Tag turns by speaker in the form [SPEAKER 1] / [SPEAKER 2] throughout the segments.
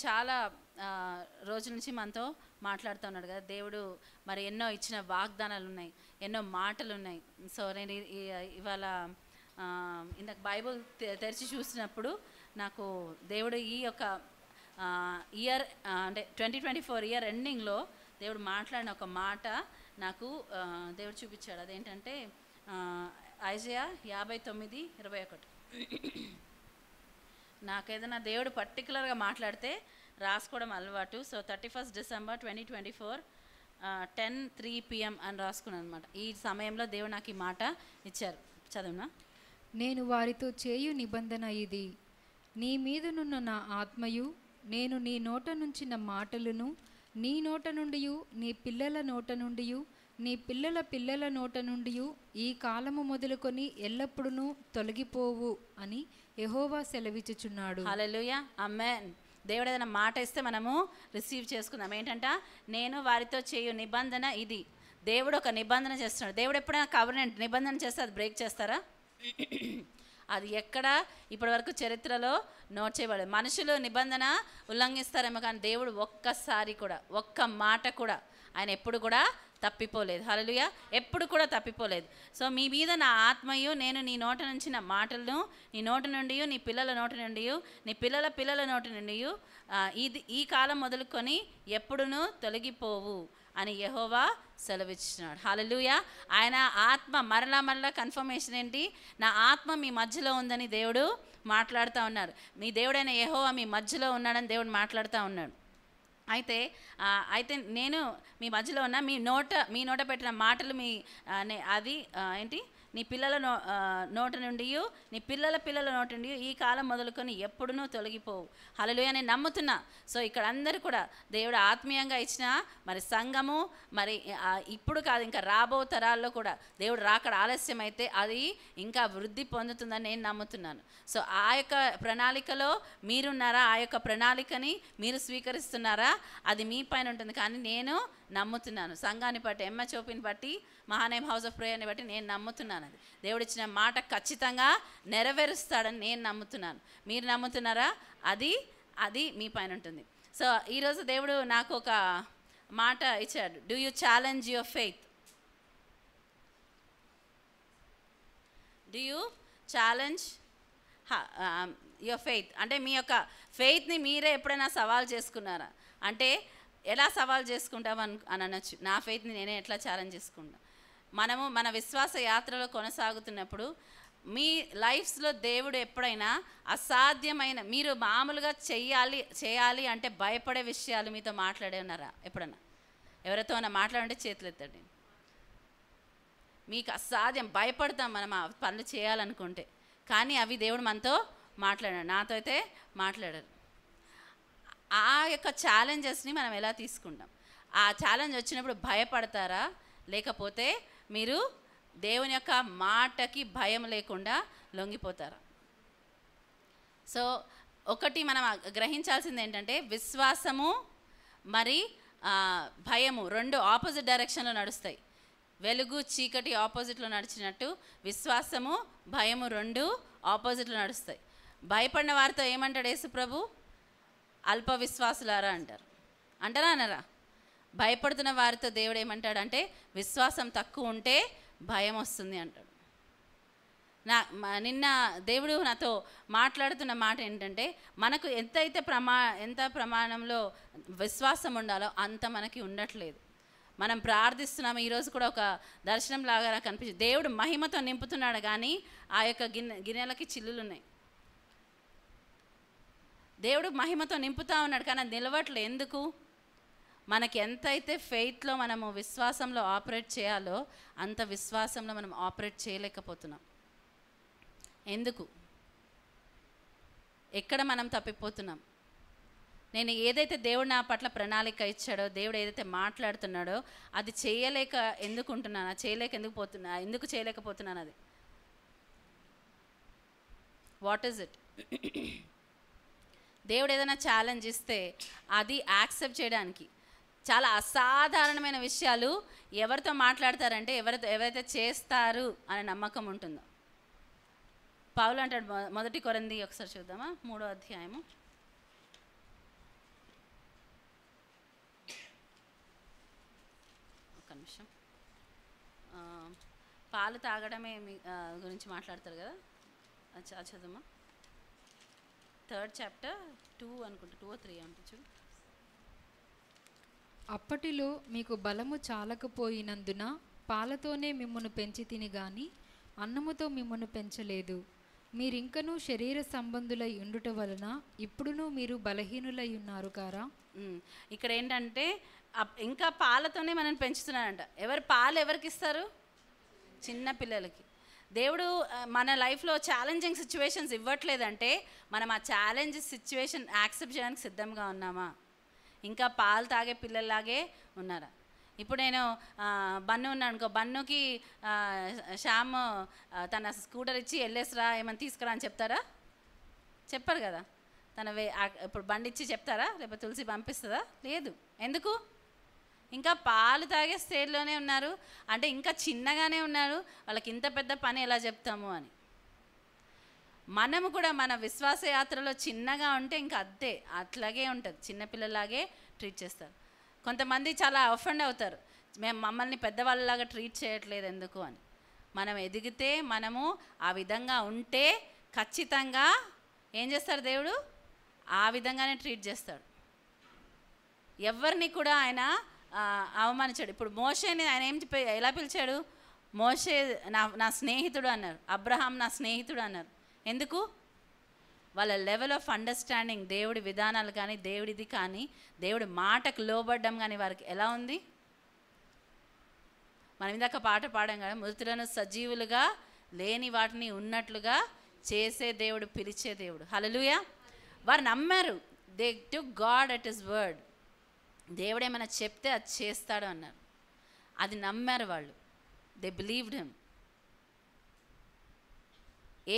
[SPEAKER 1] చాలా రోజుల నుంచి మనతో మాట్లాడుతూ ఉన్నాడు కదా. దేవుడు మరి ఎన్నో ఇచ్చిన వాగ్దానాలు ఉన్నాయి, ఎన్నో మాటలు ఉన్నాయి. సో నేను ఇవాళ ఇందాక బైబుల్ తెరిచి చూసినప్పుడు నాకు దేవుడు ఈ యొక్క ఇయర్ అంటే 2024 ఇయర్ ఎండింగ్లో దేవుడు మాట్లాడిన ఒక మాట నాకు దేవుడు చూపించాడు. అదేంటంటే ఐజయా 59:21. నాకేదైనా దేవుడు పర్టికులర్గా మాట్లాడితే రాసుకోవడం అలవాటు. సో 31 డిసెంబర్ 2024 10:03 PM అని రాసుకున్నాను అనమాట. ఈ సమయంలో దేవుడు నాకు ఈ మాట ఇచ్చారు. చదువునా.
[SPEAKER 2] నేను వారితో చేయు నిబంధన ఇది, నీ మీదనున్న నా ఆత్మయు, నేను నీ నోట నుంచిన మాటలను నీ నోట నుండి, నీ పిల్లల నోట నుండి, నీ పిల్లల పిల్లల నోట నుండి ఈ కాలము మొదలుకొని ఎల్లప్పుడూ తొలగిపోవు అని యెహోవా సెలవిచ్చుచున్నాడు.
[SPEAKER 1] హల్లెలూయా, ఆమేన్. దేవుడు ఏదైనా మాట ఇస్తే మనము రిసీవ్ చేసుకుందాం. ఏంటంట, నేను వారితో చేయు నిబంధన ఇది. దేవుడు ఒక నిబంధన చేస్తున్నాడు. దేవుడు ఎప్పుడైనా కవర్నెంట్ నిబంధన చేస్తే అది బ్రేక్ చేస్తారా? అది ఎక్కడ ఇప్పటి వరకు చరిత్రలో నోట్ చేయబడదు. మనుషులు నిబంధన ఉల్లంఘిస్తారేమో, కానీ దేవుడు ఒక్కసారి కూడా, ఒక్క మాట కూడా ఆయన ఎప్పుడు కూడా తప్పిపోలేదు. హల్లెలూయా, ఎప్పుడు కూడా తప్పిపోలేదు. సో మీ మీద నా ఆత్మయు, నేను నీ నోట నుంచి నా మాటలను నీ నోట నుండి, నీ పిల్లల నోట నుండి, నీ పిల్లల పిల్లల నోట నుండి ఈ కాలం మొదలుకొని ఎప్పుడునూ తొలగిపోవు అని యెహోవా సెలవిచ్చినాడు. హల్లెలూయా. ఆయన ఆత్మ మరలా కన్ఫర్మేషన్ ఏంటి? నా ఆత్మ మీ మధ్యలో ఉందని దేవుడు మాట్లాడుతూ ఉన్నారు. మీ దేవుడైన యెహోవా మీ మధ్యలో ఉన్నాడని దేవుడు మాట్లాడుతూ ఉన్నాడు. అయితే నేను మీ మధ్యలో ఉన్న మీ నోట పెట్టిన మాటలు అది ఏంటి, నీ పిల్లల నోట నుండి, నీ పిల్లల పిల్లల నోట నుండి ఈ కాలం మొదలుకొని ఎప్పుడునూ తొలగిపోవు. హల్లెలూయా. నేను నమ్ముతున్నా. సో ఇక్కడ అందరూ కూడా దేవుడు ఆత్మీయంగా ఇచ్చిన మరి సంఘము, మరి ఇప్పుడు కాదు ఇంకా రాబో తరాల్లో కూడా దేవుడు రాకడ ఆలస్యం అయితే అది ఇంకా వృద్ధి పొందుతుందని నేను నమ్ముతున్నాను. సో ఆ యొక్క ప్రణాళికలో మీరున్నారా? ఆ యొక్క ప్రణాళికని మీరు స్వీకరిస్తున్నారా? అది మీ పైన ఉంటుంది. కానీ నేను నమ్ముతున్నాను. సంఘాన్ని బట్టి, MHOPని బట్టి, మహానేమ్ హౌస్ ఆఫ్ ప్రేయర్ని బట్టి నేను నమ్ముతున్నాను. అది దేవుడు ఇచ్చిన మాట ఖచ్చితంగా నెరవేరుస్తాడని నేను నమ్ముతున్నాను. మీరు నమ్ముతున్నారా? అది మీ పైన ఉంటుంది. సో ఈరోజు దేవుడు నాకు ఒక మాట ఇచ్చాడు. Do you challenge your faith? Do you challenge your faith? అంటే మీ యొక్క ఫెయిత్ని మీరే ఎప్పుడైనా సవాల్ చేసుకున్నారా? అంటే ఎలా సవాల్ చేసుకుంటాం అని అనొచ్చు. నా ఫెయిత్ని నేనే ఎట్లా ఛాలెంజ్ చేసుకుంటా? మనము మన విశ్వాస యాత్రలో కొనసాగుతున్నప్పుడు మీ లైఫ్స్లో దేవుడు ఎప్పుడైనా అసాధ్యమైన, మీరు మామూలుగా చేయాలి అంటే భయపడే విషయాలు మీతో మాట్లాడే ఉన్నారా? ఎప్పుడన్నా ఎవరితో అన్నా మాట్లాడంటే చేతులు ఎత్తండి. మీకు అసాధ్యం, భయపడతాం మనం ఆ పనులు చేయాలనుకుంటే, కానీ అవి దేవుడు మనతో మాట్లాడాడు. నాతో అయితే మాట్లాడారు. ఆ యొక్క ఛాలెంజెస్ని మనం ఎలా తీసుకుంటాం? ఆ ఛాలెంజ్ వచ్చినప్పుడు భయపడతారా? లేకపోతే మీరు దేవుని యొక్క మాటకి భయం లేకుండా లొంగిపోతారా? సో ఒకటి మనం గ్రహించాల్సింది ఏంటంటే, విశ్వాసము మరి భయము రెండు ఆపోజిట్ డైరెక్షన్లో నడుస్తాయి. వెలుగు చీకటి ఆపోజిట్లో నడిచినట్టు విశ్వాసము భయము రెండు ఆపోజిట్లో నడుస్తాయి. భయపడిన వారితో ఏమంటాడు యేసు ప్రభు? అల్ప విశ్వాసులారా అంటారు. అంటారా అనరా? భయపడుతున్న వారితో దేవుడు ఏమంటాడంటే, విశ్వాసం తక్కువ ఉంటే భయం వస్తుంది అంటాడు. నిన్న దేవుడు నాతో మాట్లాడుతున్న మాట ఏంటంటే, మనకు ఎంత ప్రమాణంలో విశ్వాసం ఉండాలో అంత మనకి ఉండట్లేదు. మనం ప్రార్థిస్తున్నాము. ఈరోజు కూడా ఒక దర్శనం లాగా నాకు అనిపించింది. దేవుడు మహిమతో నింపుతున్నాడు, కానీ ఆ యొక్క గిన్నెలకి చిల్లులు ఉన్నాయి. దేవుడు మహిమతో నింపుతా ఉన్నాడు, కానీ అది నిలవట్లేదు. ఎందుకు? మనకి ఎంతైతే ఫెయిత్లో మనము విశ్వాసంలో ఆపరేట్ చేయాలో అంత విశ్వాసంలో మనం ఆపరేట్ చేయలేకపోతున్నాం. ఎందుకు? ఎక్కడ మనం తప్పిపోతున్నాం? నేను ఏదైతే దేవుడు నా పట్ల ప్రణాళిక ఇచ్చాడో, దేవుడు ఏదైతే మాట్లాడుతున్నాడో అది చేయలేక ఎందుకుంటున్నాను? ఎందుకు చేయలేకపోతున్నాను? అది వాట్ ఈజ్ ఇట్? దేవుడు ఏదైనా ఛాలెంజ్ ఇస్తే అది యాక్సెప్ట్ చేయడానికి చాలా అసాధారణమైన విషయాలు ఎవరితో మాట్లాడతారంటే, ఎవరైతే చేస్తారు అనే నమ్మకం ఉంటుందో. పౌలు అంటాడు, 1 కొరింథీ ఒకసారి చూద్దామా, 3వ అధ్యాయము నిమిషం. ఆ, పాలు తాగడమే గురించి మాట్లాడతారు కదా, అది చదువుమా. 3rd chapter 2 అనుకుంటా, 2 or 3 అంటే చూడు.
[SPEAKER 2] అప్పటిలో మీకు బలము చాలకపోయినందున పాలతోనే మిమ్మును పెంచి తిని గాని అన్నముతో మిమ్మును పెంచలేదు. మీరింకనూ శరీర సంబంధులై ఉండుట వలన ఇప్పుడును మీరు బలహీనులై ఉన్నారు కారా.
[SPEAKER 1] ఇక్కడ ఏంటంటే ఇంకా పాలతోనే మనం పెంచుతున్నారంట. పాలు ఎవరికి ఇస్తారు? చిన్న పిల్లలకి. దేవుడు మన లైఫ్లో ఛాలెంజింగ్ సిచ్యువేషన్స్ ఇవ్వట్లేదంటే మనం ఆ ఛాలెంజ్ సిచ్యువేషన్ యాక్సెప్ట్ చేయడానికి సిద్ధంగా ఉన్నామా? ఇంకా పాలు తాగే పిల్లల్లాగే ఉన్నారా? ఇప్పుడు నేను బన్ను ఉన్నాను అనుకో, బన్నుకి శ్యామ్ తన స్కూటర్ ఇచ్చి వెళ్ళేసిరా ఏమైనా తీసుకురా అని చెప్తారా? చెప్పరు కదా. ఇప్పుడు బండి ఇచ్చి చెప్తారా? లేకపోతే తులసి పంపిస్తుందా? లేదు. ఎందుకు? ఇంకా పాలు తాగే స్టేజ్లోనే ఉన్నారు, అంటే ఇంకా చిన్నగానే ఉన్నారు. వాళ్ళకి ఇంత పెద్ద పని ఎలా చెప్తాము అని. మనము కూడా మన విశ్వాస యాత్రలో చిన్నగా ఉంటే ఇంకా అట్లాగే ఉంటుంది, చిన్నపిల్లలాగే ట్రీట్ చేస్తారు. కొంతమంది చాలా అఫెండ్ అవుతారు, మమ్మల్ని పెద్దవాళ్ళలాగా ట్రీట్ చేయట్లేదు ఎందుకు అని. మనం ఎదిగితే, మనము ఆ విధంగా ఉంటే ఖచ్చితంగా ఏం చేస్తారు? దేవుడు ఆ విధంగానే ట్రీట్ చేస్తాడు. ఎవరిని కూడా ఆయన అవమానించాడు. ఇప్పుడు మోషేని ఆయన ఎలా పిలిచాడు? మోషే నా స్నేహితుడు అన్నారు, అబ్రహాం నా స్నేహితుడు అన్నారు. ఎందుకు? వాళ్ళ లెవెల్ ఆఫ్ అండర్స్టాండింగ్, దేవుడి విధానాలు కానీ, దేవుడిది కానీ, దేవుడి మాటకు లోబడ్డం కానీ వారికి ఎలా ఉంది? మనం ఇందాక పాట పాడాం కదా, మృతులను సజీవులుగా, లేని వాటిని ఉన్నట్లుగా చేసే దేవుడు, పిలిచే దేవుడు. హల్లెలూయా. వారు నమ్మారు. They took God at his word. దేవుడు ఏమైనా చెప్తే అది చేస్తాడు అన్నారు. అది నమ్మారు వాళ్ళు. They believed him.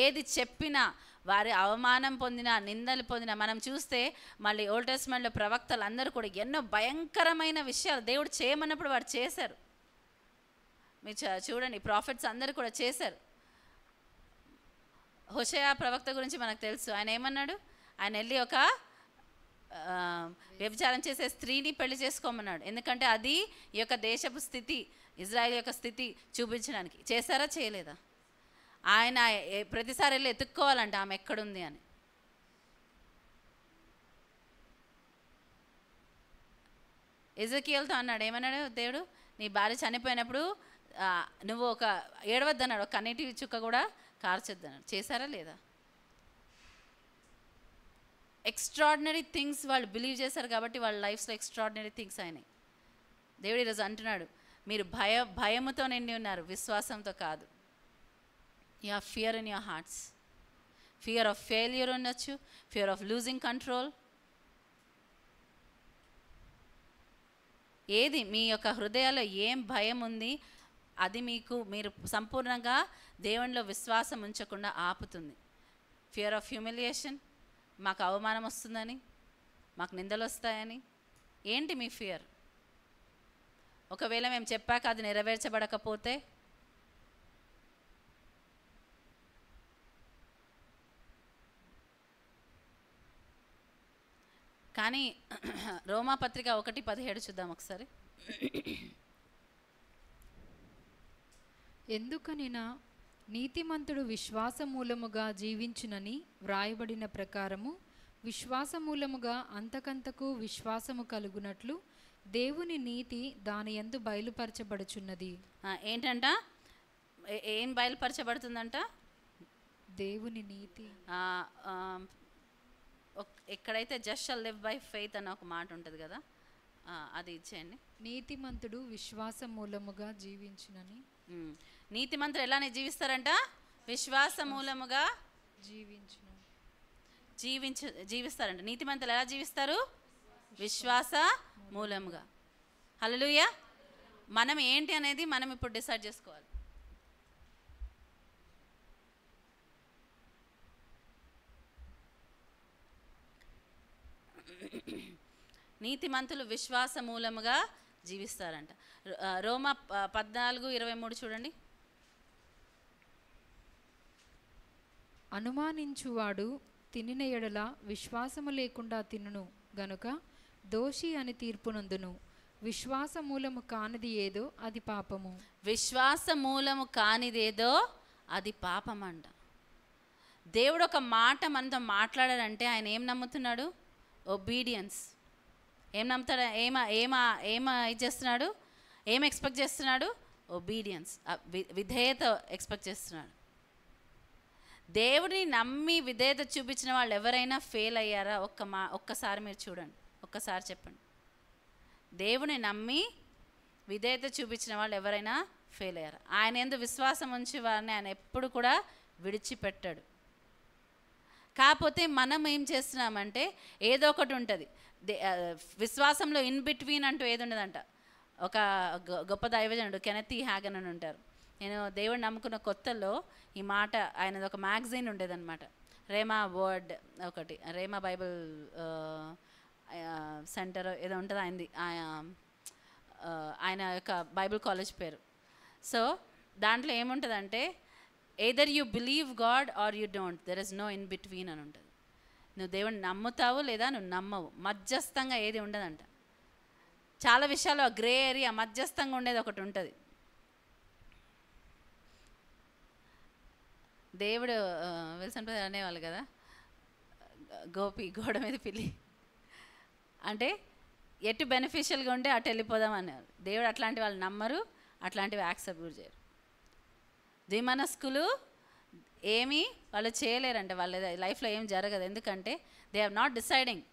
[SPEAKER 1] ఏది చెప్పినా, వారి అవమానం పొందిన, నిందలు పొందిన మనం చూస్తే మళ్ళీ ఓల్డ్ టెస్ట్మెంట్లో ప్రవక్తలు అందరూ కూడా ఎన్నో భయంకరమైన విషయాలు దేవుడు చేయమన్నప్పుడు వారు చేశారు. మీరు చూడండి, ప్రాఫిట్స్ అందరూ కూడా చేశారు. హోషేయ ప్రవక్త గురించి మనకు తెలుసు. ఆయన ఏమన్నాడు? ఆయన వెళ్ళి ఒక వ్యభిచారం చేసే స్త్రీని పెళ్లి చేసుకోమన్నాడు. ఎందుకంటే అది ఈ యొక్క దేశపు స్థితి, ఇజ్రాయెల్ యొక్క స్థితి చూపించడానికి. చేశారా? చేయలేదా? ఆయన ప్రతిసారి వెళ్ళి ఎత్తుక్కోవాలంట ఆమె ఎక్కడుంది అని. ఎజెకియల్తో అన్నాడు, ఏమన్నాడు దేవుడు? నీ భార్య చనిపోయినప్పుడు నువ్వు ఒక ఏడవద్దన్నాడు, ఒక కన్నీటి చుక్క కూడా కార్చొద్దన్నాడు. చేశారా లేదా? ఎక్స్ట్రాడినరీ థింగ్స్ వాళ్ళు బిలీవ్ చేశారు కాబట్టి వాళ్ళ లైఫ్స్లో ఎక్స్ట్రాడినరీ థింగ్స్ అయినాయి. దేవుడు ఈరోజు అంటున్నాడు, మీరు భయముతో నిండి ఉన్నారు, విశ్వాసంతో కాదు. You have fear in your hearts. Fear of failure ఉండొచ్చు, ఫియర్ ఆఫ్ లూజింగ్ కంట్రోల్. ఏది మీ యొక్క హృదయాల్లో ఏం భయం ఉంది, అది మీరు సంపూర్ణంగా దేవునిలో విశ్వాసం ఉంచకుండా ఆపుతుంది. ఫియర్ ఆఫ్ హ్యూమిలియేషన్, మాకు అవమానం వస్తుందని, మాకు నిందలు వస్తాయని. ఏంటి మీ ఫియర్? ఒకవేళ మేము చెప్పాక అది నెరవేర్చబడకపోతే? కానీ రోమాపత్రిక 1:17 చూద్దాం ఒకసారి.
[SPEAKER 2] ఎందుకనినా నీతిమంతుడు విశ్వాసమూలముగా జీవించునని వ్రాయబడిన ప్రకారము విశ్వాసమూలముగా అంతకంతకు విశ్వాసము కలుగునట్లు దేవుని నీతి దాని యందు బయలుపరచబడుచున్నది.
[SPEAKER 1] ఏంటంట? ఏం బయలుపరచబడుతుందంట? దేవుని నీతి. ఎక్కడైతే just shall live by faith అన్న ఒక మాట ఉంటుంది కదా, అది ఇచ్చేయండి.
[SPEAKER 2] నీతిమంతుడు విశ్వాస మూలముగా జీవించునని.
[SPEAKER 1] నీతిమంతుడు ఎలా జీవిస్తారంట? విశ్వాస మూలముగా జీవిస్తారంట. నీతిమంతులు ఎలా జీవిస్తారు? విశ్వాస మూలముగా. హల్లెలూయా. మనం ఏంటి అనేది మనం ఇప్పుడు డిసైడ్ చేసుకోవాలి. నీతిమంతులు విశ్వాస మూలముగా జీవిస్తారంట. రోమా 14:23 చూడండి.
[SPEAKER 2] అనుమానించువాడు తినిన ఎడల విశ్వాసము లేకుండా తినును గనుక దోషి అని తీర్పునందును. విశ్వాస మూలము కానిది ఏదో అది పాపము.
[SPEAKER 1] విశ్వాస మూలము కానిదేదో అది పాపం అంట. దేవుడు ఒక మాట మనతో మాట్లాడాడంటే ఆయన ఏం నమ్ముతున్నాడు? ఒబీడియన్స్. ఏం నమ్ముతాడు? ఇది చేస్తున్నాడు? ఏం ఎక్స్పెక్ట్ చేస్తున్నాడు? ఒబీడియన్స్, విధేయత ఎక్స్పెక్ట్ చేస్తున్నాడు. దేవుడిని నమ్మి విధేయత చూపించిన వాళ్ళు ఎవరైనా ఫెయిల్ అయ్యారా? ఒక్కసారి మీరు చూడండి, ఒక్కసారి చెప్పండి. దేవుని నమ్మి విధేయత చూపించిన వాళ్ళు ఎవరైనా ఫెయిల్ అయ్యారు? ఆయన యందు విశ్వాసం ఉంచి వారిని ఆయన ఎప్పుడు కూడా విడిచిపెట్టాడు. కాకపోతే మనం ఏం చేస్తున్నామంటే ఏదో ఒకటి ఉంటుంది. విశ్వాసంలో ఇన్ బిట్వీన్ అంటూ ఏది ఉండదంట. ఒక గొప్ప దైవజనుడు కెనెత్ హ్యాగన్ అని ఉంటారు. నేను దేవుడు నమ్ముకున్న కొత్తలో ఈ మాట, ఆయనది ఒక మ్యాగజైన్ ఉండేదన్నమాట, రేమా వర్డ్ ఒకటి, రేమా బైబిల్ సెంటర్ ఏదో ఉంటుంది ఆయనది, ఆయన యొక్క బైబిల్ కాలేజ్ పేరు. సో దాంట్లో ఏముంటుందంటే either you believe God or you don't, there is no in between అని ఉంటుంది. నువ్వు దేవుడిని నమ్ముతావు లేదా నువ్వు నమ్మవు, మధ్యస్థంగా ఏది ఉండదంట. చాలా విషయాలు ఆ గ్రే ఏరియా మధ్యస్థంగా ఉండేది ఒకటి ఉంటుంది. దేవుడు విల్సన్ ప్రసాద్ అనేవాళ్ళు కదా, గోపి గోడ మీద పిల్లి అంటే ఎటు బెనిఫిషియల్గా ఉంటే అటు వెళ్ళిపోదాం అనేవారు. దేవుడు అట్లాంటి వాళ్ళు నమ్మరు, అట్లాంటివి యాక్సెప్ట్ కూడా చేయరు. ద్విమనస్కులు ఏమీ వాళ్ళు చేయలేరంటే, వాళ్ళ లైఫ్లో ఏం జరగదు. ఎందుకంటే దే హ్యావ్ నాట్ డిసైడింగ్.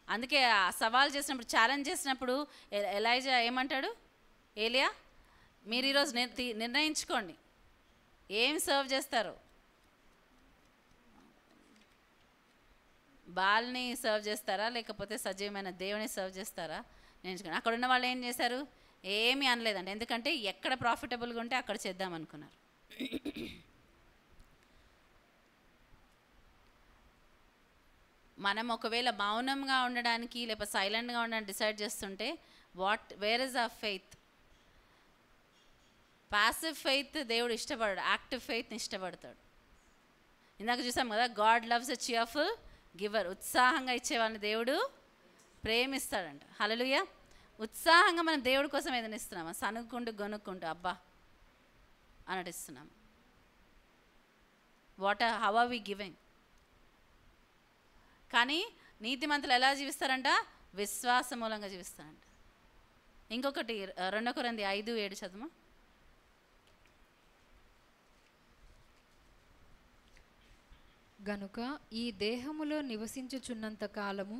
[SPEAKER 1] అందుకే ఆ సవాల్ చేసినప్పుడు, ఛాలెంజ్ చేసినప్పుడు ఎలైజా ఏమంటాడు? ఏలియా, మీరు ఈరోజు నిర్ణయించుకోండి ఏం సర్వ్ చేస్తారు. బాల్ని సర్వ్ చేస్తారా లేకపోతే సజీవమైన దేవుని సర్వ్ చేస్తారా? నేను అక్కడ ఉన్న వాళ్ళు ఏం చేశారు? ఏమీ అనలేదండి. ఎందుకంటే ఎక్కడ ప్రాఫిటబుల్గా ఉంటే అక్కడ చేద్దాం అనుకున్నారు. మనం ఒకవేళ మౌనంగా ఉండడానికి లేకపోతే సైలెంట్గా ఉండడానికి డిసైడ్ చేస్తుంటే where is our faith? Passive faith దేవుడు ఇష్టపడాడు, యాక్టివ్ ఫెయిత్ని ఇష్టపడతాడు. ఇందాక చూసాం కదా, గాడ్ లవ్స్ ఎ చియర్ఫుల్ గివర్. ఉత్సాహంగా ఇచ్చేవాళ్ళని దేవుడు ప్రేమిస్తాడంట. హల్లెలూయా. ఉత్సాహంగా మనం దేవుడి కోసం ఏదైనా ఇస్తున్నామా? సనుక్కుంటూ గొనుక్కుంటూ అబ్బా అన్నట్టు ఇస్తున్నాం. How are we giving? కానీ నీతిమంతులు ఎలా జీవిస్తారంట? విశ్వాస మూలంగా జీవిస్తారంట. ఇంకొకటి 2 కొరింథీ 5:7 చదువు.
[SPEAKER 2] గనుక ఈ దేహములో నివసించుచున్నంత కాలము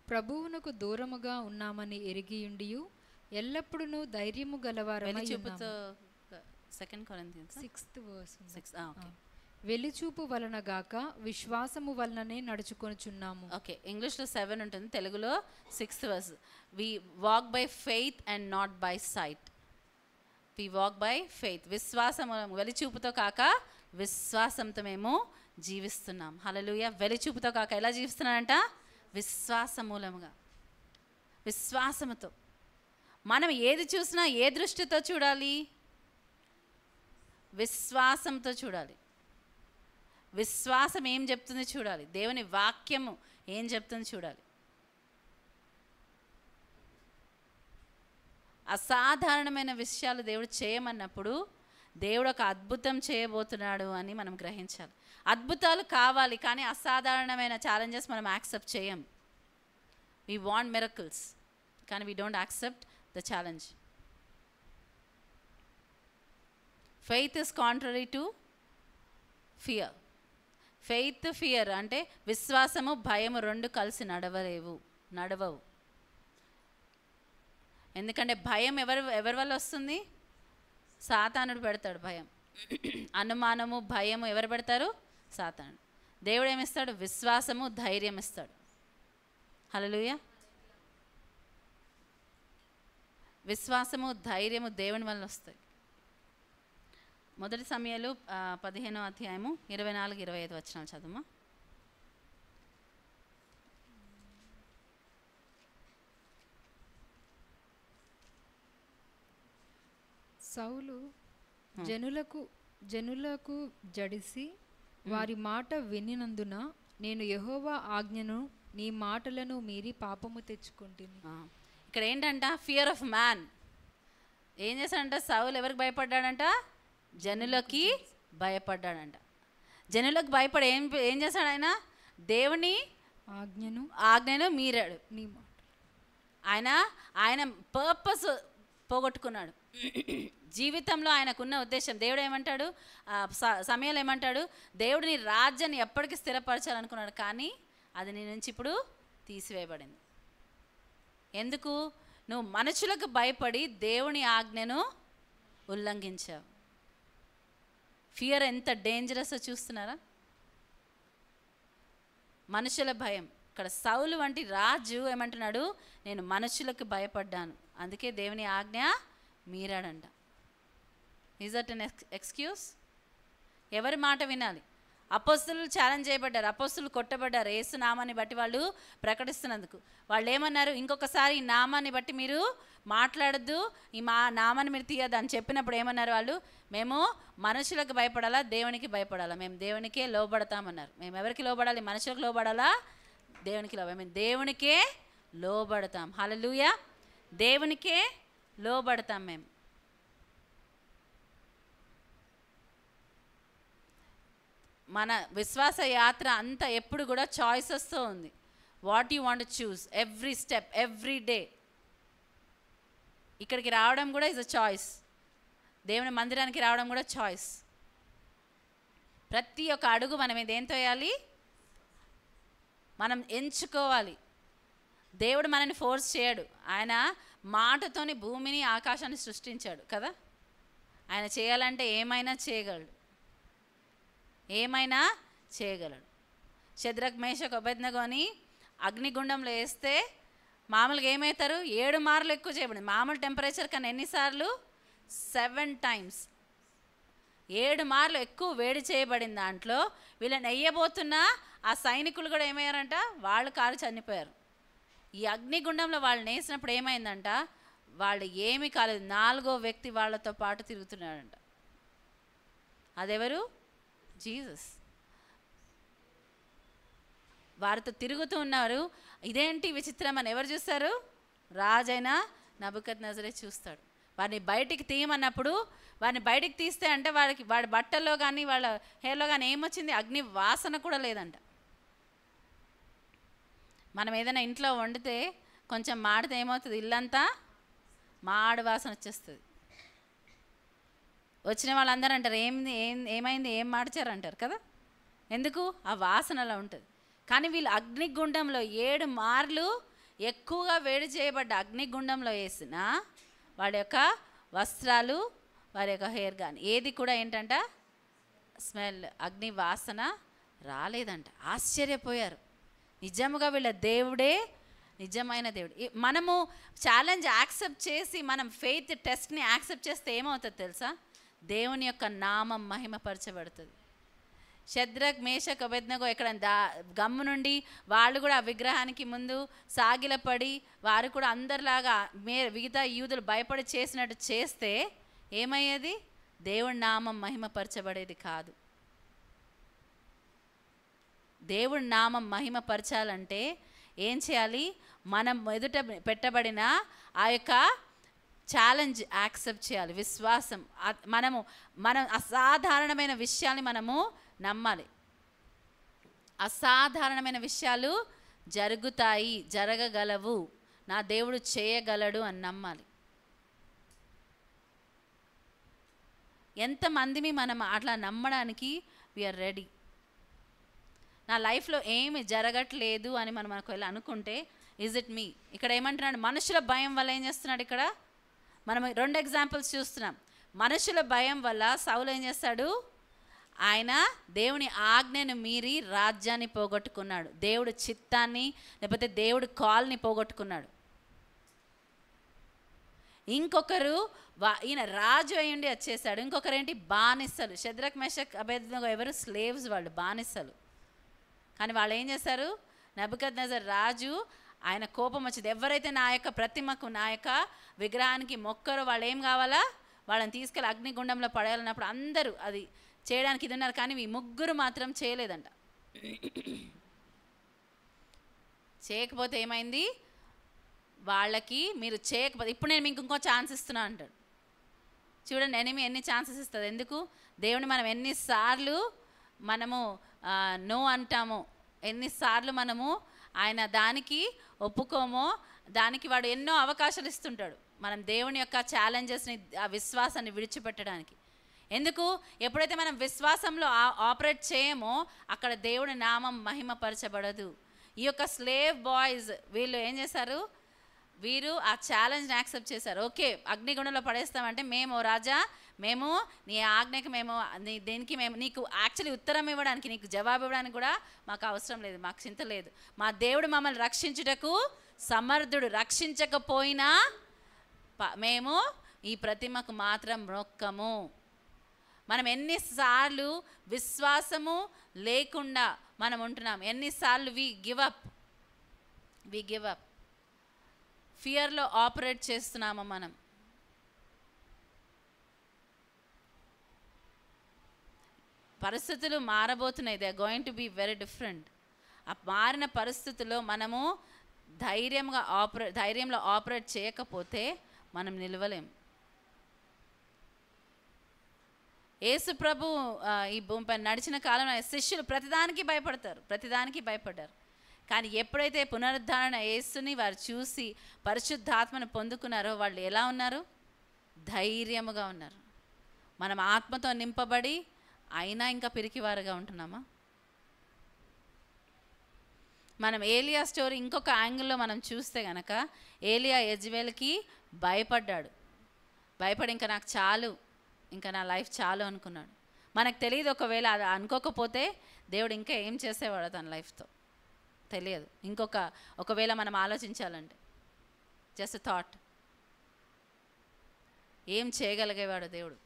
[SPEAKER 2] ప్రభువునకు దూరముగా ఉన్నామని ఎరిగియుండియు ఎల్లప్పుడూ ధైర్యము గలవారమై ఉన్నాము.
[SPEAKER 1] 2 కొరింథీ
[SPEAKER 2] 6th verse.
[SPEAKER 1] ఓకే.
[SPEAKER 2] వెలిచూపు వలన గాక విశ్వాసము వలననే నడుచుకొనుచున్నాము.
[SPEAKER 1] ఓకే, ఇంగ్లీష్లో 7 ఉంటుంది, తెలుగులో 6th verse. We walk by faith and not by sight. We walk by faith, విశ్వాసం, వెలిచూపుతో కాక విశ్వాసంతో మేము జీవిస్తున్నాం. హల్లెలూయా. వెలిచూపుతో కాక ఎలా జీవిస్తున్నానంట? విశ్వాస మూలముగా, విశ్వాసముతో. మనం ఏది చూసినా ఏ దృష్టితో చూడాలి? విశ్వాసంతో చూడాలి. విశ్వాసం ఏం చెప్తుంది చూడాలి, దేవుని వాక్యము ఏం చెప్తుంది చూడాలి. అసాధారణమైన విషయాలు దేవుడు చేయమన్నప్పుడు దేవుడు ఒక అద్భుతం చేయబోతున్నాడు అని మనం గ్రహించాలి. అద్భుతాలు కావాలి, కానీ అసాధారణమైన ఛాలెంజెస్ మనం యాక్సెప్ట్ చేయం. వీ వాంట్ మిరకిల్స్, కానీ we don't accept the challenge. Faith is contrary to fear. Faith, fear అంటే విశ్వాసము భయము రెండు కలిసి నడవవు. ఎందుకంటే భయం ఎవరి వల్ల వస్తుంది? సాతానుడు పెడతాడు భయం. అనుమానము, భయము ఎవరు పెడతారు? సాతానుడు. దేవుడు ఏమిస్తాడు? విశ్వాసము, ధైర్యం ఇస్తాడు. హల్లెలూయా. విశ్వాసము, ధైర్యము దేవుని వల్ల వస్తాయి. మొదటి సమయాలు 15వ అధ్యాయము 24-25 వచనాలు చదువు.
[SPEAKER 2] సౌలు జనులకు జడిసి వారి మాట వినినందున నేను యెహోవా ఆజ్ఞను నీ మాటలను మీరి పాపము తెచ్చుకుంటుని.
[SPEAKER 1] ఇక్కడ ఏంటంట, ఫియర్ ఆఫ్ మ్యాన్. ఏం చేశాడంట సౌలు? ఎవరికి భయపడ్డాడంట? జనులకి భయపడ్డాడంట. జనులకు భయపడి ఏం చేశాడు ఆయన? దేవుని ఆజ్ఞను మీరాడు. ఆయన పర్పస్ పోగొట్టుకున్నాడు. జీవితంలో ఆయనకున్న ఉద్దేశం. దేవుడు ఏమంటాడు? సమయాలు ఏమంటాడు? దేవుడు నీ రాజ్యాన్ని ఎప్పటికీ స్థిరపరచాలనుకున్నాడు, కానీ అది నీ నుంచి ఇప్పుడు తీసివేయబడింది. ఎందుకు? నువ్వు మనుషులకు భయపడి దేవుని ఆజ్ఞను ఉల్లంఘించావు. ఫియర్ ఎంత డేంజరస్ చూస్తున్నారా? మనుషుల భయం. ఇక్కడ సౌలు వంటి రాజు ఏమంటున్నాడు? నేను మనుషులకు భయపడ్డాను, అందుకే దేవుని ఆజ్ఞ మీరాడంట. Is that an excuse? ఎవరి మాట వినాలి? అపోస్తులు ఛాలెంజ్ చేయబడ్డారు, అపోస్తులు కొట్టబడ్డారు యేసు నామాన్ని బట్టి వాళ్ళు ప్రకటిస్తున్నందుకు. వాళ్ళు ఏమన్నారు? ఇంకొకసారి ఈ నామాన్ని బట్టి మీరు మాట్లాడద్దు, ఈ నామాన్ని మీరు తీయద్దు అని చెప్పినప్పుడు ఏమన్నారు వాళ్ళు? మేము మనుషులకు భయపడాలా, దేవునికి భయపడాలా? మేము దేవునికే లోబడతామన్నారు. మేము ఎవరికి లోబడాలి? మనుషులకు లోబడాలా, దేవునికి లోబడాలి? మేము దేవునికే లోబడతాం. హల్లెలూయా! దేవునికే లోబడతాం మేము. మన విశ్వాస యాత్ర అంతా ఎప్పుడు కూడా చాయిసెస్తో ఉంది. What you want to choose every step, every day. ఇక్కడికి రావడం కూడా ఇస్ అ చాయిస్. దేవుని మందిరానికి రావడం కూడా చాయిస్. ప్రతి ఒక్క అడుగు మనం దేంతో వేయాలి? మనం ఎంచుకోవాలి. దేవుడు మనని ఫోర్స్ చేయడు. ఆయన మాటతోని భూమిని ఆకాశాన్ని సృష్టించాడు కదా. ఆయన చేయాలంటే ఏమైనా చేయగలడు, ఏమైనా చేయగలడు. షద్రక్ మేషక్ అబేద్నెగోని అగ్నిగుండంలో వేస్తే మామూలుగా ఏమవుతారు? 7 మార్లు ఎక్కువ చేయబడింది. మామూలు టెంపరేచర్ కన్నా ఎన్నిసార్లు? 7 times. 7 మార్లు ఎక్కువ వేడి చేయబడిన దాంట్లో వీళ్ళని వెయ్యబోతున్న ఆ సైనికులు కూడా ఏమయ్యారంట? వాళ్ళు కారు చనిపోయారు. ఈ అగ్నిగుండంలో వాళ్ళు నేసినప్పుడు ఏమైందంట? వాళ్ళు ఏమీ కాలేదు. 4వ వ్యక్తి వాళ్ళతో పాటు తిరుగుతున్నాడంట. అదెవరు? జీసస్. వారితో తిరుగుతూ ఉన్నారు. ఇదేంటి విచిత్రం అని ఎవరు చూస్తారు? రాజైన నెబుకద్నెజరే చూస్తాడు. వారిని బయటికి తీయమన్నప్పుడు వారిని బయటికి తీస్తే అంటే వాడి బట్టల్లో కానీ వాళ్ళ హెయిర్లో కానీ ఏమొచ్చింది? అగ్ని వాసన కూడా లేదంట. మనం ఏదైనా ఇంట్లో వండితే కొంచెం మాడితే ఏమవుతుంది? ఇల్లంతా మాడు వాసన వచ్చేస్తుంది. వచ్చిన వాళ్ళందరూ అంటారు ఏమైంది, ఏం మార్చారు అంటారు కదా. ఎందుకు? ఆ వాసన అలా ఉంటుంది. కానీ వీళ్ళు అగ్నిగుండంలో 7 మార్లు ఎక్కువగా వేడి చేయబడ్డ అగ్నిగుండంలో వేసిన వాడి యొక్క వస్త్రాలు, వారి యొక్క హెయిర్ కానీ ఏది కూడా ఏంటంట? స్మెల్, అగ్ని వాసన రాలేదంట. ఆశ్చర్యపోయారు. నిజముగా వీళ్ళ దేవుడే నిజమైన దేవుడు. మనము ఛాలెంజ్ యాక్సెప్ట్ చేసి మనం ఫెయిత్ టెస్ట్ని యాక్సెప్ట్ చేస్తే ఏమవుతుంది తెలుసా? దేవుని యొక్క నామం మహిమపరచబడుతుంది. షద్రక్ మేషక్ అబేద్నెగో ఇక్కడ గమ్ము నుండి వాళ్ళు కూడా ఆ విగ్రహానికి ముందు సాగిలపడి వారు కూడా అందరిలాగా మిగతా యూదులు భయపడి చేసినట్టు చేస్తే ఏమయ్యేది? దేవుడి నామం మహిమపరచబడేది కాదు. దేవుడి నామం మహిమపరచాలంటే ఏం చేయాలి? మనం ఎదుట పెట్టబడిన ఆ యొక్క ఛాలెంజ్ యాక్సెప్ట్ చేయాలి. విశ్వాసం. మనం అసాధారణమైన విషయాన్ని మనము నమ్మాలి. అసాధారణమైన విషయాలు జరుగుతాయి, జరగగలవు, నా దేవుడు చేయగలడు అని నమ్మాలి. ఎంతమందిని మనం అట్లా నమ్మడానికి వీఆర్ రెడీ. నా లైఫ్లో ఏమి జరగట్లేదు అని మనం ఒకవేళ అనుకుంటే ఈజ్ ఇట్ మీ? ఇక్కడ ఏమంటున్నాడు? మనుషుల భయం వల్ల ఏం చేస్తున్నాడు? ఇక్కడ మనం 2 ఎగ్జాంపుల్స్ చూస్తున్నాం. మనుషుల భయం వల్ల సౌలు ఏం చేస్తాడు? ఆయన దేవుని ఆజ్ఞను మీరి రాజ్యాన్ని పోగొట్టుకున్నాడు. దేవుడు చిత్తాన్ని లేకపోతే దేవుడు కాల్ని పోగొట్టుకున్నాడు. ఇంకొకరు ఈయన రాజు అయ్యుండి వచ్చేసాడు. ఇంకొకరు ఏంటి? బానిసలు. షద్రక్ మేషక్ అబేద్నెగో ఎవరు? స్లేవ్స్, వాళ్ళు బానిసలు. కానీ వాళ్ళు ఏం చేశారు? నెబుకద్నెజర్ రాజు ఆయన కోపం వచ్చింది. ఎవరైతే నా యొక్క ప్రతిమకు, నా యొక్క విగ్రహానికి మొక్కరో వాళ్ళు ఏం కావాలా? వాళ్ళని తీసుకెళ్ళి అగ్నిగుండంలో పడేయాలన్నప్పుడు అందరూ అది చేయడానికి ఇది ఉన్నారు. కానీ ఈ 3 మాత్రం చేయలేదంట. చేయకపోతే ఏమైంది? వాళ్ళకి మీరు చేయకపోతే, ఇప్పుడు నేను మీకు ఇంకో ఛాన్స్ ఇస్తున్నా అంటాడు. చూడండి ఎనిమి ఎన్ని ఛాన్సెస్ ఇస్తుంది. ఎందుకు? దేవుని మనం ఎన్నిసార్లు మనము నో అంటామో, ఎన్నిసార్లు మనము ఆయన దానికి ఒప్పుకోమో, దానికి వాడు ఎన్నో అవకాశాలు ఇస్తుంటాడు మనం దేవుని యొక్క ఛాలెంజెస్ని, ఆ విశ్వాసాన్ని విడిచిపెట్టడానికి. ఎందుకు? ఎప్పుడైతే మనం విశ్వాసంలో ఆపరేట్ చేయమో అక్కడ దేవుని నామం మహిమపరచబడదు. ఈ యొక్క స్లేవ్ బాయ్స్ వీళ్ళు ఏం చేశారు? వీరు ఆ ఛాలెంజ్ని యాక్సెప్ట్ చేశారు. ఓకే, అగ్నిగుండంలో పడేస్తామంటే మేము రాజా, మేము నీ ఆజ్ఞకి, మేము దేనికి, మేము నీకు యాక్చువల్లీ ఉత్తరం ఇవ్వడానికి, నీకు జవాబు ఇవ్వడానికి కూడా మాకు అవసరం లేదు, మాకు చింత లేదు. మా దేవుడు మమ్మల్ని రక్షించుటకు సమర్థుడు, రక్షించకపోయినా మేము ఈ ప్రతిమకు మాత్రం మొక్కము. మనం ఎన్నిసార్లు విశ్వాసము లేకుండా మనం ఉంటున్నాం, ఎన్నిసార్లు వి గివ్ అప్ ఫియర్లో ఆపరేట్ చేస్తున్నామా మనం? పరిస్థితులు మారబోతున్నాయి, they are going to be very different. ఆ మారిన పరిస్థితుల్లో మనము ధైర్యంలో ఆపరేట్ చేయకపోతే మనం నిలవలేం. యేసు ప్రభు ఈ భూమిపై నడిచిన కాలంలో శిష్యులు ప్రతిదానికి భయపడ్డారు. కానీ ఎప్పుడైతే పునరుద్ధరణ యేసుని వారు చూసి పరిశుద్ధాత్మను పొందుకున్నారో వాళ్ళు ఎలా ఉన్నారు? ధైర్యముగా ఉన్నారు. మనం ఆత్మతో నింపబడి అయినా ఇంకా పిరికివారుగా ఉంటున్నామా? మనం ఏలియా స్టోరీ ఇంకొక యాంగిల్లో మనం చూస్తే కనుక, ఏలియా యెజ్బెల్కి భయపడి ఇంకా నాకు చాలు, ఇంకా నా లైఫ్ చాలు అనుకున్నాడు. మనకు తెలియదు, ఒకవేళ అది అనుకోకపోతే దేవుడు ఇంకా ఏం చేసేవాడు తన లైఫ్తో తెలియదు. ఒకవేళ మనం ఆలోచించాలంటే జస్ట్ థాట్, ఏం చేయగలిగేవాడు దేవుడు?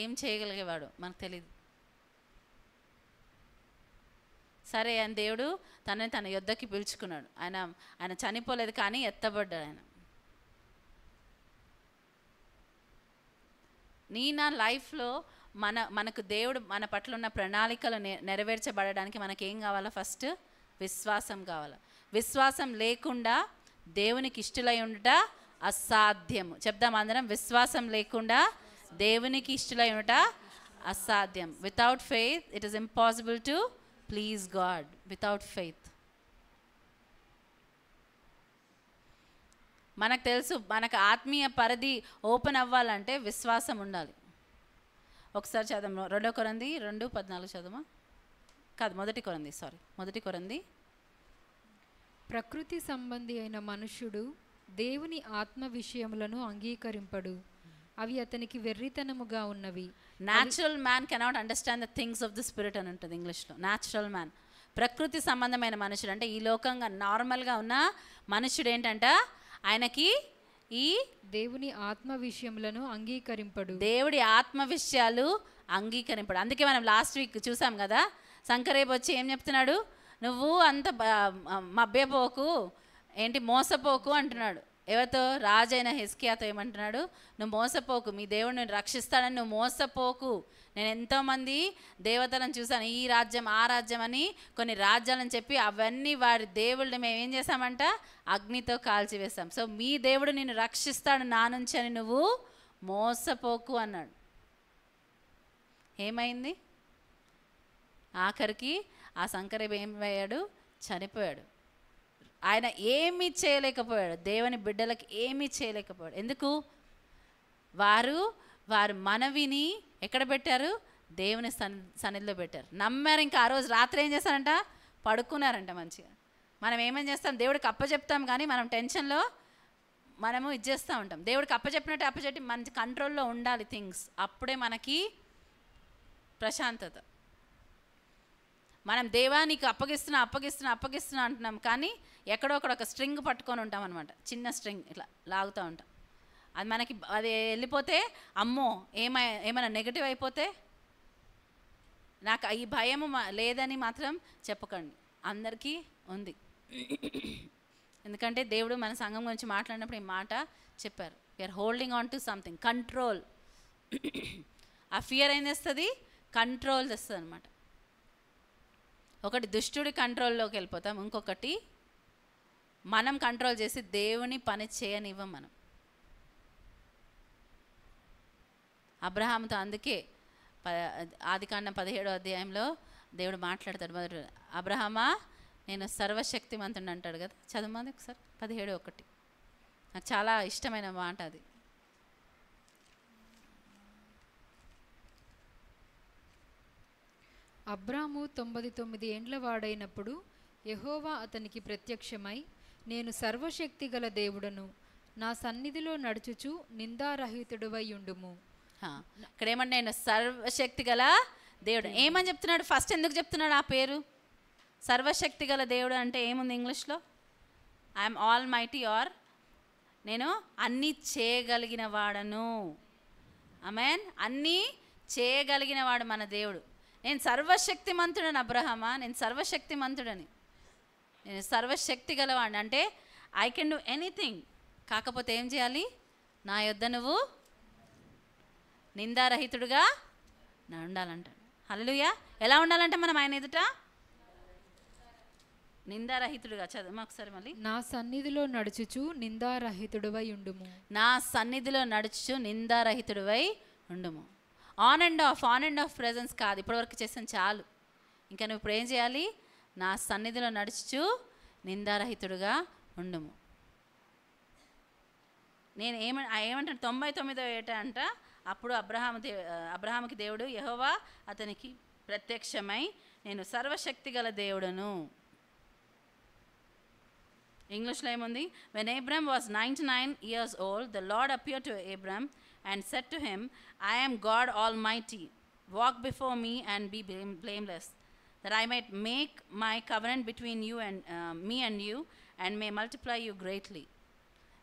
[SPEAKER 1] ఏం చేయగలిగేవాడు మనకు తెలియదు. సరే అని దేవుడు తనని తన యుద్ధకి పిలుచుకున్నాడు. ఆయన చనిపోలేదు, కానీ ఎత్తబడ్డాడు ఆయన. నా లైఫ్లో మనకు దేవుడు మన పట్ల ఉన్న ప్రణాళికలు నెరవేర్చబడడానికి మనకేం కావాలా? ఫస్ట్ విశ్వాసం కావాలి. విశ్వాసం లేకుండా దేవునికి ఇష్టలై ఉండుట అసాధ్యము. చెప్దాం అందరం, విశ్వాసం లేకుండా దేవునికి ఇష్టలై ఉండుట అసాధ్యం. Without faith it is impossible to please God. Without faith మనకు తెలుసు, మనకు ఆత్మీయ పరిధి ఓపెన్ అవ్వాలంటే విశ్వాసం ఉండాలి. ఒకసారి చదవం, 2 కొరింథీ 2:14 చదవమా? కాదు, 1 కొరింథీ.
[SPEAKER 2] ప్రకృతి సంబంధి అయిన మనుష్యుడు దేవుని ఆత్మ విషయములను అంగీకరింపడు, అవి అతనికి వెర్రితనముగా ఉన్నవి.
[SPEAKER 1] Natural man cannot understand the things of the spirit అని ఉంటుంది ఇంగ్లీష్లో. న్యాచురల్ మ్యాన్, ప్రకృతి సంబంధమైన మనుషుడు అంటే ఈ లోకంగా నార్మల్గా ఉన్న మనుషుడు ఏంటంట, ఆయనకి ఈ
[SPEAKER 2] దేవుని ఆత్మ విషయములను అంగీకరింపడు,
[SPEAKER 1] దేవుడి ఆత్మ విషయాలు అంగీకరింపడు. అందుకే మనం లాస్ట్ వీక్ చూసాం కదా, శంకరేపు వచ్చి ఏం చెప్తున్నాడు? నువ్వు అంత మభ్యపోకు, మోసపోకు అంటున్నాడు. ఎవరితో? రాజైన హిజ్కియాతో ఏమంటున్నాడు? నువ్వు మోసపోకు, మీ దేవుడు నేను రక్షిస్తాడని నువ్వు మోసపోకు. నేను ఎంతోమంది దేవతలను చూశాను, ఈ రాజ్యం ఆ రాజ్యం అని కొన్ని రాజ్యాలని చెప్పి అవన్నీ వారి దేవుళ్ళని మేము ఏం చేశామంట? అగ్నితో కాల్చివేశాం. సో మీ దేవుడు నిన్ను రక్షిస్తాడు నా నుంచి అని నువ్వు మోసపోకు అన్నాడు. ఏమైంది? ఆఖరికి ఆ శంకరేబు ఏమయ్యాడు? చనిపోయాడు. ఆయన ఏమీ చేయలేకపోయాడు, దేవుని బిడ్డలకి ఏమీ చేయలేకపోయాడు. ఎందుకు? వారు మనవిని ఎక్కడ పెట్టారు? దేవుని సన్నిధిలో పెట్టారు, నమ్మారు. ఇంకా ఆ రోజు రాత్రి ఏం చేస్తారంట? పడుకున్నారంట మంచిగా. మనం ఏమేం చేస్తాం? దేవుడికి అప్పచెప్తాం, కానీ మనం టెన్షన్లో మనము చేస్తూ ఉంటాం. దేవుడికి అప్పచెప్పి మంచి కంట్రోల్లో ఉండాలి థింగ్స్, అప్పుడే మనకి ప్రశాంతత. మనం దేవా నీకు అప్పగిస్తున్నా అంటున్నాం, కానీ ఎక్కడో ఒక స్ట్రింగ్ పట్టుకొని ఉంటాం అనమాట, చిన్న స్ట్రింగ్ ఇట్లా లాగుతూ ఉంటాం. అది మనకి అది వెళ్ళిపోతే అమ్మో ఏమైనా నెగటివ్ అయిపోతే, నాకు ఈ భయము లేదని మాత్రం చెప్పకండి, అందరికీ ఉంది. ఎందుకంటే దేవుడు మన సంఘం గురించి మాట్లాడినప్పుడు ఈ మాట చెప్పారు, we are holding on to something, control. ఆ ఫియర్ ఏం చేస్తుంది? కంట్రోల్ తెస్తుంది అనమాట. ఒకటి దుష్టుడి కంట్రోల్లోకి వెళ్ళిపోతాం, ఇంకొకటి మనం కంట్రోల్ చేసి దేవుని పని చేయనివ్వం మనం. అబ్రహాముతో అందుకే ఆదికాండం 17వ అధ్యాయంలో దేవుడు మాట్లాడతాడు. మొదటి అబ్రహామా నేను సర్వశక్తిమంతుడు అంటాడు కదా, చదువుమంది ఒకసారి 17:1. నాకు చాలా ఇష్టమైన మాట అది.
[SPEAKER 2] అబ్రాము 99 ఏండ్ల వాడైనప్పుడు యెహోవా అతనికి ప్రత్యక్షమై, నేను సర్వశక్తి గల దేవుడను, నా సన్నిధిలో నడుచుచు నిందారహితుడివై ఉండుము.
[SPEAKER 1] ఇక్కడ ఏమంటే నేను సర్వశక్తి గల దేవుడు ఏమని చెప్తున్నాడు? ఫస్ట్ ఎందుకు చెప్తున్నాడు ఆ పేరు? సర్వశక్తి గల దేవుడు అంటే ఏముంది ఇంగ్లీష్లో? ఐఎమ్ ఆల్ మైటీ, ఆర్ నేను అన్నీ చేయగలిగిన వాడను. ఆమేన్. అన్నీ చేయగలిగిన వాడు మన దేవుడు. నేను సర్వశక్తిమంతుడని అబ్రహమా, నేను సర్వశక్తిమంతుడని, నేను సర్వశక్తి గలవాడిని అంటే ఐ కెన్ డూ ఎనీథింగ్. కాకపోతే ఏం చేయాలి? నా యొద్ద నువ్వు నిందారహితుడుగా ఉండాలంటాడు. హల్లెలూయా. ఎలా ఉండాలంటే మనం ఆయన ఎదుట నిందారహితుడుగా. చదువు ఒకసారి మళ్ళీ.
[SPEAKER 2] నా సన్నిధిలో నడుచుచు నిందారహితుడివై ఉండుము.
[SPEAKER 1] నా సన్నిధిలో నడుచుచు నిందారహితుడివై ఉండుము. ఆన్ అండ్ ఆఫ్ ప్రెజెన్స్ కాదు, ఇప్పటివరకు చేసాను చాలు. ఇంకా నువ్వు ఇప్పుడు ఏం చేయాలి? నా సన్నిధిలో నడుచుచు నిందారహితుడుగా ఉండుము. నేను ఏమంటాను 99వ ఏట అంట. అప్పుడు అబ్రహాముకి దేవుడు యెహోవా అతనికి ప్రత్యక్షమై, నేను సర్వశక్తి గల దేవుడను. ఇంగ్లీష్లో ఏముంది? When Abram was 99 years old, the Lord appeared to Abram and said to him, I am God Almighty. Walk before me and be blameless, that I might make my covenant between you and me and you, and may multiply you greatly.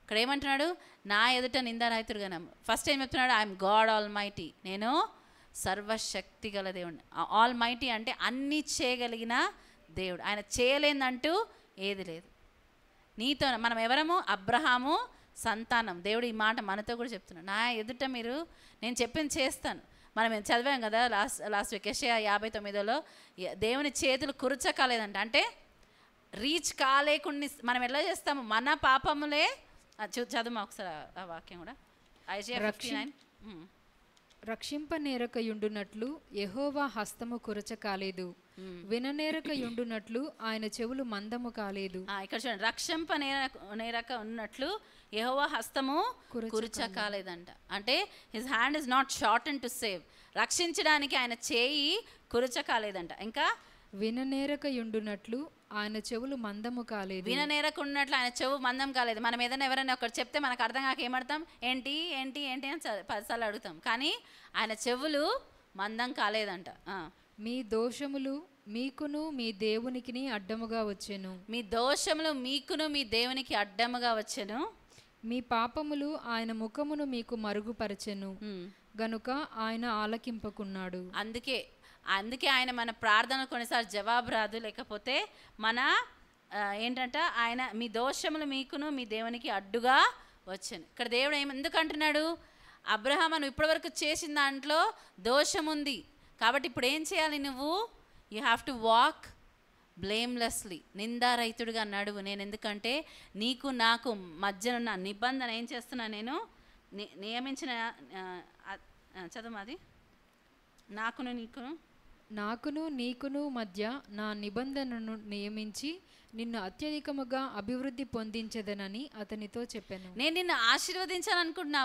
[SPEAKER 1] ఇక్కడ ఏమంటున్నాడు? నా ఎదుట నిందారహితుడుగా. First ఏం చెప్తున్నాడు? I'm God all mighty, నేను సర్వశక్తి గల దేవుడిని. ఆల్ మైటీ అంటే అన్నీ చేయగలిగిన దేవుడు. ఆయన చేయలేదంటూ ఏది లేదు. నీతో మనం ఎవరము? అబ్రహాము సంతానం. దేవుడు ఈ మాట మనతో కూడా చెప్తున్నాడు. నా ఎదుట మీరు నేను చెప్పింది చేస్తాను. మనం చదివాం కదా లాస్ట్ వీక్ యెషయా 59లో దేవుని చేతులు కురచకాలేదంట. అంటే రీచ్ కాలేకుండా మనం ఎలా చేస్తాము? మన పాపములే. చదువు ఒకసారి ఆ వాక్యం కూడా. ఐజయా 59.
[SPEAKER 2] రక్షింపనేరకయుండునట్లు యెహోవా హస్తము కురచకాలేదు, విననేరకయుండునట్లు ఆయన చెవులు మందము కాలేదు.
[SPEAKER 1] ఇక్కడ చూడండి, రక్షింపనేరక ఉన్నట్లు యెహోవా హస్తము కురచకాలేదంట. అంటే his hand is not shorten to save. రక్షించడానికి ఆయన చేయి కురచకాలేదంట. ఇంకా
[SPEAKER 2] విననేరకయుండునట్లు ఆయన చెవులు మందము కాలేదు.
[SPEAKER 1] విననేరకున్నట్లు ఆయన చెవు మందం కాలేదు. మనం ఏదైనా ఎవరైనా ఒకటి చెప్తే మనకు అర్థం కాక ఏమడతాం? ఏంటి ఏంటి ఏంటి అని 10 సార్లు అడుగుతాం. కానీ ఆయన చెవులు మందం కాలేదంట.
[SPEAKER 2] మీ దోషములు మీకును మీ దేవునికి అడ్డముగా వచ్చెను.
[SPEAKER 1] మీ దోషములు మీకును మీ దేవునికి అడ్డముగా వచ్చెను.
[SPEAKER 2] మీ పాపములు ఆయన ముఖమును మీకు మరుగుపరచెను గనుక ఆయన ఆలకింపకున్నాడు.
[SPEAKER 1] అందుకే ఆయన మన ప్రార్థన కొన్నిసార్లు జవాబు రాదు. లేకపోతే మన ఏంటంటే ఆయన మీ దోషములు మీకును మీ దేవునికి అడ్డుగా వచ్చాను. ఇక్కడ దేవుడు ఎందుకు అంటున్నాడు? అబ్రహాము నువ్వు ఇప్పటివరకు చేసిన దాంట్లో దోషం ఉంది, కాబట్టి ఇప్పుడు ఏం చేయాలి? నువ్వు you have to walk blamelessly, నిందారహితుడిగా నడువు. నేను ఎందుకంటే నీకు నాకు మధ్యనున్న నిబంధన ఏం చేస్తున్నా? నేను నియమించిన చదువు అది
[SPEAKER 2] నాకును నీకును మధ్య నా నిబంధనను నియమించి నిన్ను అత్యధికముగా అభివృద్ధి పొందించదనని అతనితో చెప్పాను.
[SPEAKER 1] నేను నిన్ను ఆశీర్వదించాలనుకుంటున్నా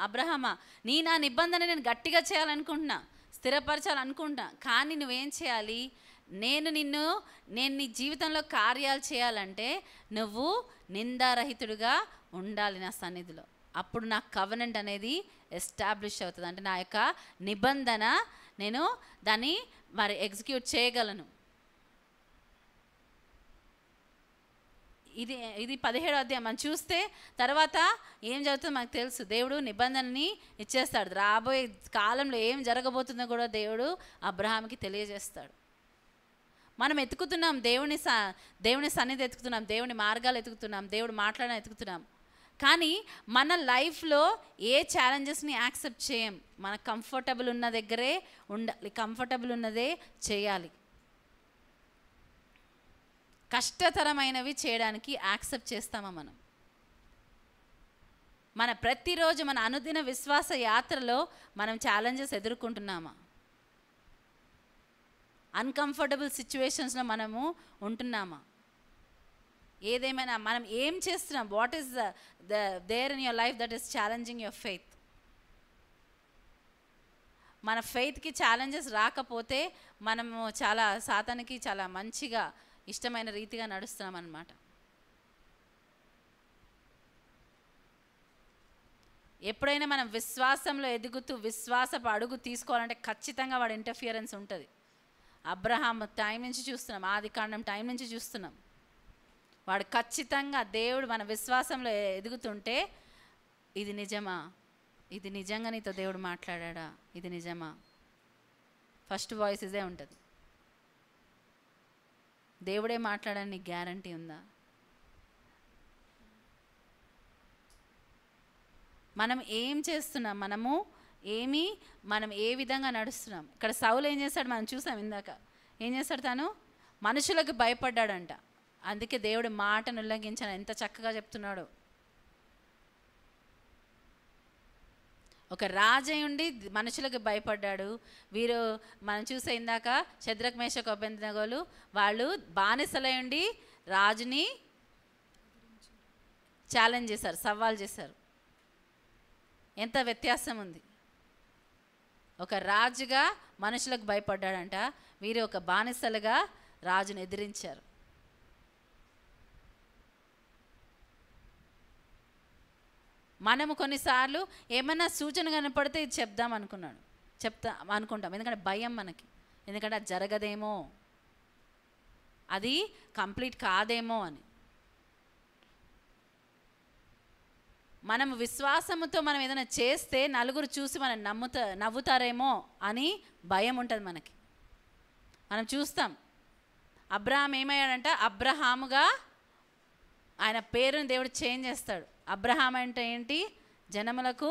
[SPEAKER 1] అబ్రహామా. నా నిబంధన నేను గట్టిగా చేయాలనుకుంటున్నా, స్థిరపరచాలనుకుంటున్నా. కానీ నువ్వేం చేయాలి? నేను నీ జీవితంలో కార్యాలు చేయాలంటే నువ్వు నిందారహితుడిగా ఉండాలి నా సన్నిధిలో. అప్పుడు నా కవెనెంట్ అనేది ఎస్టాబ్లిష్ అవుతుంది. అంటే నా యొక్క నిబంధన నేను దాన్ని మరి ఎగ్జిక్యూట్ చేయగలను. ఇది 17వ అధ్యాయం. మనం చూస్తే తర్వాత ఏం జరుగుతుందో మనకు తెలుసు. దేవుడు నిబంధనని ఇచ్చేస్తాడు. రాబోయే కాలంలో ఏం జరగబోతుందో కూడా దేవుడు అబ్రహాముకి తెలియజేస్తాడు. మనం ఎత్తుకుతున్నాం దేవుని సన్నిధి ఎత్తుకుతున్నాం, దేవుని మార్గాలు ఎత్తుకుతున్నాం, దేవుడు మాట్లాడడం ఎత్తుకుతున్నాం. కానీ మన లైఫ్లో ఏ ఛాలెంజెస్ని యాక్సెప్ట్ చేయం. మన కంఫర్టబుల్ ఉన్న దగ్గరే ఉండాలి, కంఫర్టబుల్ ఉన్నదే చేయాలి. కష్టతరమైనవి చేయడానికి యాక్సెప్ట్ చేస్తామా మనం? మన ప్రతిరోజు మన అనుదిన విశ్వాస యాత్రలో మనం ఛాలెంజెస్ ఎదుర్కొంటున్నామా? అన్కంఫర్టబుల్ సిచ్యువేషన్స్లో మనము ఉంటున్నామా? ఏదేమైనా మనం ఏం చేస్తున్నాం? What is there in your life that is challenging your faith? మన ఫెయిత్కి ఛాలెంజెస్ రాకపోతే మనము చాలా సాతానికి చాలా మంచిగా ఇష్టమైన రీతిగా నడుస్తున్నాం అన్నమాట. ఎప్పుడైనా మనం విశ్వాసంలో ఎదుగుతూ విశ్వాసపు అడుగు తీసుకోవాలంటే ఖచ్చితంగా వాడి ఇంటర్ఫియరెన్స్ ఉంటుంది. అబ్రహాం టైం నుంచి చూస్తున్నాం, ఆదికాండం టైం నుంచి చూస్తున్నాం. వాడు ఖచ్చితంగా దేవుడు మన విశ్వాసంలో ఎదుగుతుంటే ఇది నిజమా, ఇది నిజంగా నీతో దేవుడు మాట్లాడా, ఇది నిజమా, ఫస్ట్ వాయిస్ ఇదే ఉంటుంది. దేవుడే మాట్లాడని నీకు గ్యారంటీ ఉందా? మనం ఏం చేస్తున్నాం, మనం ఏ విధంగా నడుస్తున్నాం? ఇక్కడ సౌలు ఏం చేస్తాడు మనం చూసాం ఇందాక. ఏం చేస్తాడు? తను మనుషులకు భయపడ్డాడంట. అందుకే దేవుడి మాటను ఉల్లంఘించాను ఎంత చక్కగా చెప్తున్నాడు. ఒక రాజయుండి మనుషులకు భయపడ్డాడు. వీరు మనం చూసే ఇందాక శద్రక్ మేషక్ అబేద్నెగోలు వాళ్ళు బానిసలై ఉండి రాజుని ఛాలెంజ్ చేశారు, సవాల్ చేశారు. ఎంత వ్యత్యాసం ఉంది. ఒక రాజుగా మనుషులకు భయపడ్డాడంట, వీరు ఒక బానిసలుగా రాజును ఎదిరించారు. మనము కొన్నిసార్లు ఏమన్నా సూచన కనపడితే ఇది చెప్దాం అనుకుంటాం. ఎందుకంటే భయం మనకి, ఎందుకంటే అది జరగదేమో, అది కంప్లీట్ కాదేమో అని. మనము విశ్వాసముతో మనం ఏదైనా చేస్తే నలుగురు చూసి మనం నవ్వుతారేమో అని భయం ఉంటుంది మనకి. మనం చూస్తాం అబ్రహాం ఏమయ్యాడంట, అబ్రహాముగా ఆయన పేరుని దేవుడు చేంజ్ చేస్తాడు. అబ్రహాం అంటే ఏంటి? జనములకు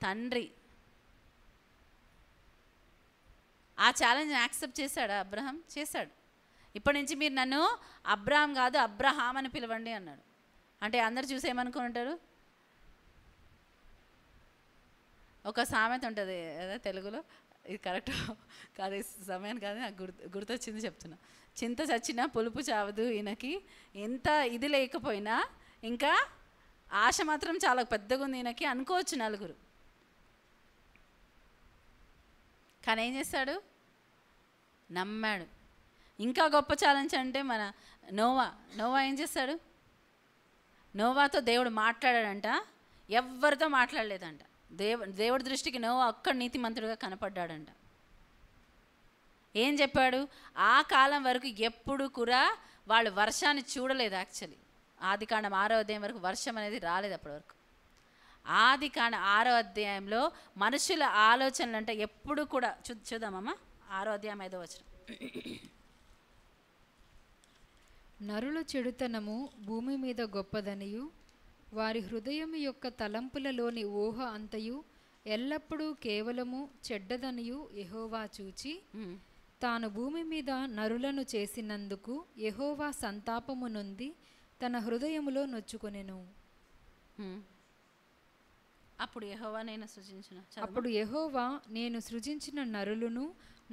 [SPEAKER 1] తండ్రి. ఆ ఛాలెంజ్ని యాక్సెప్ట్ చేశాడు అబ్రహాం? చేశాడు. ఇప్పటి నుంచి మీరు నన్ను అబ్రహాం కాదు అబ్రహాం అని పిలవండి అన్నాడు. అంటే అందరు చూసి ఏమనుకుంటారు? ఒక సామెత ఉంటుంది అదే తెలుగులో, ఇది కరెక్ట్ కాదు, సమయం కాదు, నాకు గుర్తొచ్చింది చెప్తున్నా. చింత చచ్చినా పులుపు చావదు ఈయనకి. ఎంత ఇది లేకపోయినా ఇంకా ఆశ మాత్రం చాలా పెద్దగా ఉంది ఈయనకి అనుకోవచ్చు నలుగురు. కానీ ఏం చేస్తాడు? నమ్మాడు. ఇంకా గొప్ప ఛాలెంజ్ అంటే మన నోవా ఏం చేస్తాడు? నోవాతో దేవుడు మాట్లాడాడంట, ఎవరితో మాట్లాడలేదంట. దేవుడి దృష్టికి నోవా ఒక్క నీతిమంతుడిగా కనపడ్డాడంట. ఏం చెప్పాడు? ఆ కాలం వరకు ఎప్పుడు కూడా వాళ్ళు వర్షాన్ని చూడలేదు. యాక్చువల్లీ ఆదికాండం 6వ అధ్యాయం వరకు వర్షం అనేది రాలేదు అప్పటి వరకు. ఆదికాండం 6వ అధ్యాయంలో మనుషుల ఆలోచనలు అంటే ఎప్పుడు కూడా చూద్దామమ్మా. 6వ అధ్యాయం 5వ వచనం.
[SPEAKER 2] నరుల చెడుతనము భూమి మీద గొప్పదనియు, వారి హృదయం యొక్క తలంపులలోని ఊహ అంతయు ఎల్లప్పుడూ కేవలము చెడ్డదనియు యెహోవా చూచి, తాను భూమి మీద నరులను చేసినందుకు యెహోవా సంతాపము నొంది తన హృదయములో నొచ్చుకొనెను.
[SPEAKER 1] అప్పుడు
[SPEAKER 2] యెహోవా నేను సృజించిన నరులను,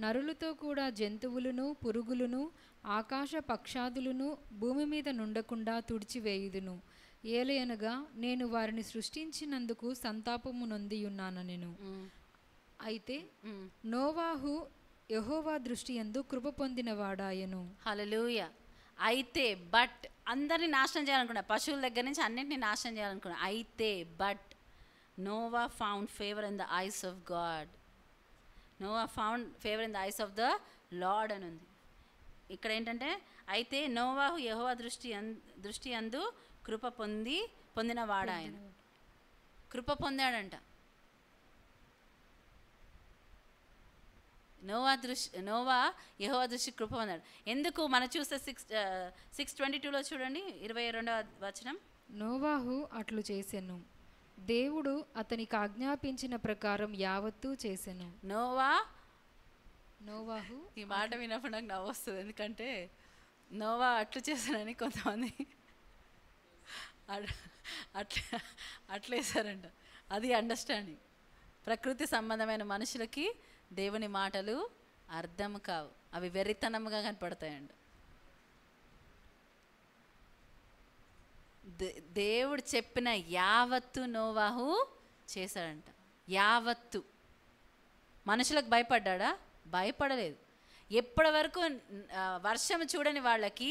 [SPEAKER 2] నరులతో కూడా జంతువులను, పురుగులను, ఆకాశ పక్షాదులను భూమి మీద నుండకుండా తుడిచివేయుదును. ఏలయనగా నేను వారిని సృష్టించినందుకు సంతాపము నొందియున్నాను నేను. అయితే నోవాహు యెహోవా దృష్టి యందు కృప పొందిన వాడాయను.
[SPEAKER 1] హల్లెలూయా. అయితే బట్ అందరినీ నాశనం చేయాలనుకున్నా, పశువుల దగ్గర నుంచి అన్నింటినీ నాశనం చేయాలనుకున్నా. అయితే but Noah found favour in the eyes of God. Noah found favour in the eyes of the Lord అని ఉంది. ఇక్కడ ఏంటంటే అయితే నోవాహు యెహోవా దృష్టి యందు కృప పొందిన వాడు. ఆయన కృప పొందాడంట. నోవా యెహోవా దృష్టి కృప పొందాడు. ఎందుకు? మనం చూస్తే 6:22 చూడండి, 22వ వచనం.
[SPEAKER 2] నోవాహు అట్లు చేసెను, దేవుడు అతనికి ఆజ్ఞాపించిన ప్రకారం యావత్తూ చేసెను.
[SPEAKER 1] నోవాహు
[SPEAKER 2] నోవాహు
[SPEAKER 1] ఈ మాట విన్నప్పుడు నాకు నవ్వు వస్తుంది. ఎందుకంటే నోవా అట్లు చేశాడని కొంతమంది అట్లా అట్లేసారంట. అది అండర్స్టాండింగ్. ప్రకృతి సంబంధమైన మనుషులకి దేవుని మాటలు అర్థం కావు, అవి వెర్రితనంగా కనపడతాయండి. దేవుడు చెప్పిన యావత్తు నోవాహు చేశాడంట. యావత్తు. మనుషులకు భయపడ్డా? భయపడలేదు. ఎప్పటి వరకు వర్షం చూడని వాళ్ళకి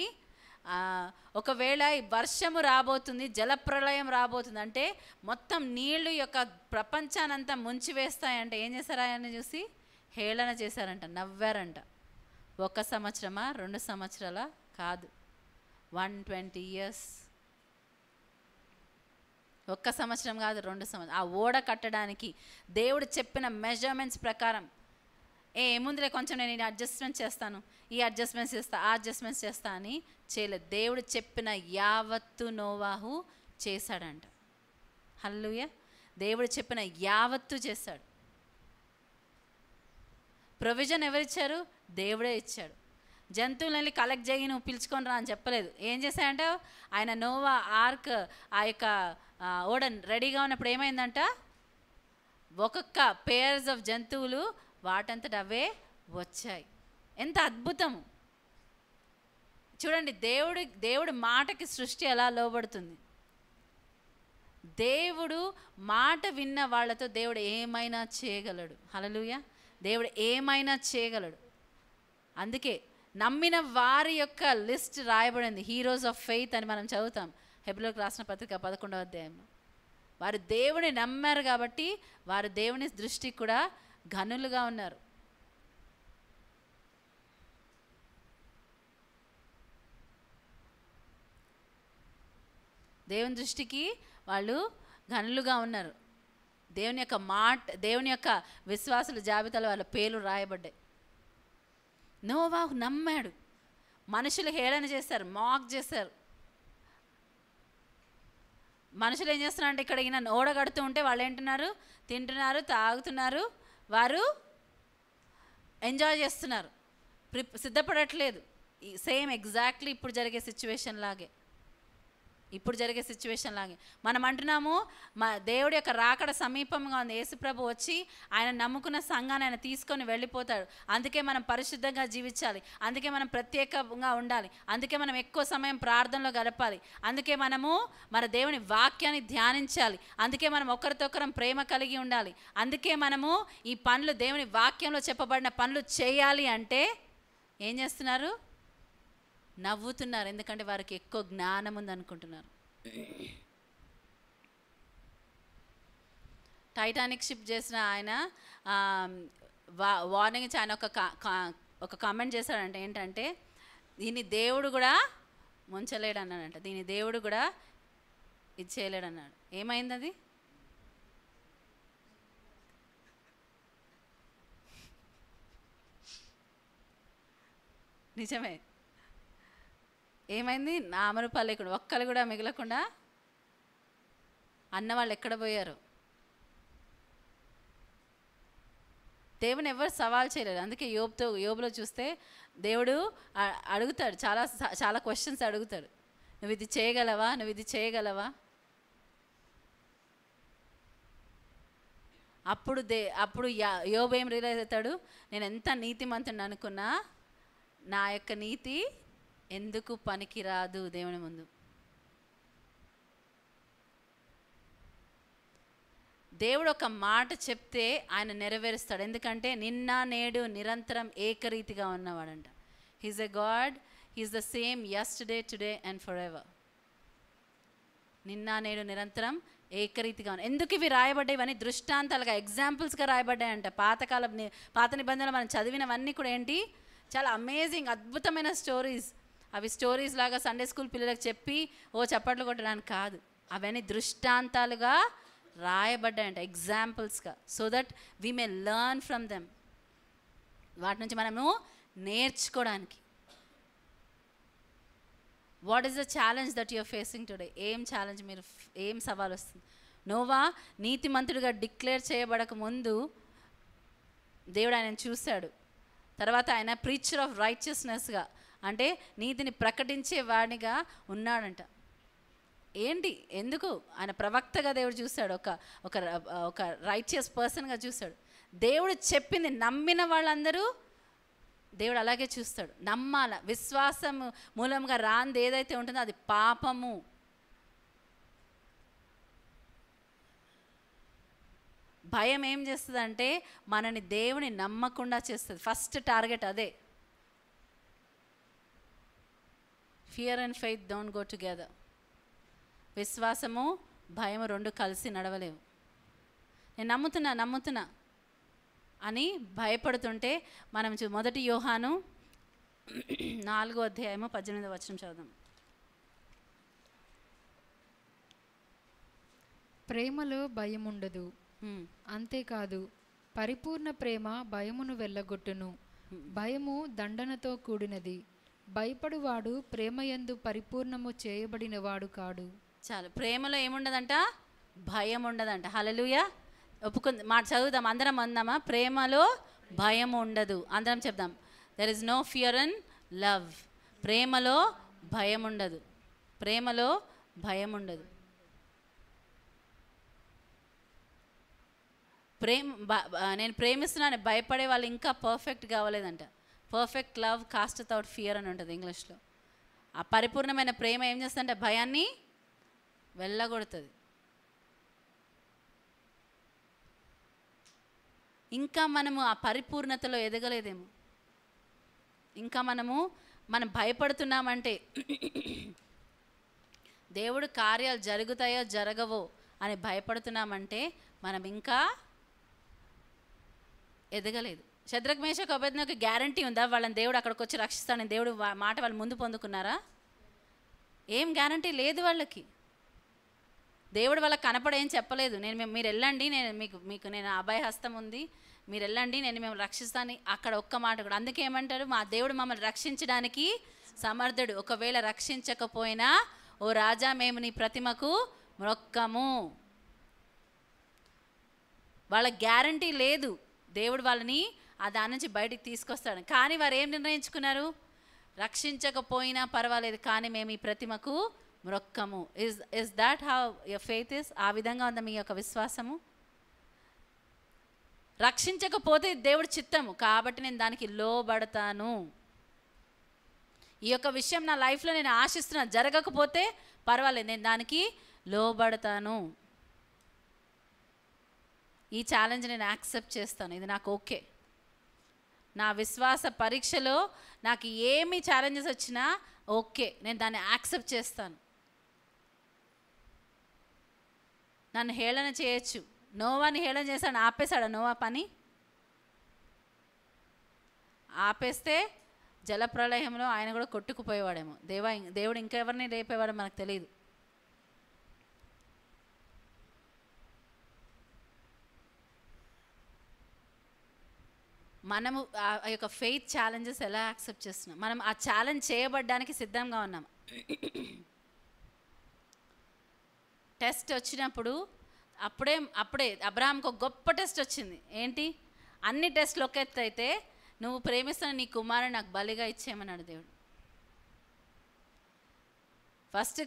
[SPEAKER 1] ఒకవేళ ఈ వర్షము రాబోతుంది, జలప్రళయం రాబోతుంది అంటే మొత్తం నీళ్ళు యొక్క ప్రపంచానంతా ముంచివేస్తాయంటే ఏం చేశారు? ఆయన్ని చూసి హేళన చేశారంట, నవ్వారంట. 1 సంవత్సరమా 2 సంవత్సరాల కాదు, 120 years. 1 సంవత్సరం కాదు, 2 సంవత్సరం. ఆ ఓడ కట్టడానికి దేవుడు చెప్పిన మెజర్మెంట్స్ ప్రకారం ఏముందిలే కొంచెం నేను ఈ అడ్జస్ట్మెంట్ చేస్తాను, ఈ అడ్జస్ట్మెంట్స్ చేస్తా, ఆ అడ్జస్ట్మెంట్స్ చేస్తా అని చేయలేదు. దేవుడు చెప్పిన యావత్తు నోవాహు చేశాడంట. హల్లెలూయా. దేవుడు చెప్పిన యావత్తు చేశాడు. ప్రొవిజన్ ఎవరిచ్చారు? దేవుడే ఇచ్చాడు. జంతువులని కలెక్ట్ చేయి, నువ్వు పిలుచుకొని రా అని చెప్పలేదు. ఏం చేశాడంటే ఆయన నోవా ఆర్క్ ఆ యొక్క ఓడ రెడీగా ఉన్నప్పుడు ఏమైందంట, ఒక్కొక్క పేర్స్ ఆఫ్ జంతువులు వాటంతట అవే వచ్చాయి. ఎంత అద్భుతము చూడండి. దేవుడు మాటకి సృష్టి ఎలా లోబడుతుంది. దేవుడు మాట విన్న వాళ్ళతో దేవుడు ఏమైనా చేయగలడు. హల్లెలూయా. దేవుడు ఏమైనా చేయగలడు. అందుకే నమ్మిన వారి యొక్క లిస్ట్ రాయబడింది, హీరోస్ ఆఫ్ ఫెయిత్ అని మనం చదువుతాం హెబ్రోలకు రాసిన పత్రిక 11వ అధ్యాయంలో. వారు దేవుని నమ్మారు కాబట్టి వారు దేవుని దృష్టికి కూడా ఘనులుగా ఉన్నారు. దేవుని దృష్టికి వాళ్ళు ఘనులుగా ఉన్నారు. దేవుని యొక్క దేవుని యొక్క విశ్వాసుల జాబితాలో వాళ్ళ పేర్లు రాయబడ్డాయి. నోవాహు నమ్మాడు. మనుషులు హేళన చేశారు, మాక్ చేశారు. మనుషులు ఏం చేస్తున్నారంటే ఇక్కడ ఈయన ఓడ కడుతూ ఉంటే వాళ్ళు ఏంటున్నారు, తింటున్నారు, తాగుతున్నారు, వారు ఎంజాయ్ చేస్తున్నారు, సిద్ధపడట్లేదు. సేమ్ ఎగ్జాక్ట్లీ ఇప్పుడు జరిగే సిచ్యువేషన్ లాగే మనం అంటున్నాము, మా దేవుడి యొక్క రాకడ సమీపంగా ఉంది. యేసుప్రభు వచ్చి ఆయన నమ్ముకున్న సంఘాన్ని ఆయన తీసుకొని వెళ్ళిపోతాడు. అందుకే మనం పరిశుద్ధంగా జీవించాలి, అందుకే మనం ప్రత్యేకంగా ఉండాలి, అందుకే మనం ఎక్కువ సమయం ప్రార్థనలో గడపాలి, అందుకే మనము మన దేవుని వాక్యాన్ని ధ్యానించాలి, అందుకే మనం ఒకరితో ఒకరం ప్రేమ కలిగి ఉండాలి, అందుకే మనము ఈ పనులు దేవుని వాక్యంలో చెప్పబడిన పనులు చేయాలి అంటే ఏం చేస్తున్నారు? నవ్వుతున్నారు. ఎందుకంటే వారికి ఎక్కువ జ్ఞానం ఉంది అనుకుంటున్నారు. టైటానిక్ షిప్ చేసిన ఆయన వార్నింగ్ ఇచ్చి ఆయన ఒక కామెంట్ చేశాడంటే ఏంటంటే, దీన్ని దేవుడు కూడా ముంచలేడు అన్నాడంట, దీన్ని దేవుడు కూడా ఇది చేయలేడు అన్నాడు. ఏమైంది అది? నిజమే. ఏమైంది? నామరూపాలు లేకుండా ఒక్కరు కూడా మిగలకుండా అన్నవాళ్ళు ఎక్కడ పోయారు? దేవుని ఎవరు సవాల్ చేయలేరు. అందుకే యోబులో చూస్తే దేవుడు అడుగుతాడు, చాలా క్వశ్చన్స్ అడుగుతాడు. నువ్వు ఇది చేయగలవా, నువ్వు ఇది చేయగలవా? అప్పుడు యోబు ఏం రియలైజ్ అవుతాడు, నేను ఎంత నీతిమంతుని అనుకున్నా నా యొక్క నీతి ఎందుకు పనికిరాదు దేవుని ముందు. దేవుడు ఒక మాట చెప్తే ఆయన నెరవేరుస్తాడు. ఎందుకంటే నిన్న నేడు నిరంతరం ఏకరీతిగా ఉన్నవాడంట. He's a God, he's the same yesterday, today and forever. నిన్న నేడు నిరంతరం ఏకరీతిగా ఉన్నాయి. ఎందుకు ఇవి రాయబడ్డాయి? ఇవన్నీ దృష్టాంతాలుగా, ఎగ్జాంపుల్స్గా రాయబడ్డాయంట. పాత నిబంధనలు మనం చదివినవన్నీ కూడా ఏంటి, చాలా అమేజింగ్ అద్భుతమైన స్టోరీస్. అవి స్టోరీస్ లాగా సండే స్కూల్ పిల్లలకు చెప్పి చప్పట్లు కొట్టడానికి కాదు, అవన్నీ దృష్టాంతాలుగా రాయబడ్డాయంట, ఎగ్జాంపుల్స్గా. So that we may learn from them. వాటి నుంచి మనము నేర్చుకోవడానికి. What is the challenge that you're facing today? ఏం ఛాలెంజ్, మీరు ఏం సవాల్ వస్తుంది? నోవా నీతిమంతుడిగా డిక్లేర్ చేయబడక ముందు దేవుడు ఆయనను చూశాడు. తర్వాత ఆయన ప్రీచర్ ఆఫ్ రైచియస్నెస్గా, అంటే నీతిని ప్రకటించే వాడిగా ఉన్నాడంట. ఏంటి ఎందుకు ఆయన ప్రవక్తగా దేవుడు చూశాడు, ఒక ఒక ఒక రైచియస్ పర్సన్గా చూశాడు. దేవుడు చెప్పింది నమ్మిన వాళ్ళందరూ దేవుడు అలాగే చూస్తాడు. నమ్మాల, విశ్వాసము మూలంగా రాంది ఏదైతే ఉంటుందో అది పాపము. భయం ఏం చేస్తుంది అంటే మనని దేవుని నమ్మకుండా చేస్తుంది. ఫస్ట్ టార్గెట్ అదే. Fear and faith don't go together. విశ్వాసము భయము రెండు కలిసి నడవలేవు. నేను నమ్ముతున్నా అని భయపడుతుంటే మనం మొదటి యోహాను 4:18 చదువుదాం.
[SPEAKER 2] ప్రేమలో భయం ఉండదు, అంతేకాదు పరిపూర్ణ ప్రేమ భయమును వెళ్ళగొట్టును. భయము దండనతో కూడినది, భయపడువాడు ప్రేమయందు పరిపూర్ణము చేయబడినవాడు కాడు.
[SPEAKER 1] చాలు, ప్రేమలో ఏముండదంట, భయం ఉండదంట. హల్లెలూయా. ఒప్పుకుంది మాట చదువుదాం, అందరం అందామా? ప్రేమలో భయం ఉండదు. అందరం చెప్దాం, there is no fear in love. ప్రేమలో భయం ఉండదు, ప్రేమలో భయం ఉండదు. నేను ప్రేమిస్తున్నాను భయపడే వాళ్ళు ఇంకా పర్ఫెక్ట్ కావలేదంట. Perfect love casteth out fear అని ఉంటుంది ఇంగ్లీష్లో. ఆ పరిపూర్ణమైన ప్రేమ ఏం చేస్తుందంటే భయాన్ని వెళ్ళగొడుతుంది. ఇంకా మనము ఆ పరిపూర్ణతలో ఎదగలేదేమో. ఇంకా మనం భయపడుతున్నామంటే దేవుడు కార్యాలు జరుగుతాయో జరగవో అని భయపడుతున్నామంటే మనం ఇంకా ఎదగలేదు. శద్రక్ మేషక్ అబేద్నెగోకి గ్యారంటీ ఉందా వాళ్ళని దేవుడు అక్కడికి వచ్చి రక్షిస్తానని? దేవుడు మాట వాళ్ళు ముందు పొందుకున్నారా? ఏం గ్యారంటీ లేదు వాళ్ళకి. దేవుడు వాళ్ళకి కనపడేం చెప్పలేదు. మీరు వెళ్ళండి, మీకు నేను అభయహస్తం ఉంది, మీరు వెళ్ళండి, నేను మేము రక్షిస్తాను. అక్కడ ఒక్క మాట కూడా. అందుకే ఏమంటారు, మా దేవుడు మమ్మల్ని రక్షించడానికి సమర్థుడు. ఒకవేళ రక్షించకపోయినా ఓ రాజా మేము నీ ప్రతిమకు మొక్కము. వాళ్ళ గ్యారంటీ లేదు. దేవుడు వాళ్ళని ఆ దాని నుంచి బయటికి తీసుకొస్తాడు. కానీ వారు ఏం నిర్ణయించుకున్నారు? రక్షించకపోయినా పర్వాలేదు, కానీ మేము ఈ ప్రతిమకు మొక్కము. Is that how your faith is? ఆ విధంగా ఉందా మీ యొక్క విశ్వాసము? రక్షించకపోతే దేవుడి చిత్తము కాబట్టి నేను దానికి లోబడతాను. ఈ యొక్క విషయం నా లైఫ్లో నేను ఆశిస్తున్నాను, జరగకపోతే పర్వాలేదు, నేను దానికి లోబడతాను. ఈ ఛాలెంజ్ నేను యాక్సెప్ట్ చేస్తాను, ఇది నాకు ఓకే. నా విశ్వాస పరీక్షలో నాకు ఏమి ఛాలెంజెస్ వచ్చినా ఓకే, నేను దాన్ని యాక్సెప్ట్ చేస్తాను. నన్ను హేళన చేయొచ్చు. నోవాని హేళన చేశాడు, ఆపేశాడు నోవా పని? ఆపేస్తే జలప్రళయంలో ఆయన కూడా కొట్టుకుపోయేవాడేమో. దేవుడు ఇంకెవరిని రేపేవాడో మనకు తెలియదు. మనము ఆ యొక్క ఫెయిత్ ఛాలెంజెస్ ఎలా యాక్సెప్ట్ చేస్తున్నాం? మనం ఆ ఛాలెంజ్ చేయబడ్డానికి సిద్ధంగా ఉన్నాం. టెస్ట్ వచ్చినప్పుడు అప్పుడే అబ్రహాంకి ఒక గొప్ప టెస్ట్ వచ్చింది. ఏంటి? అన్ని టెస్ట్లు ఒక ఎత్తు అయితే, నువ్వు ప్రేమిస్తున్న నీ కుమారుని నాకు బలిగా ఇచ్చేయమన్నాడు దేవుడు. ఫస్ట్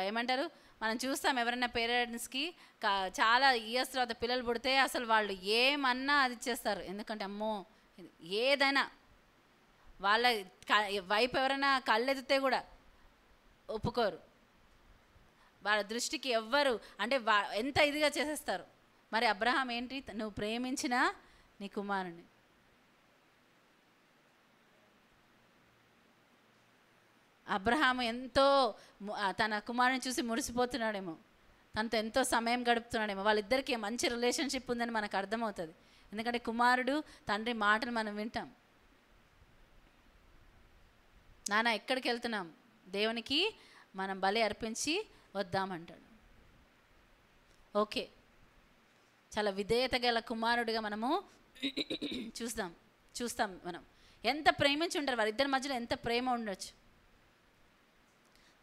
[SPEAKER 1] ఏమంటారు, మనం చూస్తాం ఎవరైనా పేరెంట్స్కి చాలా ఇయర్స్ తర్వాత పిల్లలు పుడితే అసలు వాళ్ళు ఏమన్నా అది ఇచ్చేస్తారు. ఎందుకంటే అమ్మో ఏదైనా వాళ్ళ వైపు ఎవరైనా కళ్ళెత్తితే కూడా ఒప్పుకోరు. వాళ్ళ దృష్టికి ఎవ్వరు అంటే ఎంత ఇదిగా చేసేస్తారు. మరి అబ్రహాం ఏంటి, నువ్వు ప్రేమించిన నీ కుమారుని. అబ్రహాము ఎంతో తన కుమారుని చూసి మురిసిపోతున్నాడేమో, తనతో ఎంతో సమయం గడుపుతున్నాడేమో. వాళ్ళిద్దరికీ మంచి రిలేషన్షిప్ ఉందని మనకు అర్థమవుతుంది. ఎందుకంటే కుమారుడు తండ్రి మాటలు మనం వింటాం. నాన్న ఎక్కడికి వెళ్తున్నాం? దేవునికి మనం బలి అర్పించి వద్దామంటాడు. ఓకే, చాలా విధేయత గల కుమారుడిగా మనము చూస్తాం. మనం ఎంత ప్రేమించి ఉంటారు, వారిద్దరి మధ్యలో ఎంత ప్రేమ ఉండొచ్చు.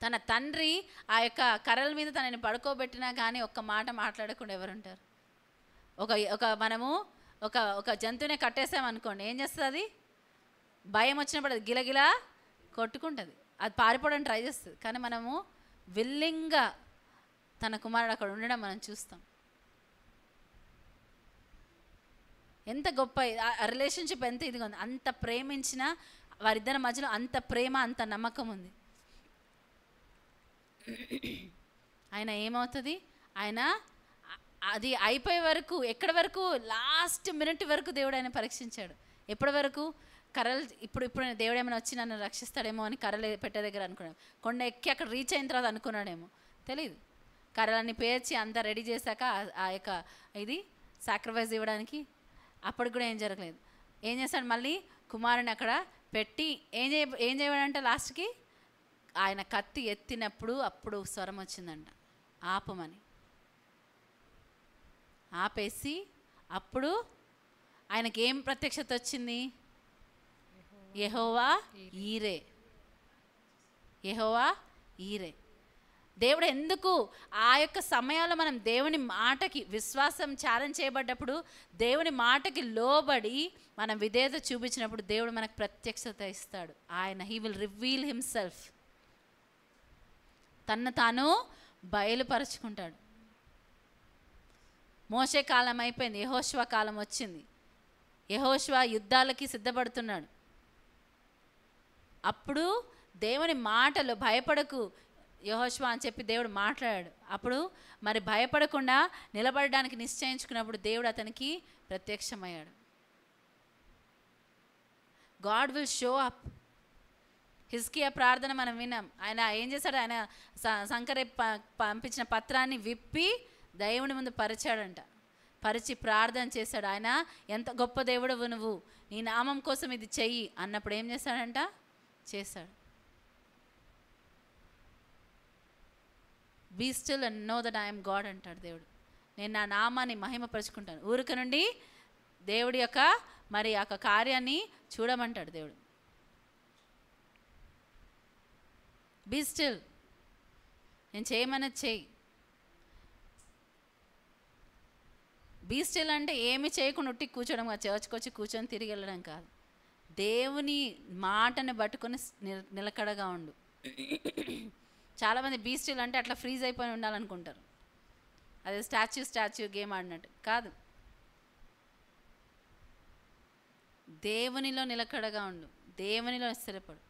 [SPEAKER 1] తన తండ్రి ఆ యొక్క కర్రల మీద తనని పడుకోబెట్టినా కానీ ఒక్క మాట మాట్లాడకుండా ఎవరుంటారు? మనము ఒక జంతువునే కట్టేసామనుకోండి, ఏం చేస్తుంది? అది భయం వచ్చినప్పుడు అది గిలగిలా కొట్టుకుంటుంది, అది పారిపోవడానికి ట్రై చేస్తుంది. కానీ మనము విల్లింగ్గా తన కుమారుడు అక్కడ ఉండడం మనం చూస్తాం. ఎంత గొప్ప ఆ రిలేషన్షిప్, ఎంత ఇదిగా ఉంది. అంత ప్రేమించిన వారిద్దరి మధ్యలో అంత ప్రేమ, అంత నమ్మకం ఉంది. ఆయన ఏమవుతుంది, ఆయన అది అయిపోయే వరకు, ఎక్కడి వరకు, లాస్ట్ మినిట్ వరకు దేవుడు ఆయన పరీక్షించాడు. ఎప్పటి వరకు? కర్రలు ఇప్పుడు దేవుడు ఏమైనా వచ్చి నన్ను రక్షిస్తాడేమో అని కర్రలు పెట్టే దగ్గర అనుకున్నాడు. కొండ ఎక్కి అక్కడ రీచ్ అయిన తర్వాత అనుకున్నాడేమో తెలియదు. కర్రలన్నీ పేర్చి అంతా రెడీ చేశాక ఆ యొక్క ఇది సాక్రిఫైస్ ఇవ్వడానికి అప్పటికి కూడా ఏం జరగలేదు. ఏం చేస్తాడు, మళ్ళీ కుమారుని అక్కడ పెట్టి ఏం చేయడంటే లాస్ట్కి ఆయన కత్తి ఎత్తినప్పుడు అప్పుడు స్వరం వచ్చిందంట, ఆపమని. ఆపేసి అప్పుడు ఆయనకి ఏం ప్రత్యక్షత వచ్చింది? యెహోవా ఈరే, యెహోవా ఈరే. దేవుడు ఎందుకు ఆ యొక్క సమయాల్లో మనం దేవుని మాటకి విశ్వాసం ఛాలెంజ్ చేయబడ్డప్పుడు, దేవుని మాటకి లోబడి మనం విధేయత చూపించినప్పుడు దేవుడు మనకు ప్రత్యక్షత ఇస్తాడు. ఆయన హీ విల్ రివీల్ హిమ్సెల్ఫ్, తన్ను తాను బయలుపరుచుకుంటాడు. మోషే కాలం అయిపోయింది, యెహోషువ కాలం వచ్చింది. యెహోషువ యుద్ధాలకి సిద్ధపడుతున్నాడు. అప్పుడు దేవుని మాటలు భయపడకు యెహోషువ అని చెప్పి దేవుడు మాట్లాడాడు. అప్పుడు మరి భయపడకుండా నిలబడడానికి నిశ్చయించుకున్నప్పుడు దేవుడు అతనికి ప్రత్యక్షమయ్యాడు. God will show up. హిజ్కియా ప్రార్థన మనం విన్నాం. ఆయన ఏం చేశాడు, ఆయన సంకరే పంపించిన పత్రాన్ని విప్పి దేవుని ముందు పరిచాడంట. పరిచి ప్రార్థన చేశాడు. ఆయన ఎంత గొప్ప దేవుడవు నువ్వు, నీ నామం కోసం ఇది చెయ్యి అన్నప్పుడు ఏం చేశాడంట, చేశాడు. Be still and know that I'm God అంటాడు దేవుడు. నేను నా నామాన్ని మహిమపరుచుకుంటాను. ఊరిక నుండి దేవుడి యొక్క మరి ఆ కార్యాన్ని చూడమంటాడు దేవుడు. బీ స్టిల్, నేను చేయమన్నది చెయ్యి. బీ స్టిల్ అంటే ఏమి చేయకుండా ఉట్టి కూర్చోడం కాదు, చర్చ్కి వచ్చి కూర్చొని తిరిగి వెళ్ళడం కాదు. దేవుని మాటను పట్టుకొని నిలకడగా ఉండు. చాలామంది బీ స్టిల్ అంటే అట్లా ఫ్రీజ్ అయిపోయి ఉండాలనుకుంటారు. అదే స్టాచ్యూ గేమ్ ఆడినట్టు కాదు. దేవునిలో నిలకడగా ఉండు, దేవునిలో స్థిరపడు.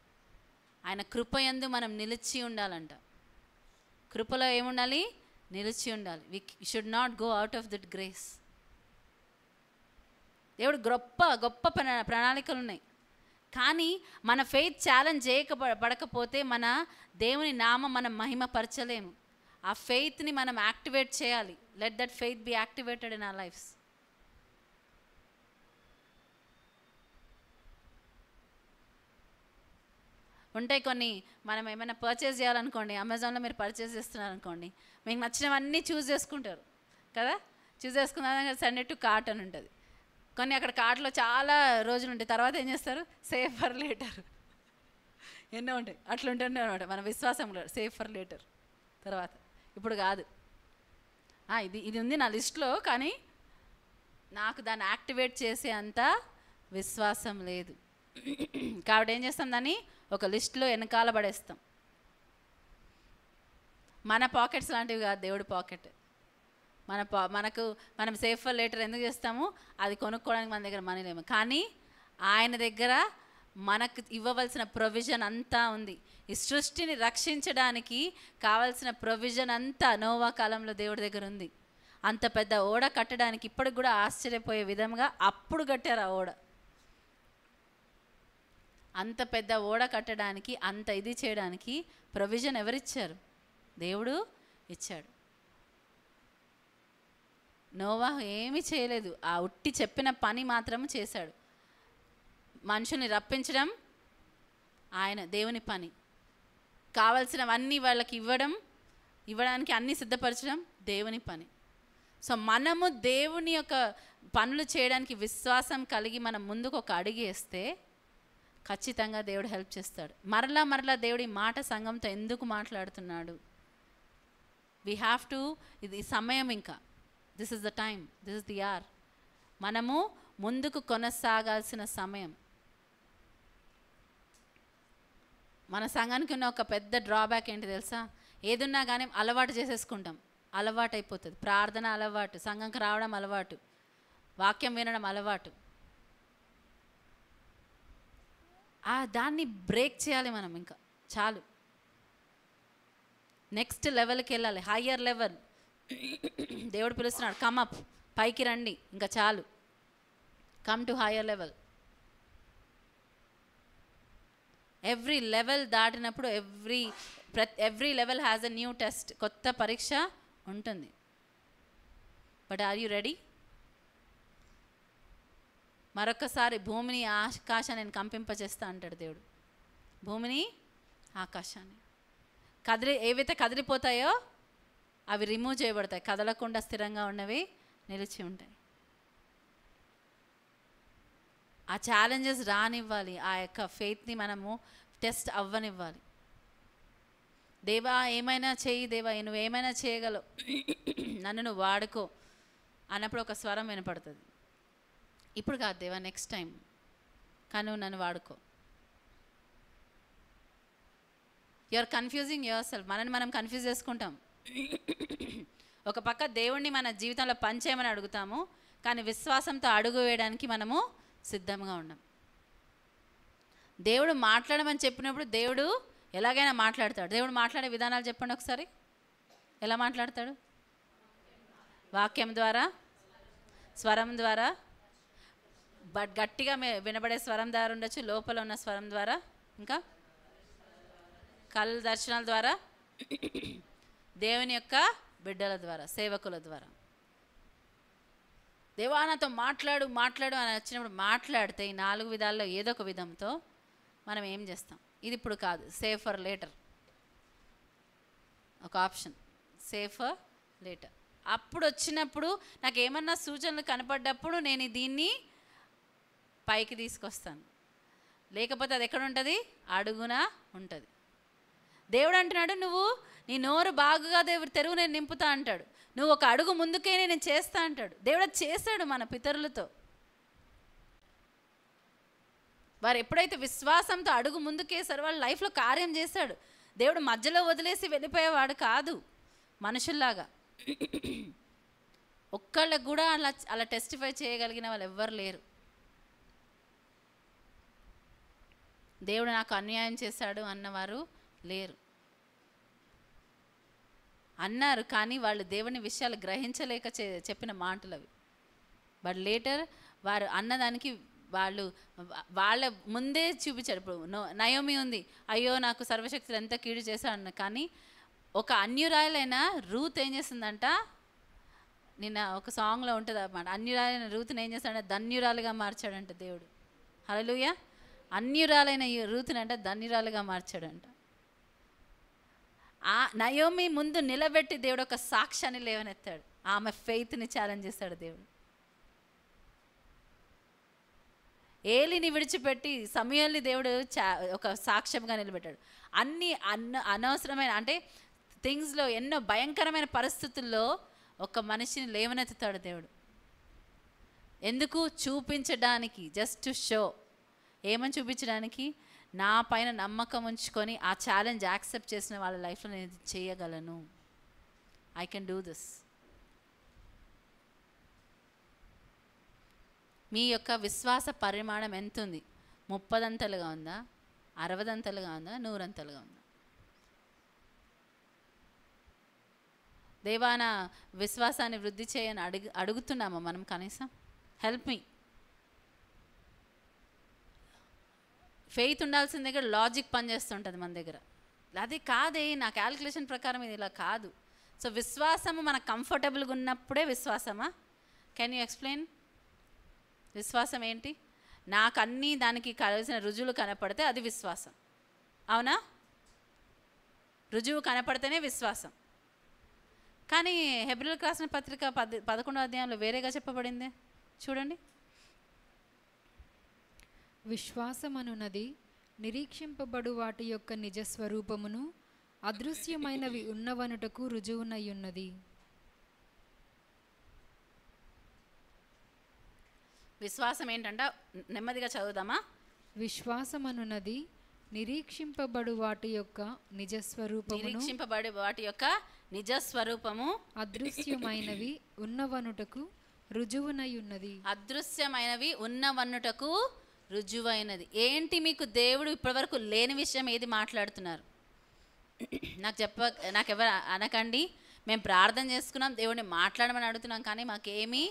[SPEAKER 1] ఆయన కృపయందు మనం నిలిచి ఉండాలంట. కృపలో ఏముండాలి? నిలిచి ఉండాలి. We should not go out of that grace. దేవుడు గొప్ప గొప్ప ప్రణాళికలు ఉన్నాయి. కానీ మన ఫెయిత్ ఛాలెంజ్ చేయబడకపోతే మన దేవుని నామం మనం మహిమపరచలేము. ఆ ఫెయిత్ని మనం యాక్టివేట్ చేయాలి. Let that faith be activated in our lives. ఉంటాయి కొన్ని, మనం ఏమైనా పర్చేస్ చేయాలనుకోండి, అమెజాన్లో మీరు పర్చేస్ చేస్తున్నారనుకోండి, మీకు నచ్చినవన్నీ చూస్ చేసుకుంటారు కదా. చూస్ చేసుకున్న సెండ్ ఇట్ టు కార్ట్ అని ఉంటుంది. కొన్ని అక్కడ కార్ట్లో చాలా రోజులు ఉంటాయి, తర్వాత ఏం చేస్తారు, సేవ్ ఫర్ లేటర్ ఎన్నో ఉంటాయి. అట్లా ఉంటుంది అనమాట మన విశ్వాసంలో. సేవ్ ఫర్ లేటర్ తర్వాత, ఇప్పుడు కాదు, ఇది ఉంది నా లిస్ట్లో, కానీ నాకు దాన్ని యాక్టివేట్ చేసే అంత విశ్వాసం లేదు. కాబట్టి ఏం చేస్తాం, దాన్ని ఒక లిస్ట్లో వెనకాల పడేస్తాం. మన పాకెట్స్ లాంటివి కాదు దేవుడి పాకెట్. మనం సేఫ్ ఫర్ లేటర్ ఎందుకు చేస్తాము, అది కొనుక్కోవడానికి మన దగ్గర మనీ లేము. కానీ ఆయన దగ్గర మనకు ఇవ్వవలసిన ప్రొవిజన్ అంతా ఉంది. ఈ సృష్టిని రక్షించడానికి కావాల్సిన ప్రొవిజన్ అంతా నోవా కాలంలో దేవుడి దగ్గర ఉంది. అంత పెద్ద ఓడ కట్టడానికి ఇప్పటికి కూడా ఆశ్చర్యపోయే విధంగా అప్పుడు కట్టారు ఆ ఓడ. అంత పెద్ద ఓడ కట్టడానికి, అంత ఇది చేయడానికి ప్రొవిజన్ ఎవరిచ్చారు? దేవుడు ఇచ్చాడు. నోవా ఏమీ చేయలేదు, ఆ ఉట్టి చెప్పిన పని మాత్రం చేశాడు. మనుషుల్ని రప్పించడం ఆయన దేవుని పని, కావలసినవన్నీ వాళ్ళకి ఇవ్వడానికి అన్నీ సిద్ధపరచడం దేవుని పని. సో మనము దేవుని యొక్క పనులు చేయడానికి విశ్వాసం కలిగి మనం ముందుకు ఒక అడుగు వేస్తే ఖచ్చితంగా దేవుడు హెల్ప్ చేస్తాడు. మరలా దేవుడి మాట సంఘంతో ఎందుకు మాట్లాడుతున్నాడు? వీ హ్యావ్ టు, ఇది సమయం, ఇంకా this is the time, this is the hour. మనము ముందుకు కొనసాగాల్సిన సమయం. మన సంఘానికి ఉన్న ఒక పెద్ద డ్రాబ్యాక్ ఏంటి తెలుసా? ఏదున్నా కానీ అలవాటు చేసేసుకుంటాం. అలవాటు అయిపోతుంది. ప్రార్థన అలవాటు, సంఘంకి రావడం అలవాటు, వాక్యం వినడం అలవాటు. దాన్ని బ్రేక్ చేయాలి మనం. ఇంకా చాలు, నెక్స్ట్ లెవెల్కి వెళ్ళాలి, హయ్యర్ లెవెల్. దేవుడు పిలుస్తున్నాడు, కమ్ అప్, పైకి రండి, ఇంకా చాలు, come to higher level. Every level దాటినప్పుడు every level has a new test, కొత్త పరీక్ష ఉంటుంది. But are you ready? మరొకసారి భూమిని ఆకాశాన్ని నేను కంపింపజేస్తా అంటాడు దేవుడు. భూమిని ఆకాశాన్ని ఏవైతే కదిలిపోతాయో అవి రిమూవ్ చేయబడతాయి, కదలకుండా స్థిరంగా ఉన్నవి నిలిచి ఉంటాయి. ఆ ఛాలెంజెస్ రానివ్వాలి, ఆ యొక్క ఫెయిత్ని మనము టెస్ట్ అవ్వనివ్వాలి. దేవా ఏమైనా చేయి, దేవా నువ్వేమైనా చేయగలవు, నన్ను నువ్వు వాడుకో అన్నప్పుడు ఒక స్వరం వినపడుతుంది. ఇప్పుడు కాదు దేవా, నెక్స్ట్ టైం, కానీ నువ్వు నన్ను వాడుకో. You are confusing yourself. మనని మనం కన్ఫ్యూజ్ చేసుకుంటాం. ఒక పక్క దేవుణ్ణి మన జీవితంలో పనిచేయమని అడుగుతాము, కానీ విశ్వాసంతో అడుగు వేయడానికి మనము సిద్ధంగా ఉన్నాం. దేవుడు మాట్లాడమని చెప్పినప్పుడు దేవుడు ఎలాగైనా మాట్లాడతాడు. దేవుడు మాట్లాడే విధానాలు చెప్పండి ఒకసారి. ఎలా మాట్లాడతాడు? వాక్యం ద్వారా, స్వరం ద్వారా, బట్ గట్టిగా వినబడే స్వరం ద్వారా ఉండొచ్చు, లోపల ఉన్న స్వరం ద్వారా, ఇంకా కళ్ళ దర్శనాల ద్వారా, దేవుని యొక్క బిడ్డల ద్వారా, సేవకుల ద్వారా. దేవా నాతో మాట్లాడు అని వచ్చినప్పుడు మాట్లాడితే ఈ 4 విధాల్లో ఏదో ఒక విధంతో మనం ఏం చేస్తాం? ఇది ఇప్పుడు కాదు, సేఫర్ లేటర్ ఒక ఆప్షన్, సేఫర్ లేటర్. అప్పుడు వచ్చినప్పుడు నాకు ఏమన్నా సూచనలు కనపడ్డప్పుడు నేను దీన్ని పైకి తీసుకొస్తాను. లేకపోతే అది ఎక్కడ ఉంటుంది? అడుగున ఉంటుంది. దేవుడు అంటున్నాడు, నువ్వు నీ నోరు బాగుగా తెరువు నేను నింపుతా అంటాడు. నువ్వు ఒక అడుగు ముందుకే నేను చేస్తా అంటాడు. దేవుడు చేశాడు మన పితరులతో. వారు ఎప్పుడైతే విశ్వాసంతో అడుగు ముందుకేసారో వాళ్ళ లైఫ్లో కార్యం చేశాడు. దేవుడు మధ్యలో వదిలేసి వెళ్ళిపోయేవాడు కాదు మనుషుల్లాగా. ఒక్కళ్ళకు కూడా అలా టెస్టిఫై చేయగలిగిన వాళ్ళు ఎవ్వరు లేరు. దేవుడు నాకు అన్యాయం చేశాడు అన్నవారు లేరు. అన్నారు, కానీ వాళ్ళు దేవుని విషయాలు గ్రహించలేక చెప్పిన మాటలు అవి. బట్ లేటర్ వారు అన్నదానికి వాళ్ళ ముందే చూపించాడు. ఇప్పుడు నయోమి ఉంది, అయ్యో నాకు సర్వశక్తులు ఎంత కీడు చేశాడన్న, కానీ ఒక అన్యురాలైన రూత్ ఏం చేస్తుందంట, నిన్న ఒక సాంగ్లో ఉంటుంది అన్నమాట, అన్యురాలైన రూత్ని ఏం చేస్తాడంటే ధన్యురాలుగా మార్చాడంట దేవుడు. హల్లెలూయా. అన్యురాలైన రూత్ని అంటే ధన్యురాలుగా మార్చాడంట. ఆ నయోమి ముందు నిలబెట్టి దేవుడు ఒక సాక్ష్యాన్ని లేవనెత్తాడు. ఆమె ఫెయిత్ని ఛాలెంజ్ చేస్తాడు దేవుడు. ఏలిని విడిచిపెట్టి సమూయేలుని దేవుడు ఒక సాక్ష్యంగా నిలబెట్టాడు. అన్ని అనవసరమైన అంటే థింగ్స్లో, ఎన్నో భయంకరమైన పరిస్థితుల్లో ఒక మనిషిని లేవనెత్తుతాడు దేవుడు. ఎందుకు? చూపించడానికి, జస్ట్ టు షో. ఏమని చూపించడానికి? నా పైన నమ్మకం ఉంచుకొని ఆ ఛాలెంజ్ యాక్సెప్ట్ చేసిన వాళ్ళ లైఫ్లో నేను ఇది చేయగలను, ఐ కెన్ డూ దిస్. మీ యొక్క విశ్వాస పరిమాణం ఎంత ఉంది? 30 అంతలుగా ఉందా? 60 అంతలుగా ఉందా? 100 అంతలుగా ఉందా? దేవా నా విశ్వాసాన్ని వృద్ధి చేయని అడుగుతున్నామా మనం కనీసం? Help me. ఫెయిత్ ఉండాల్సిన దగ్గర లాజిక్ పనిచేస్తుంటుంది మన దగ్గర. అది కాదే, నా క్యాలిక్యులేషన్ ప్రకారం ఇది ఇలా కాదు. సో విశ్వాసము మనకు కంఫర్టబుల్గా ఉన్నప్పుడే విశ్వాసమా? Can you explain? విశ్వాసం ఏంటి? నాకు అన్నీ దానికి కావాల్సిన రుజువులు కనపడితే అది విశ్వాసం. అవునా? రుజువు కనపడితేనే విశ్వాసం. కానీ హెబ్రీయులకు రాసిన పత్రిక 11వ అధ్యాయంలో వేరేగా చెప్పబడిందే చూడండి.
[SPEAKER 2] విశ్వాసమనున్నది నిరీక్షింపబడు వాటి యొక్క నిజస్వరూపమును, అదృశ్యమైనవి ఉన్నవనుటకు రుజువునయ్యున్నది.
[SPEAKER 1] విశ్వాసం ఏంటంట? నెమ్మదిగా చదువుదామా.
[SPEAKER 2] విశ్వాసమనున్నది నిరీక్షింపబడు వాటి యొక్క నిజస్వరూపమును
[SPEAKER 1] నిరీక్షింపబడే వాటి యొక్క నిజ స్వరూపము
[SPEAKER 2] అదృశ్యమైనవి ఉన్నవనుటకు రుజువునై ఉన్నది.
[SPEAKER 1] అదృశ్యమైనవి ఉన్నవన్నుటకు రుజువైనది. ఏంటి మీకు దేవుడు ఇప్పటివరకు లేని విషయం ఏది మాట్లాడుతున్నారు? నాకెవరు అనకండి, మేము ప్రార్థన చేసుకున్నాం, దేవుడిని మాట్లాడమని అడుగుతున్నాం, కానీ మాకేమీ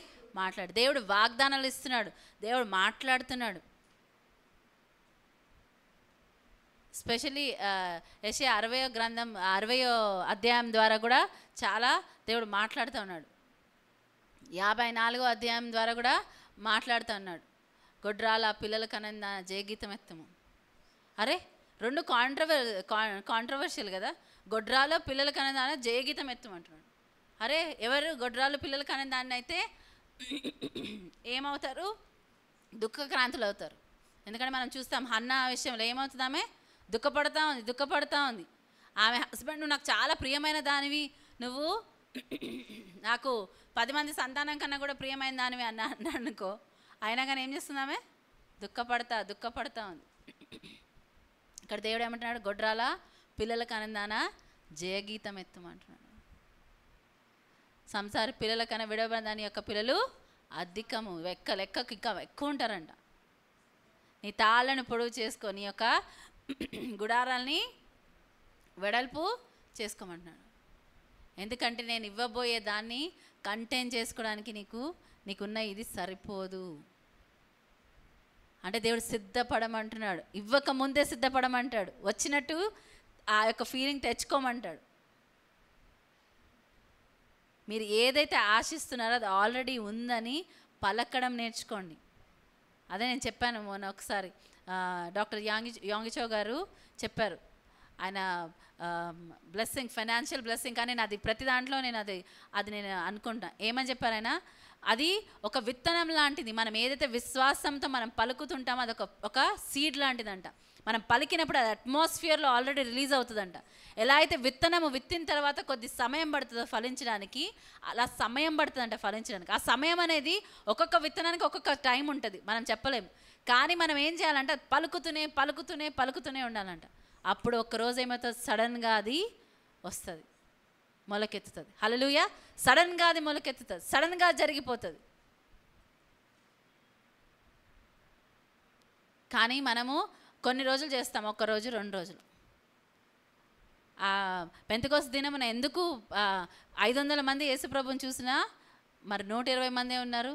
[SPEAKER 1] దేవుడు వాగ్దానాలు ఇస్తున్నాడు, దేవుడు మాట్లాడుతున్నాడు. స్పెషల్లీ యెషయా 60వ గ్రంథం 60వ అధ్యాయం ద్వారా కూడా చాలా దేవుడు మాట్లాడుతూ ఉన్నాడు. 54వ అధ్యాయం ద్వారా కూడా మాట్లాడుతూ ఉన్నాడు. గొడ్రాల పిల్లల కనంద జయగీతం ఎత్తము. అరే, రెండు కాంట్రవర్షియల్ కదా. గొడ్రాలు పిల్లల కనందాన జయగీతం ఎత్తమంటున్నాడు. అరే, ఎవరు గొడ్రాలు పిల్లల కనందాన్ని అయితే ఏమవుతారు? దుఃఖక్రాంతులు అవుతారు. ఎందుకంటే మనం చూస్తాం హన్నా విషయంలో ఏమవుతుంది, ఆమె దుఃఖపడతా ఉంది. ఆమె హస్బెండ్, నువ్వు నాకు చాలా ప్రియమైన దానివి, నువ్వు నాకు 10 మంది సంతానం కన్నా కూడా ప్రియమైన దానివి అన్నాడు అనుకో. అయినా కానీ ఏం చేస్తుంది ఆమె? దుఃఖపడతా ఉంది. ఇక్కడ దేవుడు ఏమంటున్నాడు? గొడ్రాల పిల్లలకు ఆనందాన జయగీతం ఎత్తమంటున్నాడు. సంసార పిల్లల కన్నా విడవబడిన దాని యొక్క పిల్లలు అధికము, లెక్కకు ఇంకా ఎక్కువ ఉంటారంట. నీ తాళ్ళను పొడవు చేసుకో, నీ యొక్క గుడారాల్ని వెడల్పు చేసుకోమంటున్నాడు. ఎందుకంటే నేను ఇవ్వబోయే దాన్ని కంటైన్ చేసుకోవడానికి నీకున్న ఇది సరిపోదు అంటే దేవుడు సిద్ధపడమంటున్నాడు. ఇవ్వక ముందే సిద్ధపడమంటాడు. వచ్చినట్టు ఆ యొక్క ఫీలింగ్ తెచ్చుకోమంటాడు. మీరు ఏదైతే ఆశిస్తున్నారో అది ఆల్రెడీ ఉందని పలకడం నేర్చుకోండి. అదే నేను చెప్పాను మొన్న ఒకసారి. డాక్టర్ యాంగిచో గారు చెప్పారు, ఆయన బ్లెస్సింగ్, ఫైనాన్షియల్ బ్లెస్సింగ్, కానీ అది ప్రతి దాంట్లో నేను నేను అనుకుంటా. ఏమని చెప్పారు ఆయన? అది ఒక విత్తనం లాంటిది. మనం ఏదైతే విశ్వాసంతో మనం పలుకుతుంటామో అది ఒక సీడ్ లాంటిదంట. మనం పలికినప్పుడు అది అట్మాస్ఫియర్లో ఆల్రెడీ రిలీజ్ అవుతుందంట. ఎలా అయితే విత్తనము విత్తిన తర్వాత కొద్ది సమయం పడుతుందో ఫలించడానికి, అలా సమయం పడుతుందంట ఫలించడానికి. ఆ సమయం అనేది ఒక్కొక్క విత్తనానికి ఒక్కొక్క టైం ఉంటుంది, మనం చెప్పలేము. కానీ మనం ఏం చేయాలంటే అది పలుకుతూనే ఉండాలంట. అప్పుడు ఒక్కరోజు ఏమవుతుంది? సడన్గా అది వస్తుంది, మొలకెత్తుతుంది. హల్లెలూయా! సడన్గా అది మొలకెత్తుతుంది, సడన్గా జరిగిపోతుంది. కానీ మనము కొన్ని రోజులు చేస్తాం, 1 రోజు 2 రోజులు. పెంతెకోస్తు దినమున ఎందుకు 500 మంది యేసుప్రభుని చూసినా మరి 120 మందే ఉన్నారు?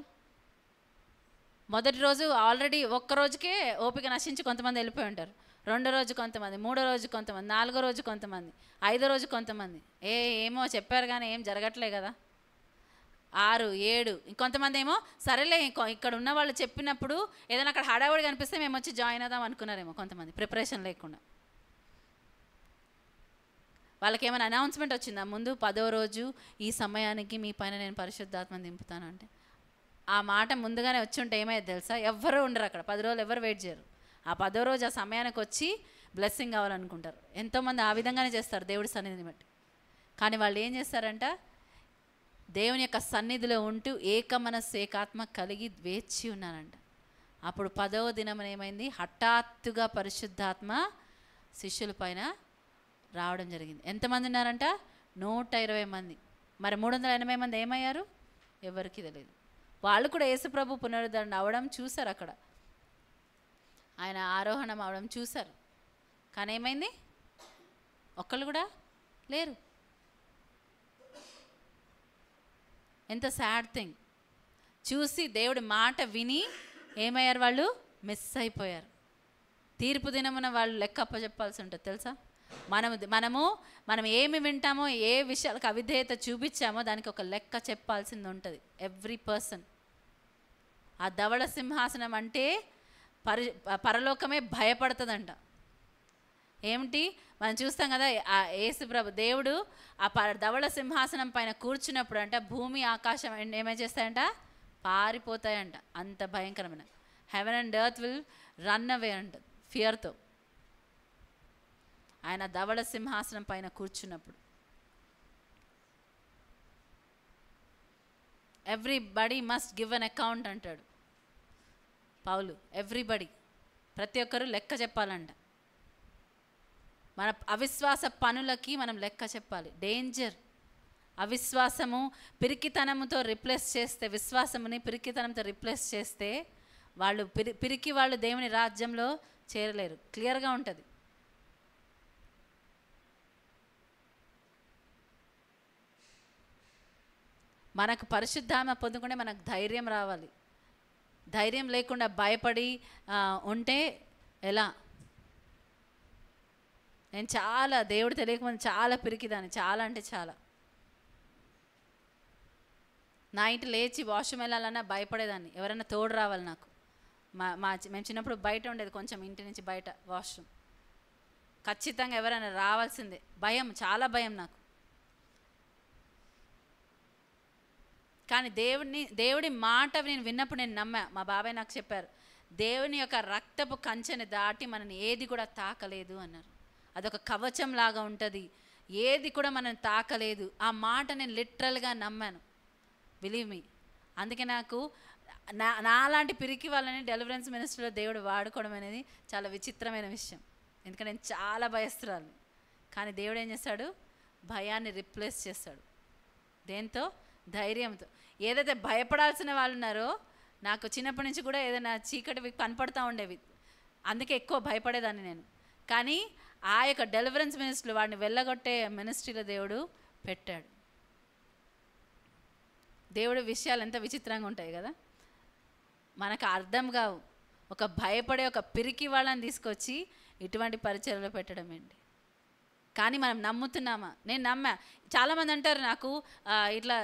[SPEAKER 1] మొదటి రోజు ఆల్రెడీ 1 రోజుకే ఓపిక నశించి కొంతమంది వెళ్ళిపోయి ఉంటారు. 2వ రోజు కొంతమంది, 3వ రోజు కొంతమంది, 4వ రోజు కొంతమంది, 5వ రోజు కొంతమంది. ఏమో చెప్పారు కానీ ఏం జరగట్లే కదా. 6, 7, ఇంకొంతమంది ఏమో సరేలే ఇక్కడ ఉన్న వాళ్ళు చెప్పినప్పుడు ఏదైనా అక్కడ హడావుడి కనిపిస్తే మేము వచ్చి జాయిన్ అవుదాం అనుకున్నారేమో కొంతమంది, ప్రిపరేషన్ లేకుండా. వాళ్ళకి ఏమైనా అనౌన్స్మెంట్ వచ్చిందా ముందు? 10వ రోజు ఈ సమయానికి మీ పైన నేను పరిశుద్ధాత్మని దింపుతాను అంటే. ఆ మాట ముందుగానే వచ్చి ఉంటే ఏమయ్యేది తెలుసా? ఎవ్వరూ ఉండరు అక్కడ. 10 రోజులు ఎవరు వెయిట్ చేయరు. ఆ 10వ రోజు ఆ సమయానికి వచ్చి బ్లెస్సింగ్ కావాలనుకుంటారు. ఎంతోమంది ఆ విధంగానే చేస్తారు దేవుడి సన్నిధిని బట్టి. కానీ వాళ్ళు ఏం చేస్తారంట? దేవుని యొక్క సన్నిధిలో ఉంటూ ఏకమనస్సు ఏకాత్మ కలిగి వేచి ఉన్నారంట. అప్పుడు 10వ దినమున ఏమైంది? హఠాత్తుగా పరిశుద్ధాత్మ శిష్యుల పైన రావడం జరిగింది. ఎంతమంది ఉన్నారంట? 120 మంది. మరి 380 మంది ఏమయ్యారు? ఎవరికి తెలియదు. వాళ్ళు కూడా యేసుప్రభు పునరుద్ధరణ అవడం చూశారు, అక్కడ ఆయన ఆరోహణం అవడం చూశారు. కానీ ఏమైంది? ఒక్కళ్ళు కూడా లేరు. ఎంత సాడ్ థింగ్. చూసి దేవుడి మాట విని ఏమయ్యారు? వాళ్ళు మిస్ అయిపోయారు. తీర్పు దినమున వాళ్ళు లెక్క అప్పచెప్పాల్సి ఉంటుంది తెలుసా. మనం ఏమి వింటామో, ఏ విషయాలకు అవిధేయత చూపించామో దానికి ఒక లెక్క చెప్పాల్సింది ఉంటుంది. Every person. ఆ ధవళ సింహాసనం అంటే పరలోకమే భయపడుతుందంట. ఏమిటి మనం చూస్తాం కదా, ఆ యేసుప్రభు దేవుడు ఆ ధవళ సింహాసనం పైన కూర్చున్నప్పుడు అంట భూమి ఆకాశం ఏమై చేస్తాయంట? పారిపోతాయంట. అంత భయంకరమైన. Heaven and earth will run away అంట ఫియర్తో. ఆయన ధవళ సింహాసనం పైన కూర్చున్నప్పుడు everybody must give an account అంటాడు పౌలు. ఎవ్రీబడి, ప్రతి ఒక్కరు లెక్క చెప్పాలంట. మన అవిశ్వాస పనులకి మనం లెక్క చెప్పాలి. డేంజర్. అవిశ్వాసము పిరికితనముతో రిప్లేస్ చేస్తే, విశ్వాసముని పిరికితనంతో రిప్లేస్ చేస్తే వాళ్ళు పిరికి వాళ్ళు దేవుని రాజ్యంలో చేరలేరు. క్లియర్గా ఉంటుంది. మనకు పరిశుద్ధాత్మ పొందుకుంటే మనకు ధైర్యం రావాలి. ధైర్యం లేకుండా భయపడి ఉంటే ఎలా? నేను చాలా దేవుడు తెలియకముందు చాలా పిరికిదాన్ని, చాలా అంటే చాలా. నైట్ లేచి వాష్రూమ్ వెళ్ళాలన్నా భయపడేదాన్ని, ఎవరైనా తోడు రావాలి నాకు. మేము చిన్నప్పుడు బయట ఉండేది, కొంచెం ఇంటి నుంచి బయట వాష్రూమ్. ఖచ్చితంగా ఎవరైనా రావాల్సిందే. భయం, చాలా భయం నాకు. కానీ దేవుడి మాట నేను విన్నప్పుడు నేను నమ్మా. మా బాబాయ్ నాకు చెప్పారు, దేవుని యొక్క రక్తపు కంచెని దాటి మనని ఏది కూడా తాకలేదు అన్నారు. అదొక కవచం లాగా ఉంటుంది, ఏది కూడా మనం తాకలేదు. ఆ మాట నేను లిటరల్గా నమ్మాను. Believe me. అందుకే నాకు నాలాంటి పిరికి వాళ్ళని డెలివరెన్స్ మినిస్ట్రీలో దేవుడు వాడుకోవడం అనేది చాలా విచిత్రమైన విషయం. ఎందుకంటే నేను చాలా భయస్తురాలు. కానీ దేవుడు ఏం చేస్తాడు? భయాన్ని రిప్లేస్ చేస్తాడు. దేంతో? ధైర్యంతో. ఏదైతే భయపడాల్సిన వాళ్ళు ఉన్నారో, నాకు చిన్నప్పటి నుంచి కూడా ఏదైనా చీకటివి కనపడుతూ ఉండేవి, అందుకే ఎక్కువ భయపడేదాన్ని నేను. కానీ ఆ యొక్క డెలివరెన్స్ మినిస్ట్రీలో వాడిని వెళ్ళగొట్టే మినిస్ట్రీలో దేవుడు పెట్టాడు. దేవుడి విషయాలు ఎంత విచిత్రంగా ఉంటాయి కదా, మనకు అర్థం కావు. ఒక భయపడే ఒక పిరికి వాళ్ళని తీసుకొచ్చి ఇటువంటి పరిచర్యలో పెట్టడం ఏంటి? కానీ మనం నమ్ముతున్నామా? నేను నమ్మా. చాలామంది అంటారు నాకు ఇట్లా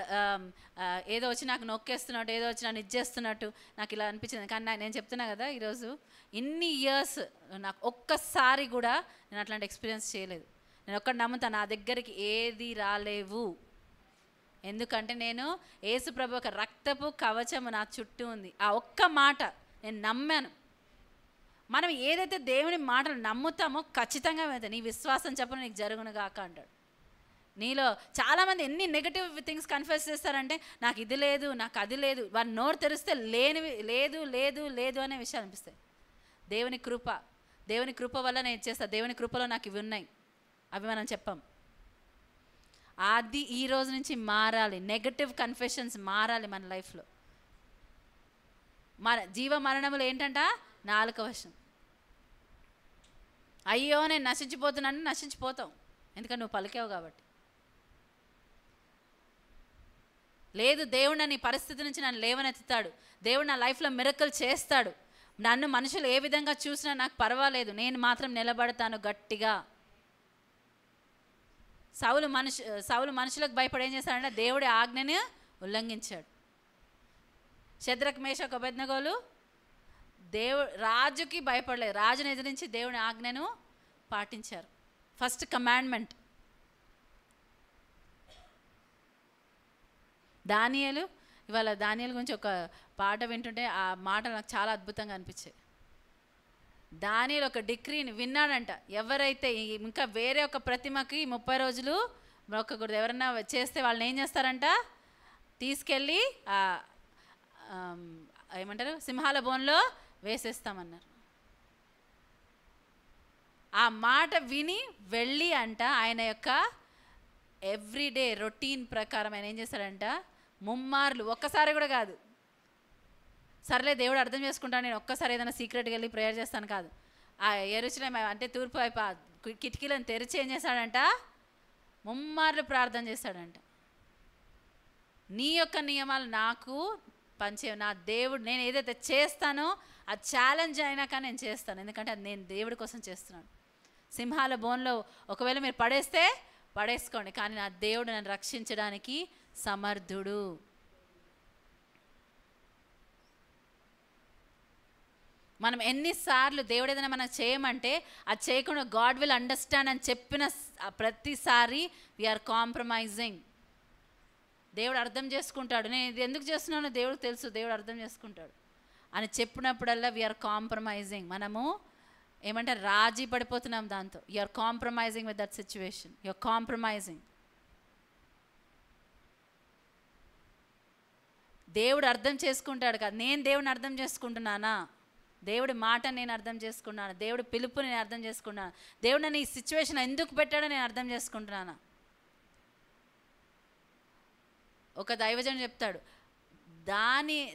[SPEAKER 1] ఏదో వచ్చి నాకు నొక్కేస్తున్నట్టు, ఏదో వచ్చి నన్ను ఇచ్చేస్తున్నట్టు నాకు ఇలా అనిపించింది. కానీ నేను చెప్తున్నా కదా, ఈరోజు ఇన్ని ఇయర్స్ నాకు ఒక్కసారి కూడా నేను అట్లాంటి ఎక్స్పీరియన్స్ చేయలేదు. నేను ఒక్కటి నమ్ముతాను, నా దగ్గరికి ఏది రాలేవు. ఎందుకంటే నేను యేసుప్రభు ఒక రక్తపు కవచము నా చుట్టూ ఉంది. ఆ ఒక్క మాట నేను నమ్మాను. మనం ఏదైతే దేవుని మాటలు నమ్ముతామో ఖచ్చితంగా వెళ్తాం. నీ విశ్వాసం చెప్పను నీకు జరుగును గాక అంటాడు. నీలో చాలామంది ఎన్ని నెగటివ్ థింగ్స్ కన్ఫెస్ చేస్తారంటే, నాకు ఇది లేదు, నాకు అది లేదు. వారు నోరు తెరిస్తే లేనివి లేదు లేదు లేదు అనే విషయాలు అనిపిస్తాయి. దేవుని కృప వల్ల నేను చేస్తాను. దేవుని కృపలో నాకు ఇవి ఉన్నాయి, అవి మనం చెప్పాం. అది ఈ రోజు నుంచి మారాలి. నెగటివ్ కన్ఫెషన్స్ మారాలి మన లైఫ్లో. జీవ మరణములు ఏంటంట? నాలుక వశం. అయ్యో నేను నశించిపోతున్నాను, నశించిపోతావు. ఎందుకంటే నువ్వు పలికావు కాబట్టి. లేదు, దేవుడు నీ పరిస్థితి నుంచి నన్ను లేవనెత్తుతాడు. దేవుడు నా లైఫ్లో మిరకల్ చేస్తాడు. నన్ను మనుషులు ఏ విధంగా చూసినా నాకు పర్వాలేదు, నేను మాత్రం నిలబడతాను గట్టిగా. సౌలు మనుషులకు భయపడి ఏం చేశాడంటే దేవుడి ఆజ్ఞని ఉల్లంఘించాడు. శద్రక్ మేషక్ అబేద్నెగోలు రాజుకి భయపడలేదు, రాజుని ఎదిరించి దేవుని ఆజ్ఞను పాటించారు. First commandment. ఇవాళ దానియేలు గురించి ఒక పాట వింటుంటే ఆ మాటలు నాకు చాలా అద్భుతంగా అనిపించాయి. దానియేలు ఒక డిక్రీని విన్నాడంట, ఎవరైతే ఇంకా వేరే ఒక ప్రతిమకి 30 రోజులు మొక్కకూడదు, ఎవరన్నా చేస్తే వాళ్ళని ఏం చేస్తారంట, తీసుకెళ్ళి ఏమంటారు, సింహాల బోన్లో వేసేస్తామన్నారు. ఆ మాట విని వెళ్ళి అంట ఆయన యొక్క ఎవ్రీడే రొటీన్ ప్రకారం ఆయన ఏం చేస్తాడంట, ముమ్మార్లు, ఒక్కసారి కూడా కాదు. సర్లే దేవుడు అర్థం చేసుకుంటాను, నేను ఒక్కసారి ఏదైనా సీక్రెట్గా వెళ్ళి ప్రేయర్ చేస్తాను కాదు. ఆ యెరూషలేం అంటే తూర్పు వైపు కిటికీలను తెరిచి ఏం చేశాడంట, ముమ్మార్లు ప్రార్థన చేశాడంట. నీ యొక్క నియమాలు నాకు పంచే, నా దేవుడు నేను ఏదైతే చేస్తానో అది ఛాలెంజ్ అయినా కానీ నేను చేస్తాను, ఎందుకంటే అది నేను దేవుడి కోసం చేస్తున్నాను. సింహాల బోన్లో ఒకవేళ మీరు పడేస్తే పడేసుకోండి, కానీ నా దేవుడు నన్ను రక్షించడానికి సమర్థుడు. మనం ఎన్నిసార్లు దేవుడు ఏదైనా మనం చేయమంటే అది చేయకుండా గాడ్ విల్ అండర్స్టాండ్ అని చెప్పిన ప్రతిసారి వీఆర్ కాంప్రమైజింగ్. దేవుడు అర్థం చేసుకుంటాడు, నేను ఇది ఎందుకు చేస్తున్నానో దేవుడికి తెలుసు, దేవుడు అర్థం చేసుకుంటాడు అని చెప్పినప్పుడల్లా వీఆర్ కాంప్రమైజింగ్. మనము ఏమంటే రాజీ పడిపోతున్నాం దాంతో. You're compromising with that situation, you're compromising. దేవుడు అర్థం చేసుకుంటాడు కదా, నేను దేవుడిని అర్థం చేసుకుంటున్నానా? దేవుడి మాట నేను అర్థం చేసుకున్నాను, దేవుడి పిలుపు నేను అర్థం చేసుకున్నాను, దేవుడు నన్ను ఈ సిచ్యువేషన్ ఎందుకు పెట్టాడో నేను అర్థం చేసుకుంటున్నాను. ఒక దైవజనుడు చెప్తాడు,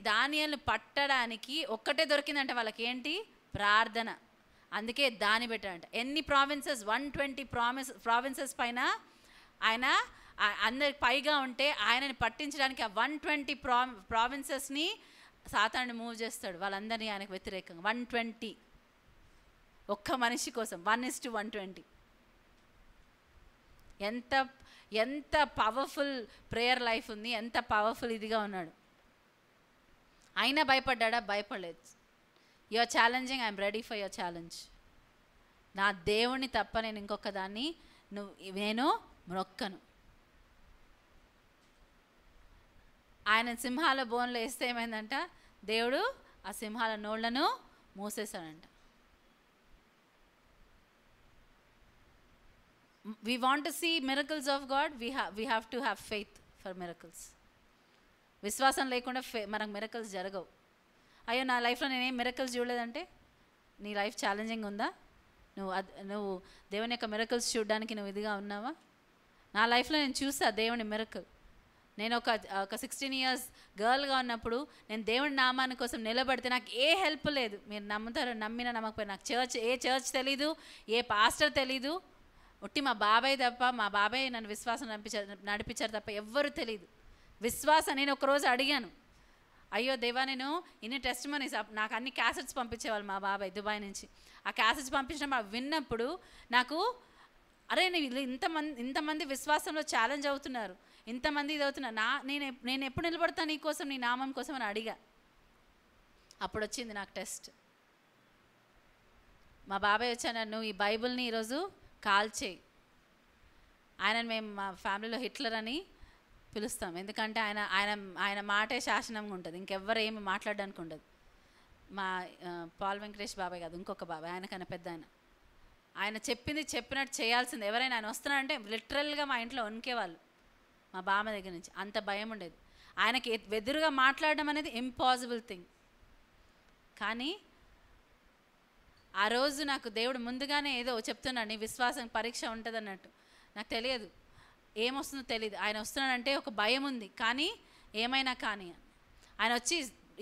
[SPEAKER 1] దానియేలుని పట్టడానికి ఒక్కటే దొరికిందంట వాళ్ళకి, ఏంటి? ప్రార్థన. అందుకే దాని పెట్టాడంట. ఎన్ని ప్రావిన్సెస్? 120 ప్రావిన్సెస్ పైన ఆయన అందరికి పైగా ఉంటే ఆయనని పట్టించడానికి ఆ 120 ప్రావిన్సెస్ని సాతానుడు మూవ్ చేస్తాడు, వాళ్ళందరినీ ఆయనకు వ్యతిరేకంగా. 120 ఒక్క మనిషి కోసం, 1:120. ఎంత పవర్ఫుల్ ప్రేయర్ లైఫ్ ఉంది, ఎంత పవర్ఫుల్ ఇదిగా ఉన్నాడు. అయినా భయపడ్డా? భయపడలేదు. Your challenging, I'm ready for your challenge. నా దేవుణ్ణి తప్ప నేను ఇంకొక దాన్ని నేను మొక్కను. ఆయన సింహాల బోన్లో వేస్తే ఏమైందంట? దేవుడు ఆ సింహాల నోళ్లను మూసేశాడంట. We want to see miracles of God, we have to have faith for miracles. విశ్వాసం లేకుండా మనకు మిరకల్స్ జరగవు. అయ్యో నా లైఫ్లో నేనేం మిరకల్స్ చూడలేదంటే నీ లైఫ్ ఛాలెంజింగ్ ఉందా? నువ్వు దేవుని యొక్క మిరకల్స్ చూడడానికి నువ్వు ఇదిగా ఉన్నావా? నా లైఫ్లో నేను చూసా దేవుని మిరకల్. నేను ఒక 16 years గర్ల్గా ఉన్నప్పుడు నేను దేవుని నామాని కోసం నిలబడితే నాకు ఏ హెల్ప్ లేదు. మీరు నమ్ముతారో నమ్మినా నమ్మకపోయినా నాకు చర్చ్ తెలీదు, ఏ పాస్టర్ తెలీదు. ఉట్టి మా బాబాయ్ తప్ప, మా బాబాయ్ నన్ను విశ్వాసం నడిపించారు తప్ప ఎవ్వరూ తెలియదు. విశ్వాసం నేను ఒకరోజు అడిగాను, అయ్యో దేవా నేను ఇన్ని టెస్ట్ మనీస్, నాకు అన్ని క్యాసెట్స్ పంపించేవాళ్ళు మా బాబాయ్ దుబాయ్ నుంచి. ఆ క్యాసెట్స్ పంపించడం విన్నప్పుడు నాకు, అరే ఇంతమంది విశ్వాసంలో ఛాలెంజ్ అవుతున్నారు, ఇంతమంది ఇది అవుతున్నారు, నేను ఎప్పుడు నిలబడతాను నీ కోసం, నీ నామం కోసం అని అడిగా. అప్పుడు వచ్చింది నాకు టెస్ట్. మా బాబాయ్ వచ్చాను, నువ్వు ఈ బైబిల్ని ఈరోజు కాల్చేయి. ఆయనను మేము మా ఫ్యామిలీలో హిట్లర్ అని పిలుస్తాం, ఎందుకంటే ఆయన మాటే శాసనంగా ఉంటుంది, ఇంకెవ్వరు ఏమి మాట్లాడడానికి ఉండదు. మా పాల్ వెంకటేష్ బాబాయ్ కాదు, ఇంకొక బాబాయ్, ఆయనకన్నా పెద్ద ఆయన చెప్పింది చెప్పినట్టు చేయాల్సింది. ఎవరైనా ఆయన వస్తున్నారంటే లిటరల్గా మా ఇంట్లో వణికేవాళ్ళు, మా బామ్మ దగ్గర నుంచి. అంత భయం ఉండేది. ఆయనకి ఎదురుగా మాట్లాడడం అనేది ఇంపాసిబుల్ థింగ్. కానీ ఆ రోజు నాకు దేవుడు ముందుగానే ఏదో చెప్తున్నాడు, నీ విశ్వాసం పరీక్ష ఉంటుంది అన్నట్టు. నాకు తెలియదు ఏమొస్తుందో తెలియదు. ఆయన వస్తున్నాడంటే ఒక భయం ఉంది, కానీ ఏమైనా కానీ. ఆయన వచ్చి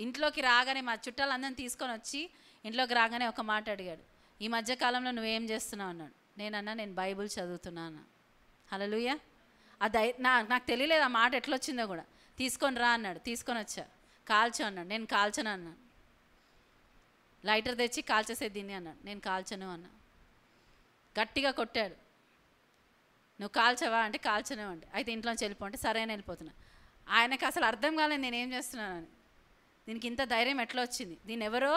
[SPEAKER 1] ఇంట్లోకి రాగానే మా చుట్టాలందరినీ తీసుకొని వచ్చి ఇంట్లోకి రాగానే ఒక మాట అడిగాడు, ఈ మధ్యకాలంలో నువ్వేం చేస్తున్నావు అన్నాడు. నేను బైబిల్ చదువుతున్నాను. హల్లెలూయా. నాకు తెలియలేదు ఆ మాట ఎట్లా వచ్చిందో కూడా. తీసుకొని రా అన్నాడు, తీసుకొని వచ్చా. కాల్చు అన్నాడు, నేను కాల్చను అన్నాను. లైటర్ తెచ్చి కాల్చేసే దీన్ని అన్నాడు, నేను కాల్చను అన్నా. గట్టిగా కొట్టాడు, నువ్వు కాల్చవా అంటే కాల్చను అంటే, అయితే ఇంట్లోంచి వెళ్ళిపో అంటే సరైన వెళ్ళిపోతున్నా. ఆయనకు అసలు అర్థం కాలేదు నేను ఏం చేస్తున్నానని. దీనికి ఇంత ధైర్యం ఎట్లా వచ్చింది? దీన్ని ఎవరో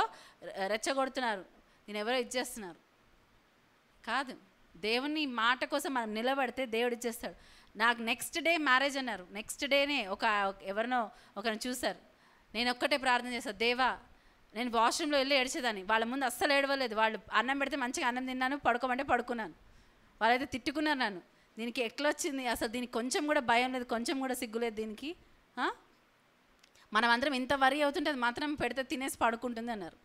[SPEAKER 1] రెచ్చగొడుతున్నారు, దీన్ని ఎవరో ఇచ్చేస్తున్నారు. కాదు, దేవుని మాట కోసం మనం నిలబడితే దేవుడు ఇచ్చేస్తాడు. నాకు నెక్స్ట్ డే మ్యారేజ్ అన్నారు. నెక్స్ట్ డేనే ఎవరినో ఒకరిని చూశారు. నేను ఒక్కటే ప్రార్థన చేశాను, దేవా నేను వాష్రూమ్లో వెళ్ళి ఏడ్చేదాన్ని, వాళ్ళ ముందు అస్సలు ఏడవలేదు. వాళ్ళు అన్నం పెడితే మంచిగా అన్నం తిన్నాను, పడుకోమంటే పడుకున్నాను. వాళ్ళైతే తిట్టుకున్నారు నన్ను, దీనికి ఎట్లా వచ్చింది అసలు, దీనికి కొంచెం కూడా భయం లేదు, కొంచెం కూడా సిగ్గులేదు దీనికి. మనం అందరం ఇంత వరి అవుతుంటే అది మాత్రం పెడితే తినేసి పడుకుంటుంది అన్నారు.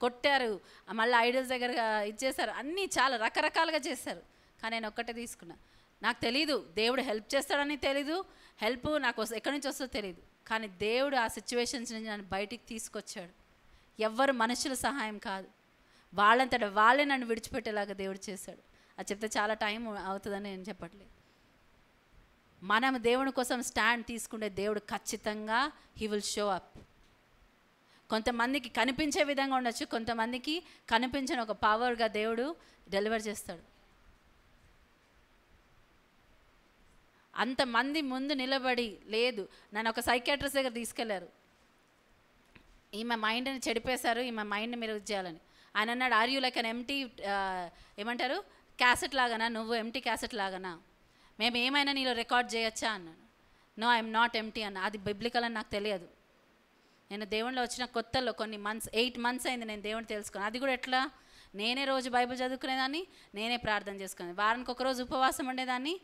[SPEAKER 1] కొట్టారు, మళ్ళీ ఐడల్స్ దగ్గర ఇచ్చేసారు, అన్నీ చాలా రకరకాలుగా చేశారు. కానీ నేను ఒక్కటే తీసుకున్నా. నాకు తెలీదు దేవుడు హెల్ప్ చేస్తాడని తెలీదు, హెల్ప్ నాకు ఎక్కడి నుంచి వస్తుందో తెలీదు. కానీ దేవుడు ఆ సిచ్యువేషన్స్ నుంచి నన్ను బయటికి తీసుకొచ్చాడు. ఎవ్వరు మనుషుల సహాయం కాదు, వాళ్ళంతటా వాళ్ళే నన్ను విడిచిపెట్టేలాగా దేవుడు చేశాడు. అది చెప్తే చాలా టైం అవుతుందని నేను చెప్పట్లేదు. మనం దేవుని కోసం స్టాండ్ తీసుకుంటే దేవుడు ఖచ్చితంగా హీ విల్ షో అప్. కొంతమందికి కనిపించే విధంగా ఉండొచ్చు, కొంతమందికి కనిపించని ఒక పవర్గా దేవుడు డెలివర్ చేస్తాడు. అంతమంది ముందు నిలబడి లేదు, నన్ను ఒక సైకియాట్రిస్ట్ దగ్గర తీసుకెళ్లారు. ఈమె మైండ్ని చెడిపేశారు, ఈమె మైండ్ని మీరు చేయాలని. ఆయన అన్నాడు, are you like an empty ఏమంటారు క్యాసెట్ లాగానా, నువ్వు ఎంటీ క్యాసెట్ లాగానా, మేము ఏమైనా నీలో రికార్డ్ చేయొచ్చా అన్నాడు. నో, ఐఎమ్ నాట్ ఎంటీ అన్న. అది బిబ్లికల్ అని నాకు తెలియదు. నేను దేవునిలో వచ్చిన కొత్తలో కొన్ని 8 months అయింది నేను దేవుని తెలుసుకుని. అది కూడా ఎట్లా, నేనే రోజు బైబిల్ చదువుకునేదాన్ని, నేనే ప్రార్థన చేసుకునేది, వారానికి ఒకరోజు ఉపవాసం ఉండేదాన్ని,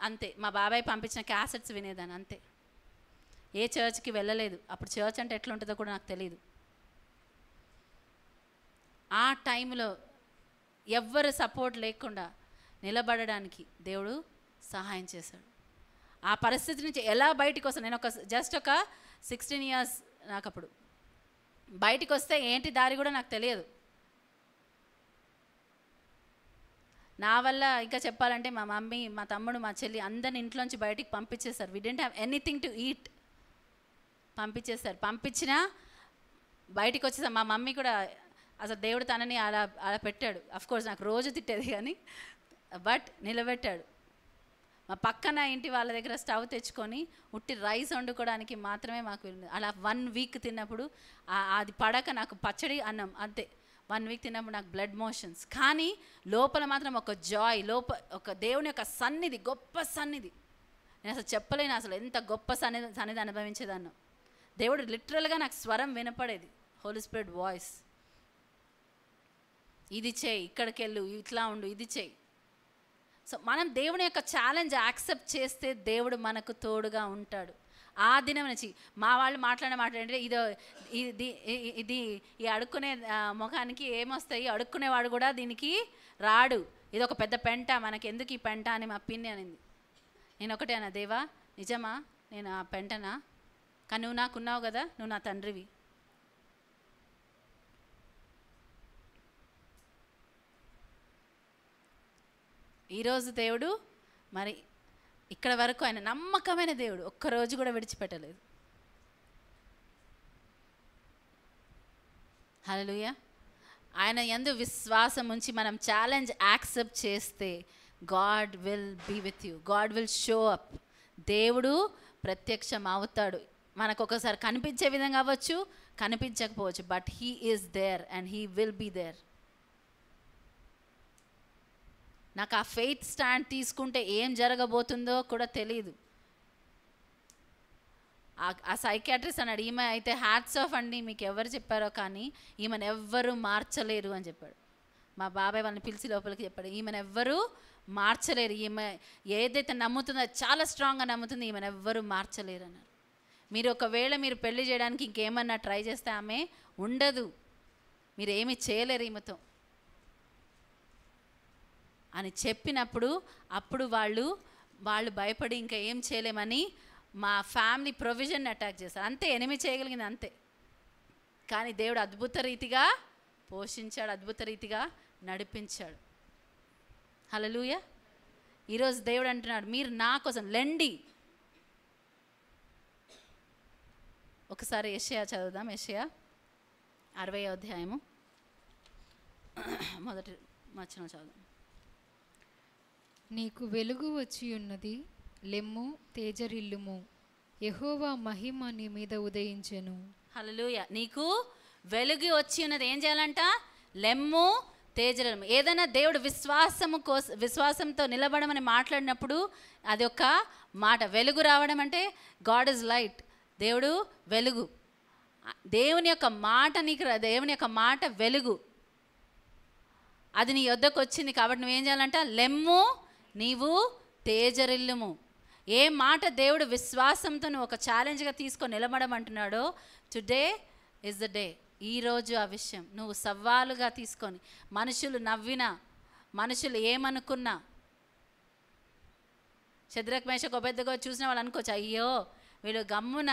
[SPEAKER 1] అంతే. మా బాబాయ్ పంపించిన క్యాసెట్స్ వినేదాన్ని, అంతే. ఏ చర్చ్కి వెళ్ళలేదు. అప్పుడు చర్చ్ అంటే ఎట్లా ఉంటుందో కూడా నాకు తెలియదు. ఆ టైంలో ఎవ్వరు సపోర్ట్ లేకుండా నిలబడడానికి దేవుడు సహాయం చేశాడు. ఆ పరిస్థితి నుంచి ఎలా బయటికి వస్తాను, నేను జస్ట్ ఒక 16 ఇయర్స్ నాకు అప్పుడు. బయటికి వస్తే ఏంటి దారి కూడా నాకు తెలియదు. నా వల్ల ఇంకా చెప్పాలంటే మా మమ్మీ, మా తమ్ముడు, మా చెల్లి అందరిని ఇంట్లోంచి బయటికి పంపించేశారు. We didn't have anything to eat. పంపించినా బయటికి వచ్చేసాం. మా మమ్మీ కూడా అసలు దేవుడు తనని అలా పెట్టాడు. అఫ్కోర్స్ నాకు రోజు తిట్టేది కానీ బట్ నిలబెట్టాడు. మా పక్కన ఇంటి వాళ్ళ దగ్గర స్టవ్ తెచ్చుకొని ఉట్టి రైస్ వండుకోవడానికి మాత్రమే మాకు అలా 1 వీక్ తిన్నప్పుడు అది పడక నాకు పచ్చడి అన్నం అంతే. 1 వీక్ తిన్నప్పుడు నాకు బ్లడ్ మోషన్స్. కానీ లోపల మాత్రం ఒక జాయ్, ఒక దేవుని యొక్క సన్నిధి, గొప్ప సన్నిధి. నేను అసలు చెప్పలేను అసలు ఎంత గొప్ప సన్నిధి అనుభవించేదాన్ని. దేవుడు లిటరల్గా నాకు స్వరం వినపడేది, హోలీ స్పిరిట్ వాయిస్. ఇది చేయి, ఇక్కడికి వెళ్ళు, ఇట్లా ఉండు, ఇది చేయి. సో మనం దేవుని యొక్క ఛాలెంజ్ యాక్సెప్ట్ చేస్తే దేవుడు మనకు తోడుగా ఉంటాడు. ఆ దినం నుంచి మా వాళ్ళు మాట్లాడే ఇది ఈ అడుక్కునే ముఖానికి ఏమొస్తాయి, అడుక్కునేవాడు కూడా దీనికి రాడు, ఇది ఒక పెద్ద పెంట, మనకి ఎందుకు ఈ పెంట అని మా పిన్ని అనింది. నేను ఒకటే అన్నా, దేవా నిజమా నేను ఆ పెంటనా? కానీ నువ్వు నాకున్నావు కదా, నువ్వు నా తండ్రివి. ఈరోజు దేవుడు మరి ఇక్కడ వరకు ఆయన నమ్మకమైన దేవుడు, ఒక్కరోజు కూడా విడిచిపెట్టలేదు. హల్లెలూయా. ఆయన యందు విశ్వాసం ఉంచి మనం ఛాలెంజ్ యాక్సెప్ట్ చేస్తే God will be with you, God will show up. దేవుడు ప్రత్యక్షం అవుతాడు. మనకు ఒకసారి కనిపించే విధంగా అవ్వచ్చు, కనిపించకపోవచ్చు, but he is there and he will be there. నాకు ఆ ఫెయిత్ స్టాండ్ తీసుకుంటే ఏం జరగబోతుందో కూడా తెలియదు. ఆ సైకాట్రిస్ట్ అన్నాడు, ఈమె అయితే హ్యాట్స్ ఆఫ్ అండి, మీకు ఎవరు చెప్పారో కానీ ఈమెను ఎవ్వరూ మార్చలేరు అని చెప్పాడు. మా బాబాయ్ వాళ్ళని పిలిచి లోపలికి చెప్పాడు, ఈమెను ఎవ్వరూ మార్చలేరు, ఈమె ఏదైతే నమ్ముతుందో చాలా స్ట్రాంగ్గా నమ్ముతుంది, ఈమెను ఎవ్వరూ మార్చలేరు అన్నారు. మీరు ఒకవేళ మీరు పెళ్లి చేయడానికి ఇంకేమన్నా ట్రై చేస్తే ఆమె ఉండదు, మీరు ఏమీ చేయలేరు ఈమెతో అని చెప్పినప్పుడు అప్పుడు వాళ్ళు భయపడి ఇంకా ఏం చేయలేమని మా ఫ్యామిలీ ప్రొవిజన్ అటాక్ చేశారు. అంతే, ఎనిమి చేయగలిగింది అంతే. కానీ దేవుడు అద్భుత రీతిగా పోషించాడు, అద్భుత రీతిగా నడిపించాడు. హల్లెలూయా. ఈరోజు దేవుడు అంటున్నాడు, మీరు నా కోసం లెండి. ఒకసారి యెషయా చదువుదాం. యెషయా 60వ అధ్యాయము మొదటి వచనం చదువుదాం.
[SPEAKER 2] నీకు వెలుగు వచ్చి ఉన్నది, లెమ్ము తేజరిల్లుము, యెహోవా మహిమ నీ మీద ఉదయించెను.
[SPEAKER 1] హల్లెలూయా. నీకు వెలుగు వచ్చి ఉన్నది, ఏం చేయాలంట? లెమ్ము తేజరిల్లుము. ఏదైనా దేవుడు విశ్వాసంతో నిలబడమని మాట్లాడినప్పుడు అది ఒక మాట. వెలుగు రావడం అంటే గాడ్ ఇస్ లైట్, దేవుడు వెలుగు. దేవుని యొక్క మాట నీకు, దేవుని యొక్క మాట వెలుగు, అది నీ యొద్దకు వచ్చింది కాబట్టి నువ్వేం చేయాలంట? లెమ్ము, నీవు తేజరిల్లుము. ఏ మాట దేవుడు విశ్వాసంతో నువ్వు ఒక ఛాలెంజ్గా తీసుకొని నిలబడమంటున్నాడో, టుడే ఇస్ ద డే. ఈరోజు ఆ విషయం నువ్వు సవాలుగా తీసుకొని, మనుషులు నవ్వినా, మనుషులు ఏమనుకున్నా, షద్రక్ మేషక్ అబేద్నెగో చూసిన వాళ్ళు అనుకోవచ్చు, అయ్యో వీళ్ళు గమ్మున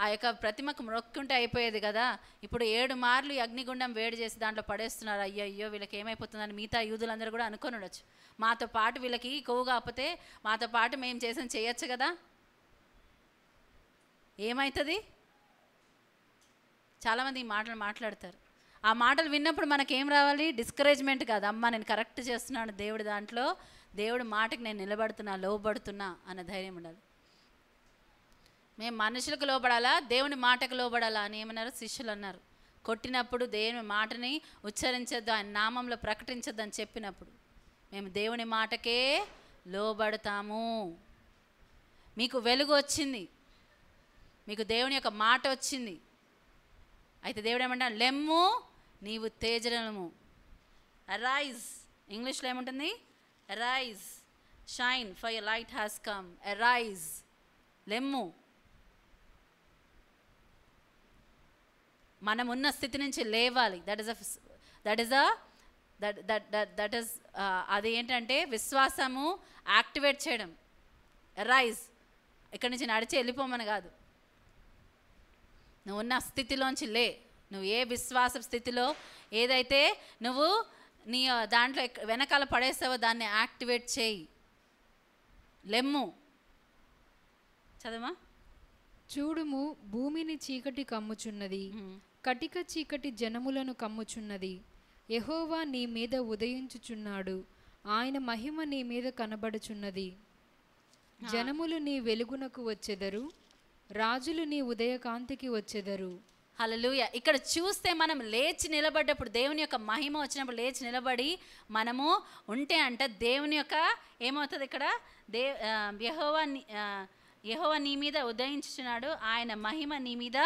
[SPEAKER 1] ఆ యొక్క ప్రతిమకు మొక్కుంటే అయిపోయేది కదా, ఇప్పుడు 7 మార్లు ఈ అగ్నిగుండం వేడి చేసి దాంట్లో పడేస్తున్నారు, అయ్యో వీళ్ళకి ఏమైపోతుందని మిగతా యూదులందరూ కూడా అనుకొని ఉండొచ్చు. మాతో పాటు వీళ్ళకి కొవ్వు కాకపోతే మాతో పాటు మేము చేయొచ్చు కదా, ఏమవుతుంది? చాలామంది ఈ మాటలు మాట్లాడతారు. ఆ మాటలు విన్నప్పుడు మనకేం రావాలి? డిస్కరేజ్మెంట్ కాదు, అమ్మ నేను కరెక్ట్ చేస్తున్నాను దేవుడి దాంట్లో, దేవుడి మాటకి నేను నిలబడుతున్నా, లోబడుతున్నా అన్న ధైర్యం ఉండాలి. మేము మనుషులకు లోబడాలా, దేవుని మాటకు లోబడాలా అని ఏమన్నారు శిష్యులు అన్నారు. కొట్టినప్పుడు దేవుని మాటని ఉచ్చరించొద్దు, ఆయన నామంలో ప్రకటించొద్దు అని చెప్పినప్పుడు మేము దేవుని మాటకే లోబడతాము. మీకు వెలుగు వచ్చింది, మీకు దేవుని యొక్క మాట వచ్చింది, అయితే దేవుడు ఏమంటాడు? లెమ్ము, నీవు తేజరిల్లుము. అరైజ్, ఇంగ్లీష్లో ఏముంటుంది? Arise, shine for your light has come. Arise, లెమ్ము. మనం ఉన్న స్థితి నుంచి లేవాలి. That is a that is అది ఏంటంటే విశ్వాసము యాక్టివేట్ చేయడం. రైజ్, ఇక్కడి నుంచి నడిచి వెళ్ళిపోమని కాదు, నువ్వు ఉన్న స్థితిలోంచి లే. నువ్వు ఏ విశ్వాస స్థితిలో ఏదైతే నువ్వు నీ దాంట్లో వెనకాల పడేసావో దాన్ని యాక్టివేట్ చేయి. లెమ్ము. చదవమా.
[SPEAKER 2] చూడుము, భూమిని చీకటి కమ్ముచున్నది, కటిక చీకటి జనములను కమ్ముచున్నది. యెహోవా నీ మీద ఉదయించుచున్నాడు, ఆయన మహిమ నీ మీద కనబడుచున్నది. జనములు నీ వెలుగునకు వచ్చెదరు, రాజులు నీ ఉదయకాంతికి వచ్చెదరు.
[SPEAKER 1] హల్లెలూయా. ఇక్కడ చూస్తే మనం లేచి నిలబడ్డప్పుడు, దేవుని యొక్క మహిమ వచ్చినప్పుడు లేచి నిలబడి మనము ఉంటే అంట దేవుని యొక్క ఏమవుతుంది ఇక్కడ, యెహోవా నీ మీద ఉదయించుచున్నాడు, ఆయన మహిమ నీ మీద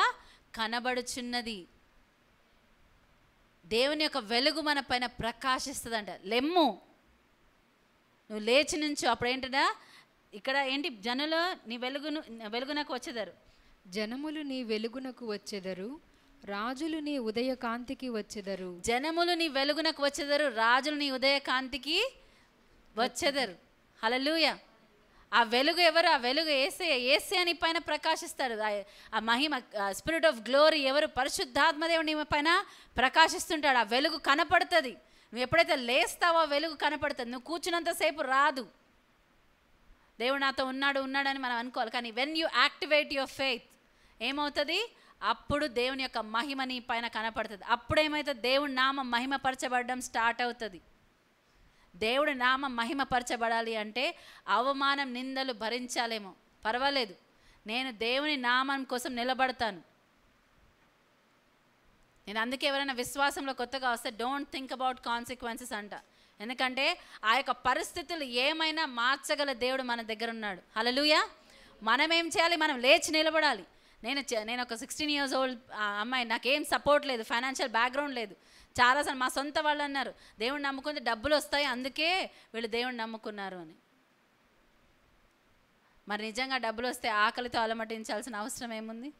[SPEAKER 1] కనబడుచున్నది. దేవుని యొక్క వెలుగు మన పైన ప్రకాశిస్తుందంట. లెమ్ము, నువ్వు లేచి నుంచో. అప్పుడు ఏంటంటే ఇక్కడ ఏంటి, జనులు నీ వెలుగునకు వచ్చేదారు.
[SPEAKER 2] జనములు నీ వెలుగునకు వచ్చెదరు, రాజులు నీ ఉదయకాంతికి వచ్చెదరు.
[SPEAKER 1] జనములు నీ వెలుగునకు వచ్చేదారు, రాజులు నీ ఉదయకాంతికి వచ్చేదారు. హల్లెలూయా. ఆ వెలుగు ఎవరు? ఆ వెలుగు యేసే నీ పైన ప్రకాశిస్తాడు. ఆ మహిమ, స్పిరిట్ ఆఫ్ గ్లోరీ ఎవరు? పరిశుద్ధాత్మదేవుడు నీ పైన ప్రకాశిస్తుంటాడు. ఆ వెలుగు కనపడుతుంది. నువ్వు ఎప్పుడైతే లేస్తావో ఆ వెలుగు కనపడుతుంది. నువ్వు కూర్చున్నంతసేపు రాదు. దేవుడు నాతో ఉన్నాడని మనం అనుకోవాలి. కానీ when you activate your faith ఏమవుతుంది? అప్పుడు దేవుని యొక్క మహిమ నీ పైన కనపడుతుంది. అప్పుడు ఏమవుతుంది? దేవుడి నామం మహిమపరచబడడం స్టార్ట్ అవుతుంది. దేవుడి నామం మహిమపరచబడాలి అంటే అవమానం, నిందలు భరించాలేమో పర్వాలేదు, నేను దేవుని నామం కోసం నిలబడతాను. నేను అందుకే ఎవరైనా విశ్వాసంలో కొత్తగా వస్తే డోంట్ థింక్ అబౌట్ కాన్సిక్వెన్సెస్ అంట. ఎందుకంటే ఆ యొక్క పరిస్థితులు ఏమైనా మార్చగల దేవుడు మన దగ్గర ఉన్నాడు. హల్లెలూయా. మనం ఏం చేయాలి? మనం లేచి నిలబడాలి. నేను ఒక 16 years old అమ్మాయి, నాకేం సపోర్ట్ లేదు, ఫైనాన్షియల్ బ్యాక్గ్రౌండ్ లేదు. చాలాసార్లు మా సొంత వాళ్ళు అన్నారు, దేవుడిని నమ్ముకుంటే డబ్బులు వస్తాయి, అందుకే వీళ్ళు దేవుడిని నమ్ముకున్నారు అని. మరి నిజంగా డబ్బులు వస్తే ఆకలితో అలమటించాల్సిన అవసరం ఏముంది?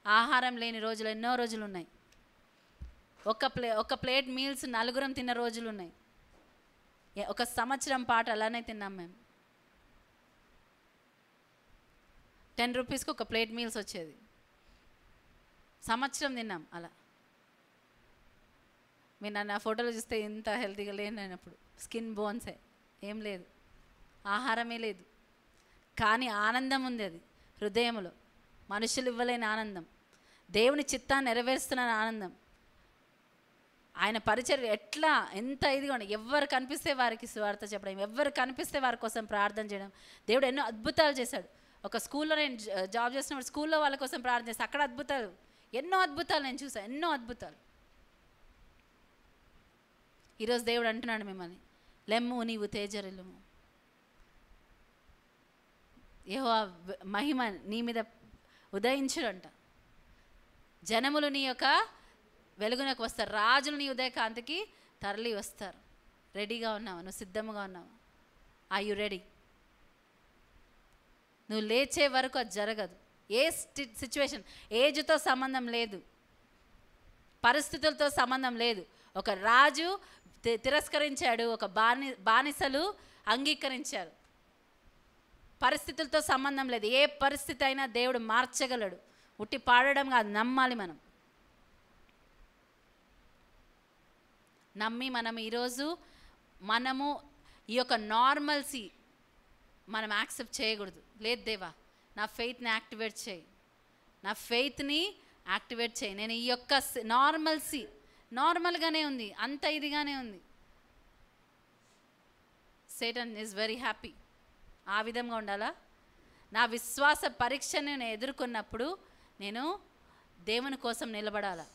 [SPEAKER 1] ఆహారం లేని రోజులు ఎన్నో రోజులు ఉన్నాయి. ఒక ప్లేట్ మీల్స్ నలుగురం తిన్న రోజులు ఉన్నాయి. ఒక సంవత్సరం పాటు అలానే తిన్నాం మేము. 10 రూపీస్కి ఒక ప్లేట్ మీల్స్ వచ్చేది. సంవత్సరం తిన్నాం అలా. మీరు నన్ను ఆ ఫోటోలో చూస్తే ఇంత హెల్తీగా లేను నేను. అప్పుడు స్కిన్ బోన్సే, ఏం లేదు, ఆహారమే లేదు. కానీ ఆనందం ఉంది, అది హృదయంలో. మనుషులు ఇవ్వలేని ఆనందం, దేవుని చిత్తాన్ని నెరవేరుస్తున్న ఆనందం. ఆయన పరిచర్య ఎట్లా ఎంత ఇదిగా ఉండే, ఎవరు కనిపిస్తే వారికి సువార్త చెప్పడం, ఎవరు కనిపిస్తే వారి కోసం ప్రార్థన చేయడం. దేవుడు ఎన్నో అద్భుతాలు చేశాడు. ఒక స్కూల్లో నేను జాబ్ చేస్తున్నప్పుడు స్కూల్లో వాళ్ళ కోసం ప్రార్థన చేస్తాను. అక్కడ అద్భుతాలు, ఎన్నో అద్భుతాలు నేను చూసాను, ఎన్నో అద్భుతాలు. ఈరోజు దేవుడు అంటున్నాడు మిమ్మల్ని, లెమ్ము నీవు తేజరిల్లుము. యెహోవా మహిమ నీ మీద ఉదయించుడంట. జనములు నీ యొక్క వెలుగునకు వస్తారు, రాజులు నీ ఉదయకాంతికి తరలి వస్తారు. రెడీగా ఉన్నావా? నువ్వు సిద్ధంగా ఉన్నావా? Are you ready? నువ్వు లేచే వరకు అది జరగదు. ఏ సిచ్యువేషన్, ఏజ్తో సంబంధం లేదు, పరిస్థితులతో సంబంధం లేదు. ఒక రాజు తిరస్కరించాడు, ఒక బానిసలు అంగీకరించారు. పరిస్థితులతో సంబంధం లేదు. ఏ పరిస్థితి అయినా దేవుడు మార్చగలడు. ఉట్టి పాడడం కాదు, నమ్మాలి. నమ్మి మనం ఈరోజు మనము ఈ యొక్క నార్మల్సీ మనం యాక్సెప్ట్ చేయకూడదు. లేదు దేవా, నా ఫెయిత్ని యాక్టివేట్ చేయి, నా ఫెయిత్ని యాక్టివేట్ చేయి. నేను ఈ యొక్క నార్మల్సీ నార్మల్గానే ఉంది, అంత ఇదిగానే ఉంది. Satan is very happy. ఆ విధంగా ఉండాలా? నా విశ్వాస పరీక్షను నేను ఎదుర్కొన్నప్పుడు నేను దేవుని కోసం నిలబడాలా.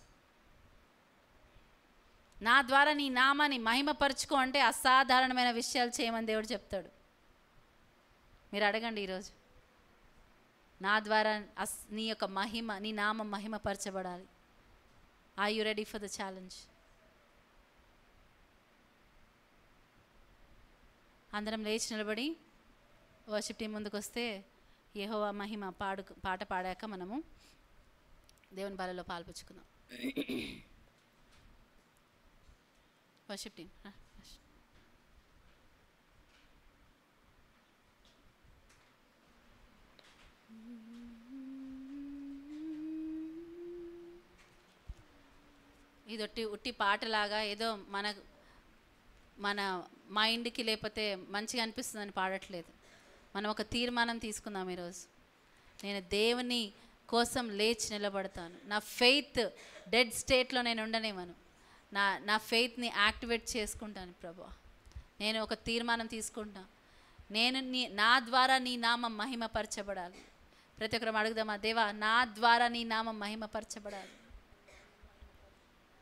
[SPEAKER 1] నా ద్వారా నీ నామాన్ని మహిమపరుచుకో అంటే అసాధారణమైన విషయాలు చేయమని దేవుడు చెప్తాడు. మీరు అడగండి ఈరోజు, నా ద్వారా నీ యొక్క మహిమ, నీ నామం మహిమపరచబడాలి. Are you ready for the challenge? అందరం లేచి నిలబడి వర్షిప్ టీం ముందుకు వస్తే యెహోవా మహిమ పాట పాడాక మనము దేవుని బలలో పాల్పంచుకుందాం. Worship team. ఇది ఉట్టి పాటలాగా ఏదో మన మైండ్కి లేకపోతే మంచిగా అనిపిస్తుందని పాడట్లేదు. మనం ఒక తీర్మానం తీసుకుందాం ఈరోజు. నేను దేవుని కోసం లేచి నిలబడతాను. నా ఫెయిత్ డెడ్ స్టేట్లో నేను ఉండనివ్వను. నా ఫెయిత్ని యాక్టివేట్ చేసుకుంటాను ప్రభా. నేను ఒక తీర్మానం తీసుకుంటాను. నా ద్వారా నీ నామం మహిమపరచబడాలి. ప్రతి ఒక్కరం అడుగుదామా, దేవా నా ద్వారా నీ నామం మహిమపరచబడాలి.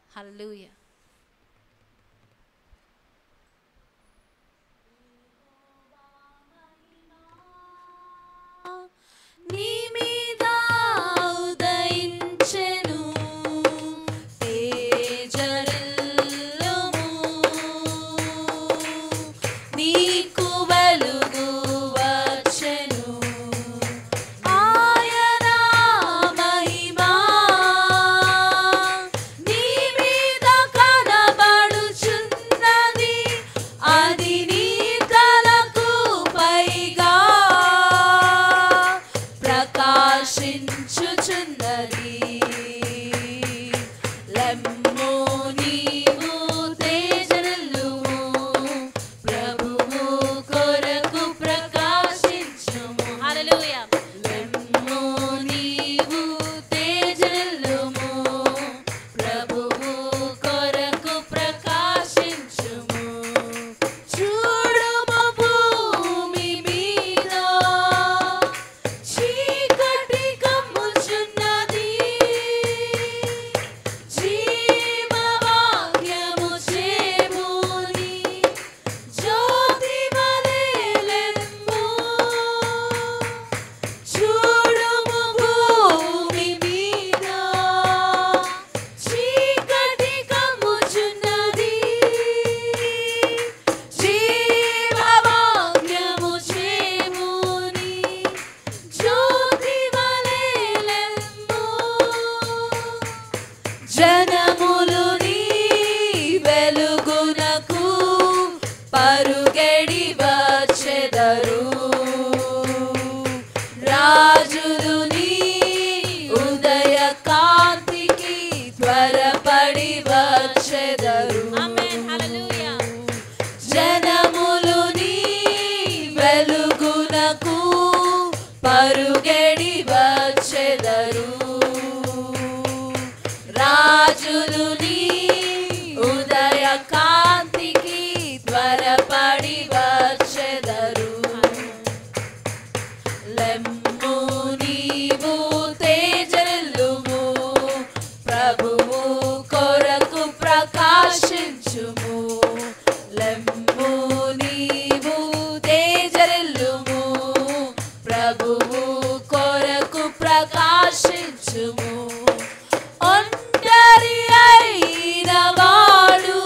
[SPEAKER 1] హల్లెలూయా.
[SPEAKER 3] నీ మీద ఉదయించెను తేజరిల్లుము, నీకు వెలుగు వచ్చెను. ఆయన మహిమా నీ మీద కనబడుచున్నది, అది నీ తలకు పైగా ప్రకాశించుచున్నది. లెమ్ము నీవు తేజరిల్లుము, ప్రభువు కొరకు ప్రకాశించుము.
[SPEAKER 1] హల్లెలూయా.
[SPEAKER 3] లెమ్ము నీవు తేజరిల్లుము, ప్రభువు కొరకు ప్రకాశించుము. చూడుము భూమి మీద చీకటి కమ్ముచున్నది, జీవవాక్యము చేబూని జ్యోతి వలె లెమ్ము. చూడుము భూమి మీద చీకటి కమ్ముచున్నది, జీవవాక్యము చేబూని జ్యోతి వలె లెమ్ము. జనములు నీ వెలుగునకు పరుగెడి వచ్చెదరు, రాజులు నీ ఉదయ కాంతికి త్వరపడి వచ్చెదరు.
[SPEAKER 1] ఆమేన్. హల్లెలూయా.
[SPEAKER 3] జనములు నీ వెలుగునకు పరుగెడి వచ్చెదరు, రాజులు నీ ఉదయ కాంతికి త్వరపడి వచ్చెదరు. లెమ్ము నీవు తేజరిల్లుము, ప్రభువు కొరకు ప్రకాశించుము. లెమ్ము నీవు తేజరిల్లుము, ప్రభువు కొరకు ప్రకాశించుము. ఒంటరి అయిన వాడు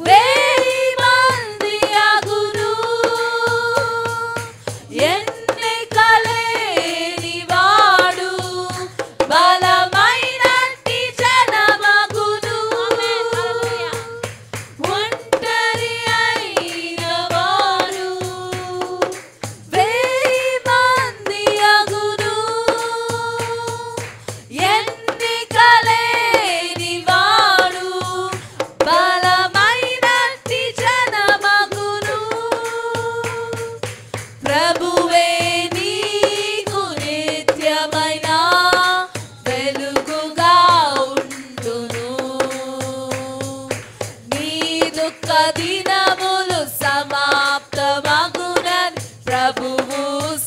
[SPEAKER 3] వేయి మంది అగును, ఎన్నికలేని వాడు బలమైనట్టి జనమగును. ఒంటరి అయిన వాడు వేయి మంది అగును, ఎన్నికలేని వాడు బలమైనట్టి జనమగును. ప్రభువే నీకు నిత్యమైన వెలుగుగా ఉండును, నీ దుఃఖ దినములు సమాప్తమగునని ప్రభువు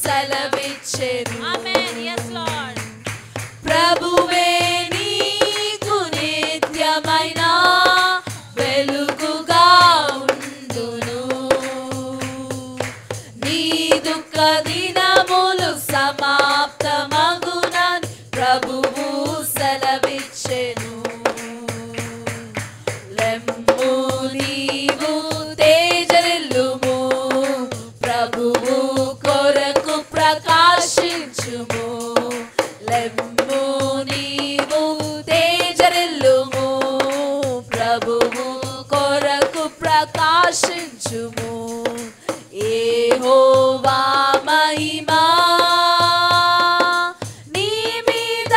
[SPEAKER 3] సెలవిచ్చెను.
[SPEAKER 1] ఆమేన్. yes lord.
[SPEAKER 3] ప్రభువే నీకు నిత్యమైన వెలుగుగా ఉండును, నీ దుఃఖ దినములు సమాప్తమగునని ప్రభువు సెలవిచ్చెను. లెమ్ము నీవు హర్షించుము యెహోవా మహిమా నీ మీద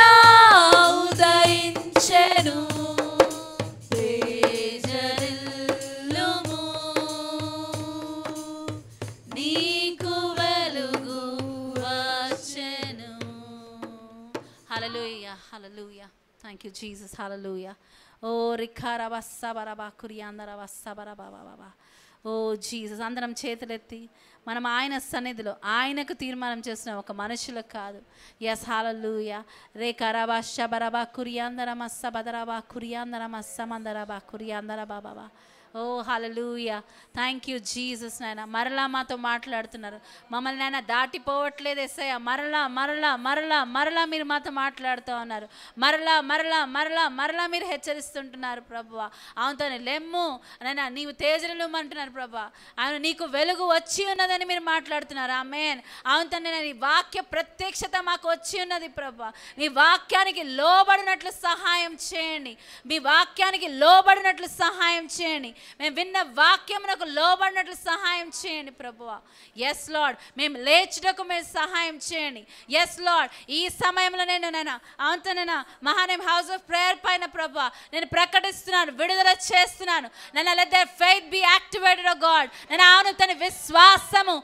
[SPEAKER 3] ఉదయించెను తేజరిల్లుము నీకు వెలుగు వచ్చెను.
[SPEAKER 1] Hallelujah hallelujah. Thank you Jesus. Hallelujah. Oh రిఖారా వస్సబరబా కురియాందర వస్సబరబా బాబా. Oh Jesus. అందరం చేతులెత్తి మనం ఆయన సన్నిధిలో ఆయనకు తీర్మానం చేస్తున్నాం, ఒక మనుషులకు కాదు. Yes hallelujah. రేఖారాబా షబరబా కురియాందర మస్స బదరబా కురియాందర మస్స మందరబా కురియాందర బాబా. Oh hallelujah. Thank you Jesus. నాయన మరలా మాతో మాట్లాడుతున్నారు, మమ్మల్ని నాయన దాటిపోవట్లేదు యేసయ్య. మరలా మరలా మరలా మరలా మీరు మాతో మాట్లాడుతూ ఉన్నారు. మరలా మరలా మరలా మరలా మీరు హెచ్చరిస్తుంటున్నారు ప్రభువా. అవుతాను లెమ్ము నాయన నీవు తేజరిల్లుము అంటున్నారు ప్రభువా. ఆయన నీకు వెలుగు వచ్చి ఉన్నదని మీరు మాట్లాడుతున్నారు. ఆమేన్. అవుతాను నీ వాక్య ప్రత్యక్షత మాకు వచ్చి ఉన్నది ప్రభువా. నీ వాక్యానికి లోబడినట్లు సహాయం చేయండి. మీ వాక్యానికి లోబడినట్లు సహాయం చేయండి. మేము విన్న వాక్యమునకు లోబడినట్లు సహాయం చేయండి ప్రభువా. Yes Lord. మేము లేచుటకు మీరు సహాయం చేయండి. Yes Lord. ఈ సమయంలో నేను అవుతానైనా మహానేమ్ హౌస్ ఆఫ్ ప్రేయర్ పైన ప్రభువా నేను ప్రకటిస్తున్నాను, విడుదల చేస్తున్నాను. నన్ను let their faith be activated O God. నేను అవును తన విశ్వాసము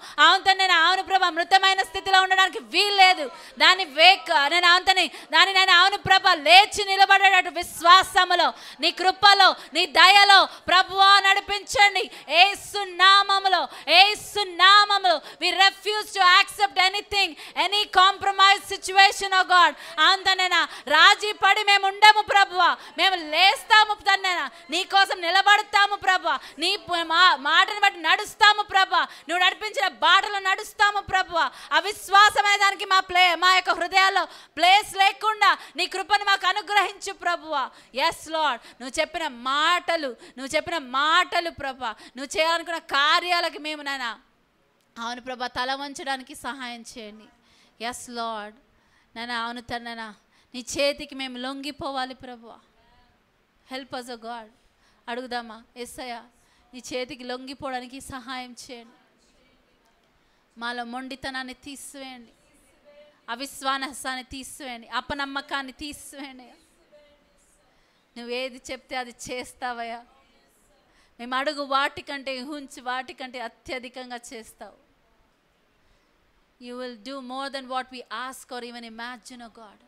[SPEAKER 1] నేను అవును ప్రభా మృతమైన స్థితిలో ఉండడానికి వీల్లేదు. దాన్ని నేను అవుతని దాన్ని నేను అవును ప్రభా లేచి నిలబడేటట్టు విశ్వాసములో నీ కృపలో నీ దయలో ప్రభువా నడిపించండి. యేసు నామములో యేసు నామములో we refuse to accept anything, any compromise situation oh God. అంతనేనా రాజీ పడి మేము ఉండము ప్రభువా. మేము లేస్తాము తన్నేనా నీ కోసం నిలబడతాము ప్రభువా. నీ మాటను బట్టి నడుస్తాము ప్రభువా. నువ్వు నడిపించిన బాటలో నడుస్తాము ప్రభువా. అవిశ్వాసమైన దానికి మా యొక్క హృదయాల్లో ప్లేస్ లేకుండా నీ కృపను మాకు అనుగ్రహించు ప్రభువా. Yes Lord. నువ్వు చెప్పిన మాటలు ప్రభా, నువ్వు చేయాలనుకున్న కార్యాలకు మేము నాయనా అవును ప్రభా తల వంచడానికి సహాయం చేయండి. Yes Lord. నాయనా అవును తనైనా నీ చేతికి మేము లొంగిపోవాలి ప్రభువా. Help us O God. అడుగుదామా యేసయ్య నీ చేతికి లొంగిపోవడానికి సహాయం చేయండి. మాలో మొండితనాన్ని తీసివేయండి, అవిశ్వాసాన్ని తీసివేయండి, అపనమ్మకాన్ని తీసివేయండి. నువ్వేది చెప్తే అది చేస్తావయ్యా. మేము అడుగు వాటికంటే ఊహించి వాటికంటే అత్యధికంగా చేస్తావు. You will do more than what we ask or even imagine, oh God.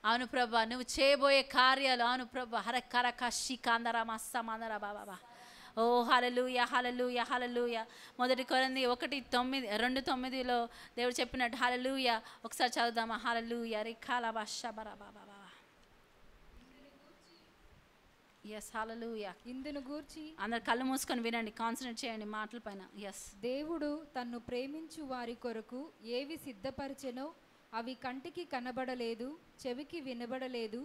[SPEAKER 1] అవును ప్రభా నువ్వు చేయబోయే కార్యాలు అవును ప్రభా హరకరకషి కాందరామ సమానర బాబా. ఓ హల్లెలూయా హల్లెలూయా హల్లెలూయా. 1 కొరింథీ 1:2-9 దేవుడు చెప్పినట్టు హల్లెలూయా. ఒకసారి చదువుదామా. హల్లెలూయా రిఖాలబా షబరా బాబా. ఎస్ హల్లెలూయా.
[SPEAKER 2] ఇందును గూర్చి
[SPEAKER 1] అందరు కళ్ళు మూసుకొని వినండి, కాన్సన్ట్రేట్ చేయండి మాటల పైన. ఎస్.
[SPEAKER 2] దేవుడు తన్ను ప్రేమించు వారి కొరకు ఏవి సిద్ధపరిచెనో అవి కంటికి కనబడలేదు, చెవికి వినబడలేదు,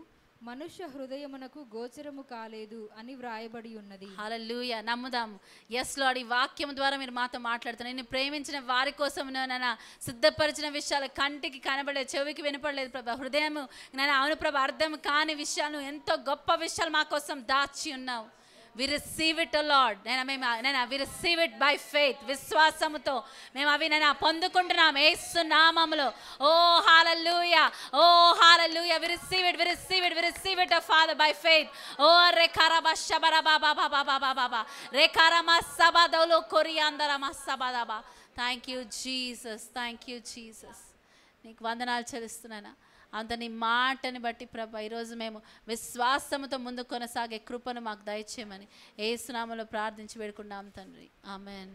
[SPEAKER 2] మనుష్య హృదయమునకు గోచరము కాలేదు అని వ్రాయబడి ఉన్నది.
[SPEAKER 1] హల్లెలూయా. నమ్ముదాము. Yes Lord. ఈ వాక్యం ద్వారా మీరు మాతో మాట్లాడుతున్నారు. నేను ప్రేమించిన వారి కోసం నేను సిద్ధపరిచిన విషయాలు కంటికి కనబడలేదు, చెవికి వినపడలేదు ప్రభా. హృదయము నేను అవును ప్రభా అర్థం కాని విషయాలు ఎంతో గొప్ప విషయాలు మా కోసం దాచి ఉన్నావు. We receive it, O Lord. We receive it by faith. విశ్వాసముతో మేము అవి పొందుకుంటున్నాం యేసు నామములో. ఓ హల్లెలూయా. ఓ హల్లెలూయా. We receive it. We receive it. We receive it, oh Father, by faith. Oh రేఖారబా షబరబా బాబా బాబా బాబా రేఖారమా సబదలో కొరియాందరమా సబదబా. Thank you Jesus. Thank you Jesus. నీకు వందనాలు చెల్లిస్తున్నాను. అంత నీ మాటని బట్టి ప్రభా ఈరోజు మేము విశ్వాసముతో ముందు కొనసాగే కృపను మాకు దయచేయమని యేసు నామములో ప్రార్థించి వేడుకున్నాం తండ్రి. ఆమెన్.